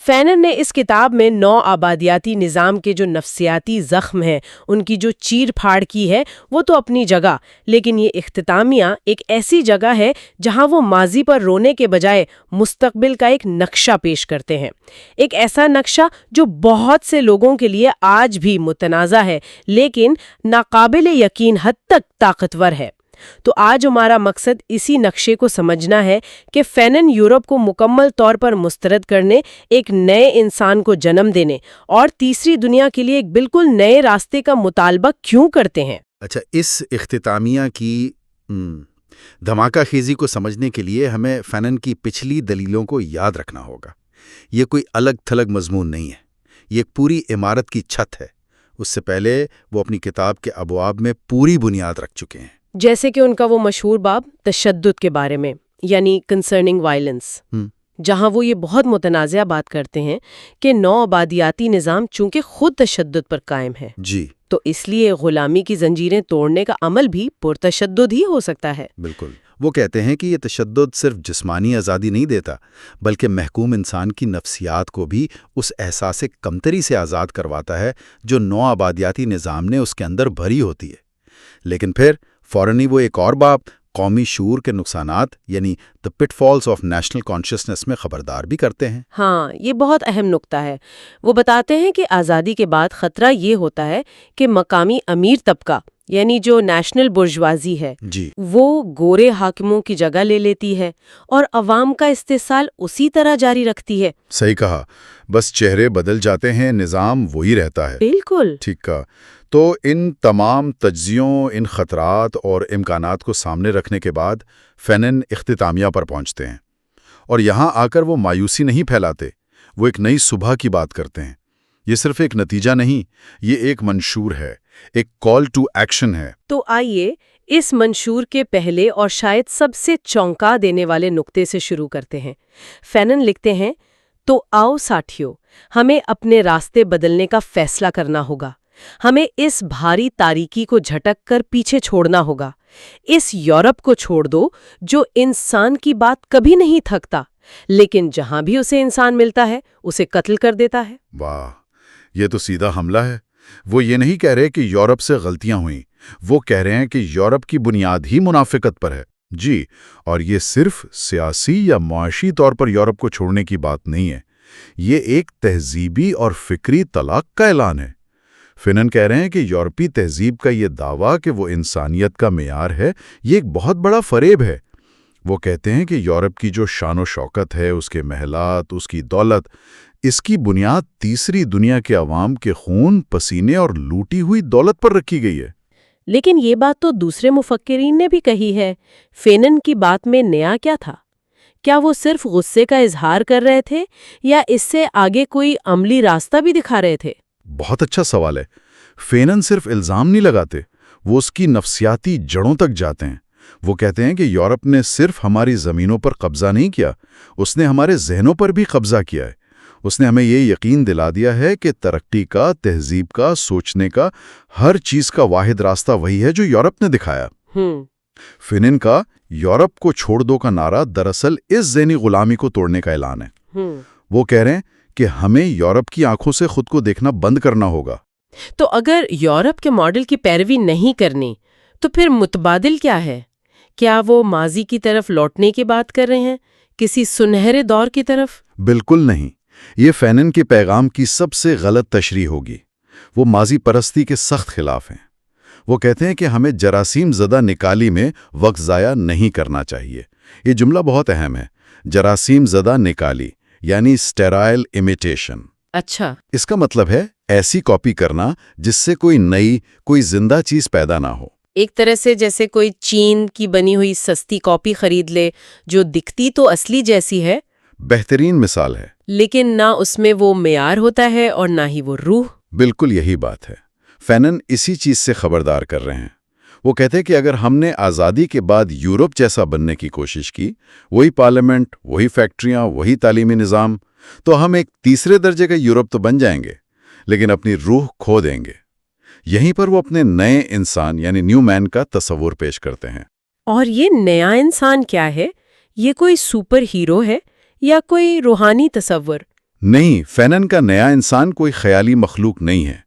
فینن نے اس کتاب میں نو آبادیاتی نظام کے جو نفسیاتی زخم ہیں، ان کی جو چیر پھاڑ کی ہے، وہ تو اپنی جگہ، لیکن یہ اختتامیہ ایک ایسی جگہ ہے جہاں وہ ماضی پر رونے کے بجائے مستقبل کا ایک نقشہ پیش کرتے ہیں. ایک ایسا نقشہ جو بہت سے لوگوں کے لیے آج بھی متنازع ہے، لیکن ناقابل یقین حد تک طاقتور ہے. تو آج ہمارا مقصد اسی نقشے کو سمجھنا ہے کہ فینن یورپ کو مکمل طور پر مسترد کرنے، ایک نئے انسان کو جنم دینے اور تیسری دنیا کے لیے ایک بالکل نئے راستے کا مطالبہ کیوں کرتے ہیں. اچھا، اس اختتامیہ کی دھماکہ خیزی کو سمجھنے کے لیے ہمیں فینن کی پچھلی دلیلوں کو یاد رکھنا ہوگا. یہ کوئی الگ تھلگ مضمون نہیں ہے، یہ ایک پوری عمارت کی چھت ہے. اس سے پہلے وہ اپنی کتاب کے ابواب میں پوری بنیاد رکھ چکے ہیں. جیسے کہ ان کا وہ مشہور باب تشدد کے بارے میں، یعنی کنسرننگ وائلنس، جہاں وہ یہ بہت متنازع بات کرتے ہیں کہ نو آبادیاتی نظام چونکہ خود تشدد پر قائم ہے، جی، تو اس لیے غلامی کی زنجیریں توڑنے کا عمل بھی پرتشدد ہی ہو سکتا ہے. بالکل. وہ کہتے ہیں کہ یہ تشدد صرف جسمانی آزادی نہیں دیتا، بلکہ محکوم انسان کی نفسیات کو بھی اس احساس کمتری سے آزاد کرواتا ہے جو نو آبادیاتی نظام نے اس کے اندر بھری ہوتی ہے. لیکن پھر فوراً ہی وہ ایک اور باب قومی شعور کے نقصانات یعنی دی pitfalls of national consciousness میں خبردار بھی کرتے ہیں. ہاں، یہ بہت اہم نقطہ ہے. وہ بتاتے ہیں کہ آزادی کے بعد خطرہ یہ ہوتا ہے کہ مقامی امیر طبقہ یعنی جو نیشنل برجوازی ہے، جی، وہ گورے حاکموں کی جگہ لے لیتی ہے اور عوام کا استحصال اسی طرح جاری رکھتی ہے. صحیح کہا. بس چہرے بدل جاتے ہیں، نظام وہی رہتا ہے. بالکل ٹھیک کہا. تو ان تمام تجزیوں، ان خطرات اور امکانات کو سامنے رکھنے کے بعد فینن اختتامیہ پر پہنچتے ہیں. اور یہاں آ کر وہ مایوسی نہیں پھیلاتے، وہ ایک نئی صبح کی بات کرتے ہیں. یہ صرف ایک نتیجہ نہیں، یہ ایک منشور ہے، ایک کال ٹو ایکشن ہے. تو آئیے اس منشور کے پہلے اور شاید سب سے چونکا دینے والے نقطے سے شروع کرتے ہیں. فینن لکھتے ہیں، تو آؤ ساتھیو، ہمیں اپنے راستے بدلنے کا فیصلہ کرنا ہوگا. ہمیں اس بھاری تاریکی کو جھٹک کر پیچھے چھوڑنا ہوگا. اس یورپ کو چھوڑ دو جو انسان کی بات کبھی نہیں تھکتا، لیکن جہاں بھی اسے انسان ملتا ہے اسے قتل کر دیتا ہے. واہ، یہ تو سیدھا حملہ ہے. وہ یہ نہیں کہہ رہے کہ یورپ سے غلطیاں ہوئیں، وہ کہہ رہے ہیں کہ یورپ کی بنیاد ہی منافقت پر ہے. جی، اور یہ صرف سیاسی یا معاشی طور پر یورپ کو چھوڑنے کی بات نہیں ہے، یہ ایک تہذیبی اور فکری طلاق کا اعلان ہے. فینن کہہ رہے ہیں کہ یورپی تہذیب کا یہ دعویٰ کہ وہ انسانیت کا معیار ہے، یہ ایک بہت بڑا فریب ہے. وہ کہتے ہیں کہ یورپ کی جو شان و شوکت ہے، اس کے محلات، اس کی دولت، اس کی بنیاد تیسری دنیا کے عوام کے خون، پسینے اور لوٹی ہوئی دولت پر رکھی گئی ہے. لیکن یہ بات تو دوسرے مفکرین نے بھی کہی ہے. فینن کی بات میں نیا کیا تھا؟ کیا وہ صرف غصے کا اظہار کر رہے تھے یا اس سے آگے کوئی عملی راستہ بھی دکھا رہے تھے؟ بہت اچھا سوال ہے. فینن صرف الزام نہیں لگاتے، وہ اس کی نفسیاتی جڑوں تک جاتے ہیں. وہ کہتے ہیں کہ یورپ نے صرف ہماری زمینوں پر قبضہ نہیں کیا، اس نے ہمارے ذہنوں پر بھی قبضہ کیا ہے. اس نے ہمیں یہ یقین دلا دیا ہے کہ ترقی کا، تہذیب کا، سوچنے کا، ہر چیز کا واحد راستہ وہی ہے جو یورپ نے دکھایا. فینن کا یورپ کو چھوڑ دو کا نعرہ دراصل اس ذہنی غلامی کو توڑنے کا اعلان ہے. وہ کہہ رہے ہیں کہ ہمیں یورپ کی آنکھوں سے خود کو دیکھنا بند کرنا ہوگا. تو اگر یورپ کے ماڈل کی پیروی نہیں کرنی تو پھر متبادل کیا ہے؟ کیا وہ ماضی کی طرف لوٹنے کی بات کر رہے ہیں، کسی سنہرے دور کی طرف؟ بالکل نہیں. یہ فینن کے پیغام کی سب سے غلط تشریح ہوگی. وہ ماضی پرستی کے سخت خلاف ہیں. وہ کہتے ہیں کہ ہمیں جراثیم زدہ نکالی میں وقت ضائع نہیں کرنا چاہیے. یہ جملہ بہت اہم ہے، جراثیم زدہ نکالی یعنی اسٹیرائل امیٹیشن. اچھا، اس کا مطلب ہے ایسی کاپی کرنا جس سے کوئی نئی، کوئی زندہ چیز پیدا نہ ہو. ایک طرح سے جیسے کوئی چین کی بنی ہوئی سستی کاپی خرید لے جو دکھتی تو اصلی جیسی ہے. بہترین مثال ہے. لیکن نہ اس میں وہ معیار ہوتا ہے اور نہ ہی وہ روح. بالکل یہی بات ہے. فینن اسی چیز سے خبردار کر رہے ہیں. وہ کہتے ہیں کہ اگر ہم نے آزادی کے بعد یورپ جیسا بننے کی کوشش کی، وہی پارلیمنٹ، وہی فیکٹریاں، وہی تعلیمی نظام، تو ہم ایک تیسرے درجے کا یورپ تو بن جائیں گے لیکن اپنی روح کھو دیں گے. یہیں پر وہ اپنے نئے انسان یعنی نیو مین کا تصور پیش کرتے ہیں. اور یہ نیا انسان کیا ہے؟ یہ کوئی سپر ہیرو ہے یا کوئی روحانی تصور؟ نہیں، فینن کا نیا انسان کوئی خیالی مخلوق نہیں ہے۔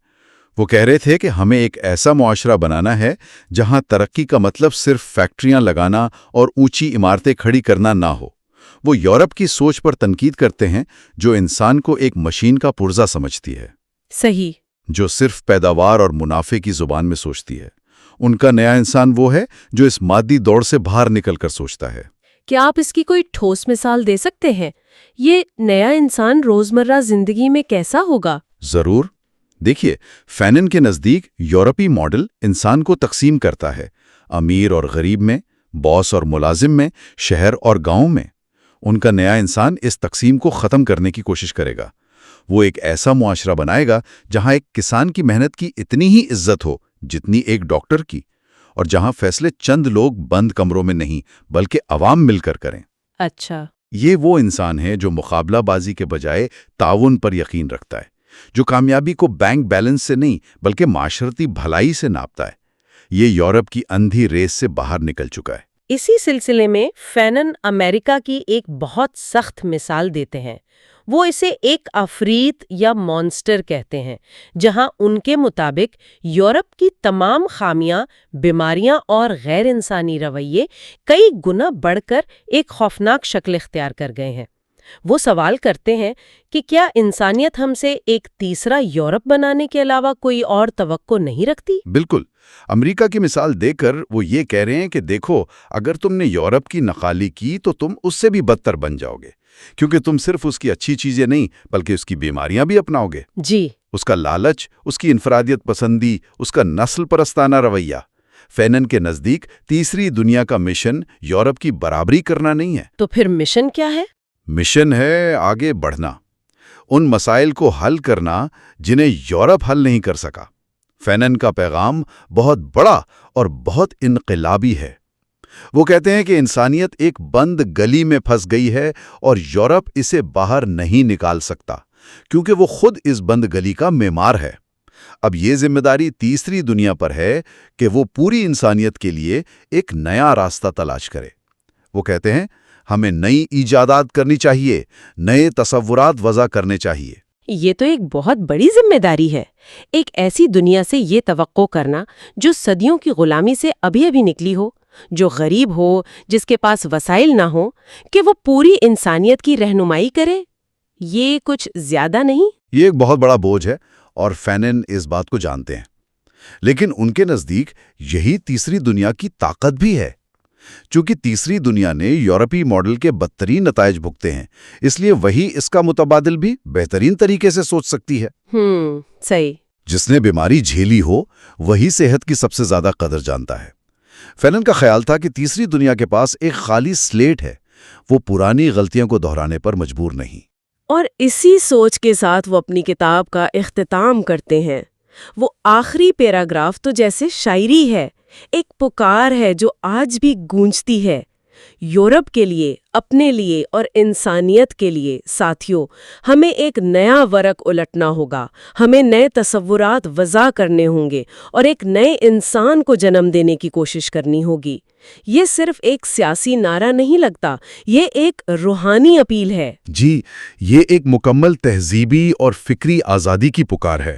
وہ کہہ رہے تھے کہ ہمیں ایک ایسا معاشرہ بنانا ہے جہاں ترقی کا مطلب صرف فیکٹریاں لگانا اور اونچی عمارتیں کھڑی کرنا نہ ہو۔ وہ یورپ کی سوچ پر تنقید کرتے ہیں جو انسان کو ایک مشین کا پرزہ سمجھتی ہے، صحیح۔ جو صرف پیداوار اور منافع کی زبان میں سوچتی ہے۔ ان کا نیا انسان وہ ہے جو اس مادی دوڑ سے باہر نکل کر سوچتا ہے۔ کیا آپ اس کی کوئی ٹھوس مثال دے سکتے ہیں؟ یہ نیا انسان روزمرہ زندگی میں کیسا ہوگا؟ ضرور۔ دیکھیے، فینن کے نزدیک یورپی ماڈل انسان کو تقسیم کرتا ہے، امیر اور غریب میں، باس اور ملازم میں، شہر اور گاؤں میں۔ ان کا نیا انسان اس تقسیم کو ختم کرنے کی کوشش کرے گا۔ وہ ایک ایسا معاشرہ بنائے گا جہاں ایک کسان کی محنت کی اتنی ہی عزت ہو جتنی ایک ڈاکٹر کی، اور جہاں فیصلے چند لوگ بند کمروں میں نہیں بلکہ عوام مل کر کریں۔ اچھا۔ یہ وہ انسان ہے جو مقابلہ بازی کے بجائے تعاون پر یقین رکھتا ہے، جو کامیابی کو بینک بیلنس سے نہیں بلکہ معاشرتی بھلائی سے ناپتا ہے۔ یہ یورپ کی اندھی ریس سے باہر نکل چکا ہے۔ اسی سلسلے میں فینن امریکہ کی ایک بہت سخت مثال دیتے ہیں۔ وہ اسے ایک عفریت یا مونسٹر کہتے ہیں، جہاں ان کے مطابق یورپ کی تمام خامیاں، بیماریاں اور غیر انسانی رویے کئی گنا بڑھ کر ایک خوفناک شکل اختیار کر گئے ہیں۔ وہ سوال کرتے ہیں کہ کیا انسانیت ہم سے ایک تیسرا یورپ بنانے کے علاوہ کوئی اور توقع نہیں رکھتی؟ بالکل۔ امریکہ کی مثال دے کر وہ یہ کہہ رہے ہیں کہ دیکھو، اگر تم نے یورپ کی نقالی کی تو تم اس سے بھی بدتر بن جاؤ گے، کیونکہ تم صرف اس کی اچھی چیزیں نہیں بلکہ اس کی بیماریاں بھی اپناؤ گے۔ جی۔ اس کا لالچ، اس کی انفرادیت پسندی، اس کا نسل پرستانہ رویہ۔ فینن کے نزدیک تیسری دنیا کا مشن یورپ کی برابری کرنا نہیں ہے۔ تو پھر مشن کیا ہے؟ مشن ہے آگے بڑھنا، ان مسائل کو حل کرنا جنہیں یورپ حل نہیں کر سکا۔ فینن کا پیغام بہت بڑا اور بہت انقلابی ہے۔ وہ کہتے ہیں کہ انسانیت ایک بند گلی میں پھنس گئی ہے اور یورپ اسے باہر نہیں نکال سکتا، کیونکہ وہ خود اس بند گلی کا معمار ہے۔ اب یہ ذمہ داری تیسری دنیا پر ہے کہ وہ پوری انسانیت کے لیے ایک نیا راستہ تلاش کرے۔ وہ کہتے ہیں ہمیں نئی ایجادات کرنی چاہیے، نئے تصورات وضع کرنے چاہیے۔ یہ تو ایک بہت بڑی ذمہ داری ہے، ایک ایسی دنیا سے یہ توقع کرنا جو صدیوں کی غلامی سے ابھی نکلی ہو، جو غریب ہو، جس کے پاس وسائل نہ ہو، کہ وہ پوری انسانیت کی رہنمائی کرے۔ یہ کچھ زیادہ نہیں؟ یہ ایک بہت بڑا بوجھ ہے اور فینن اس بات کو جانتے ہیں، لیکن ان کے نزدیک یہی تیسری دنیا کی طاقت بھی ہے۔ چونکہ تیسری دنیا نے یورپی ماڈل کے بدترین نتائج بھگتے ہیں، اس لیے وہی اس کا متبادل بھی بہترین طریقے سے سوچ سکتی ہے۔ صحیح۔ جس نے بیماری جھیلی ہو وہی صحت کی سب سے زیادہ قدر جانتا ہے۔ فینن کا خیال تھا کہ تیسری دنیا کے پاس ایک خالی سلیٹ ہے، وہ پرانی غلطیوں کو دہرانے پر مجبور نہیں۔ اور اسی سوچ کے ساتھ وہ اپنی کتاب کا اختتام کرتے ہیں۔ وہ آخری پیراگراف تو جیسے شاعری ہے، ایک پکار ہے جو آج بھی گونجتی ہے۔ یورپ کے لیے، اپنے لیے اور انسانیت کے لیے ساتھیوں، ہمیں ایک نیا ورق الٹنا ہوگا، ہمیں نئے تصورات وضع کرنے ہوں گے اور ایک نئے انسان کو جنم دینے کی کوشش کرنی ہوگی۔ یہ صرف ایک سیاسی نعرہ نہیں لگتا، یہ ایک روحانی اپیل ہے۔ جی، یہ ایک مکمل تہذیبی اور فکری آزادی کی پکار ہے۔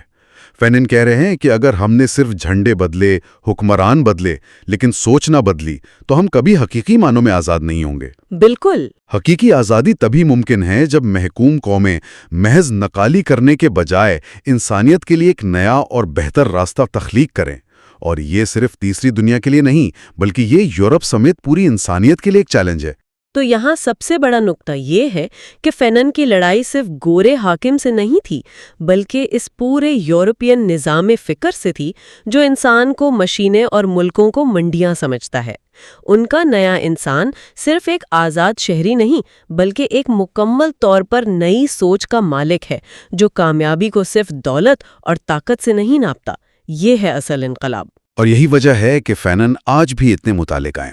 فینن کہہ رہے ہیں کہ اگر ہم نے صرف جھنڈے بدلے، حکمران بدلے، لیکن سوچ نہ بدلی تو ہم کبھی حقیقی معنوں میں آزاد نہیں ہوں گے۔ بالکل۔ حقیقی آزادی تبھی ممکن ہے جب محکوم قومیں محض نقالی کرنے کے بجائے انسانیت کے لیے ایک نیا اور بہتر راستہ تخلیق کریں، اور یہ صرف تیسری دنیا کے لیے نہیں بلکہ یہ یورپ سمیت پوری انسانیت کے لیے ایک چیلنج ہے۔ تو یہاں سب سے بڑا نقطہ یہ ہے کہ فینن کی لڑائی صرف گورے حاکم سے نہیں تھی، بلکہ اس پورے یورپین نظام فکر سے تھی جو انسان کو مشینیں اور ملکوں کو منڈیاں سمجھتا ہے۔ ان کا نیا انسان صرف ایک آزاد شہری نہیں بلکہ ایک مکمل طور پر نئی سوچ کا مالک ہے، جو کامیابی کو صرف دولت اور طاقت سے نہیں ناپتا۔ یہ ہے اصل انقلاب۔ اور یہی وجہ ہے کہ فینن آج بھی اتنے متعلق ہیں۔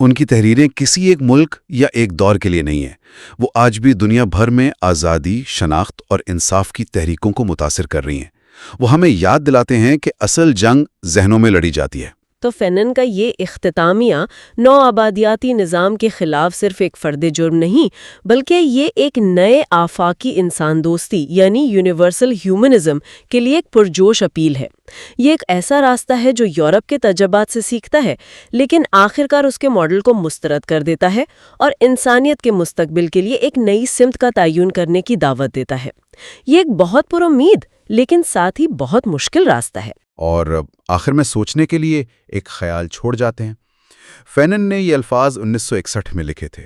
ان کی تحریریں کسی ایک ملک یا ایک دور کے لیے نہیں ہیں، وہ آج بھی دنیا بھر میں آزادی، شناخت اور انصاف کی تحریکوں کو متاثر کر رہی ہیں۔ وہ ہمیں یاد دلاتے ہیں کہ اصل جنگ ذہنوں میں لڑی جاتی ہے۔ تو فینن کا یہ اختتامیہ نو آبادیاتی نظام کے خلاف صرف ایک فرد جرم نہیں بلکہ یہ ایک نئے آفاقی انسان دوستی یعنی یونیورسل ہیومنزم کے لیے ایک پرجوش اپیل ہے۔ یہ ایک ایسا راستہ ہے جو یورپ کے تجربات سے سیکھتا ہے لیکن آخرکار اس کے ماڈل کو مسترد کر دیتا ہے اور انسانیت کے مستقبل کے لیے ایک نئی سمت کا تعین کرنے کی دعوت دیتا ہے۔ یہ ایک بہت پر امید لیکن ساتھ ہی بہت مشکل راستہ ہے۔ اور آخر میں سوچنے کے لیے ایک خیال چھوڑ جاتے ہیں۔ فینن نے یہ الفاظ 1961 میں لکھے تھے۔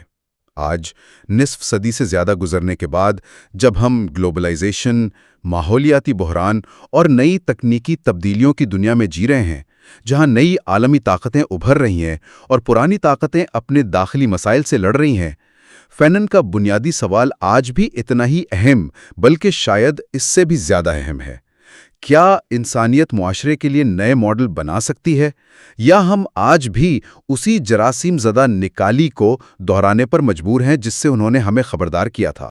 آج نصف صدی سے زیادہ گزرنے کے بعد جب ہم گلوبلائزیشن، ماحولیاتی بحران اور نئی تکنیکی تبدیلیوں کی دنیا میں جی رہے ہیں، جہاں نئی عالمی طاقتیں ابھر رہی ہیں اور پرانی طاقتیں اپنے داخلی مسائل سے لڑ رہی ہیں، فینن کا بنیادی سوال آج بھی اتنا ہی اہم بلکہ شاید اس سے بھی زیادہ اہم ہے۔ کیا انسانیت معاشرے کے لیے نئے ماڈل بنا سکتی ہے یا ہم آج بھی اسی جراثیم زدہ نکالی کو دہرانے پر مجبور ہیں جس سے انہوں نے ہمیں خبردار کیا تھا؟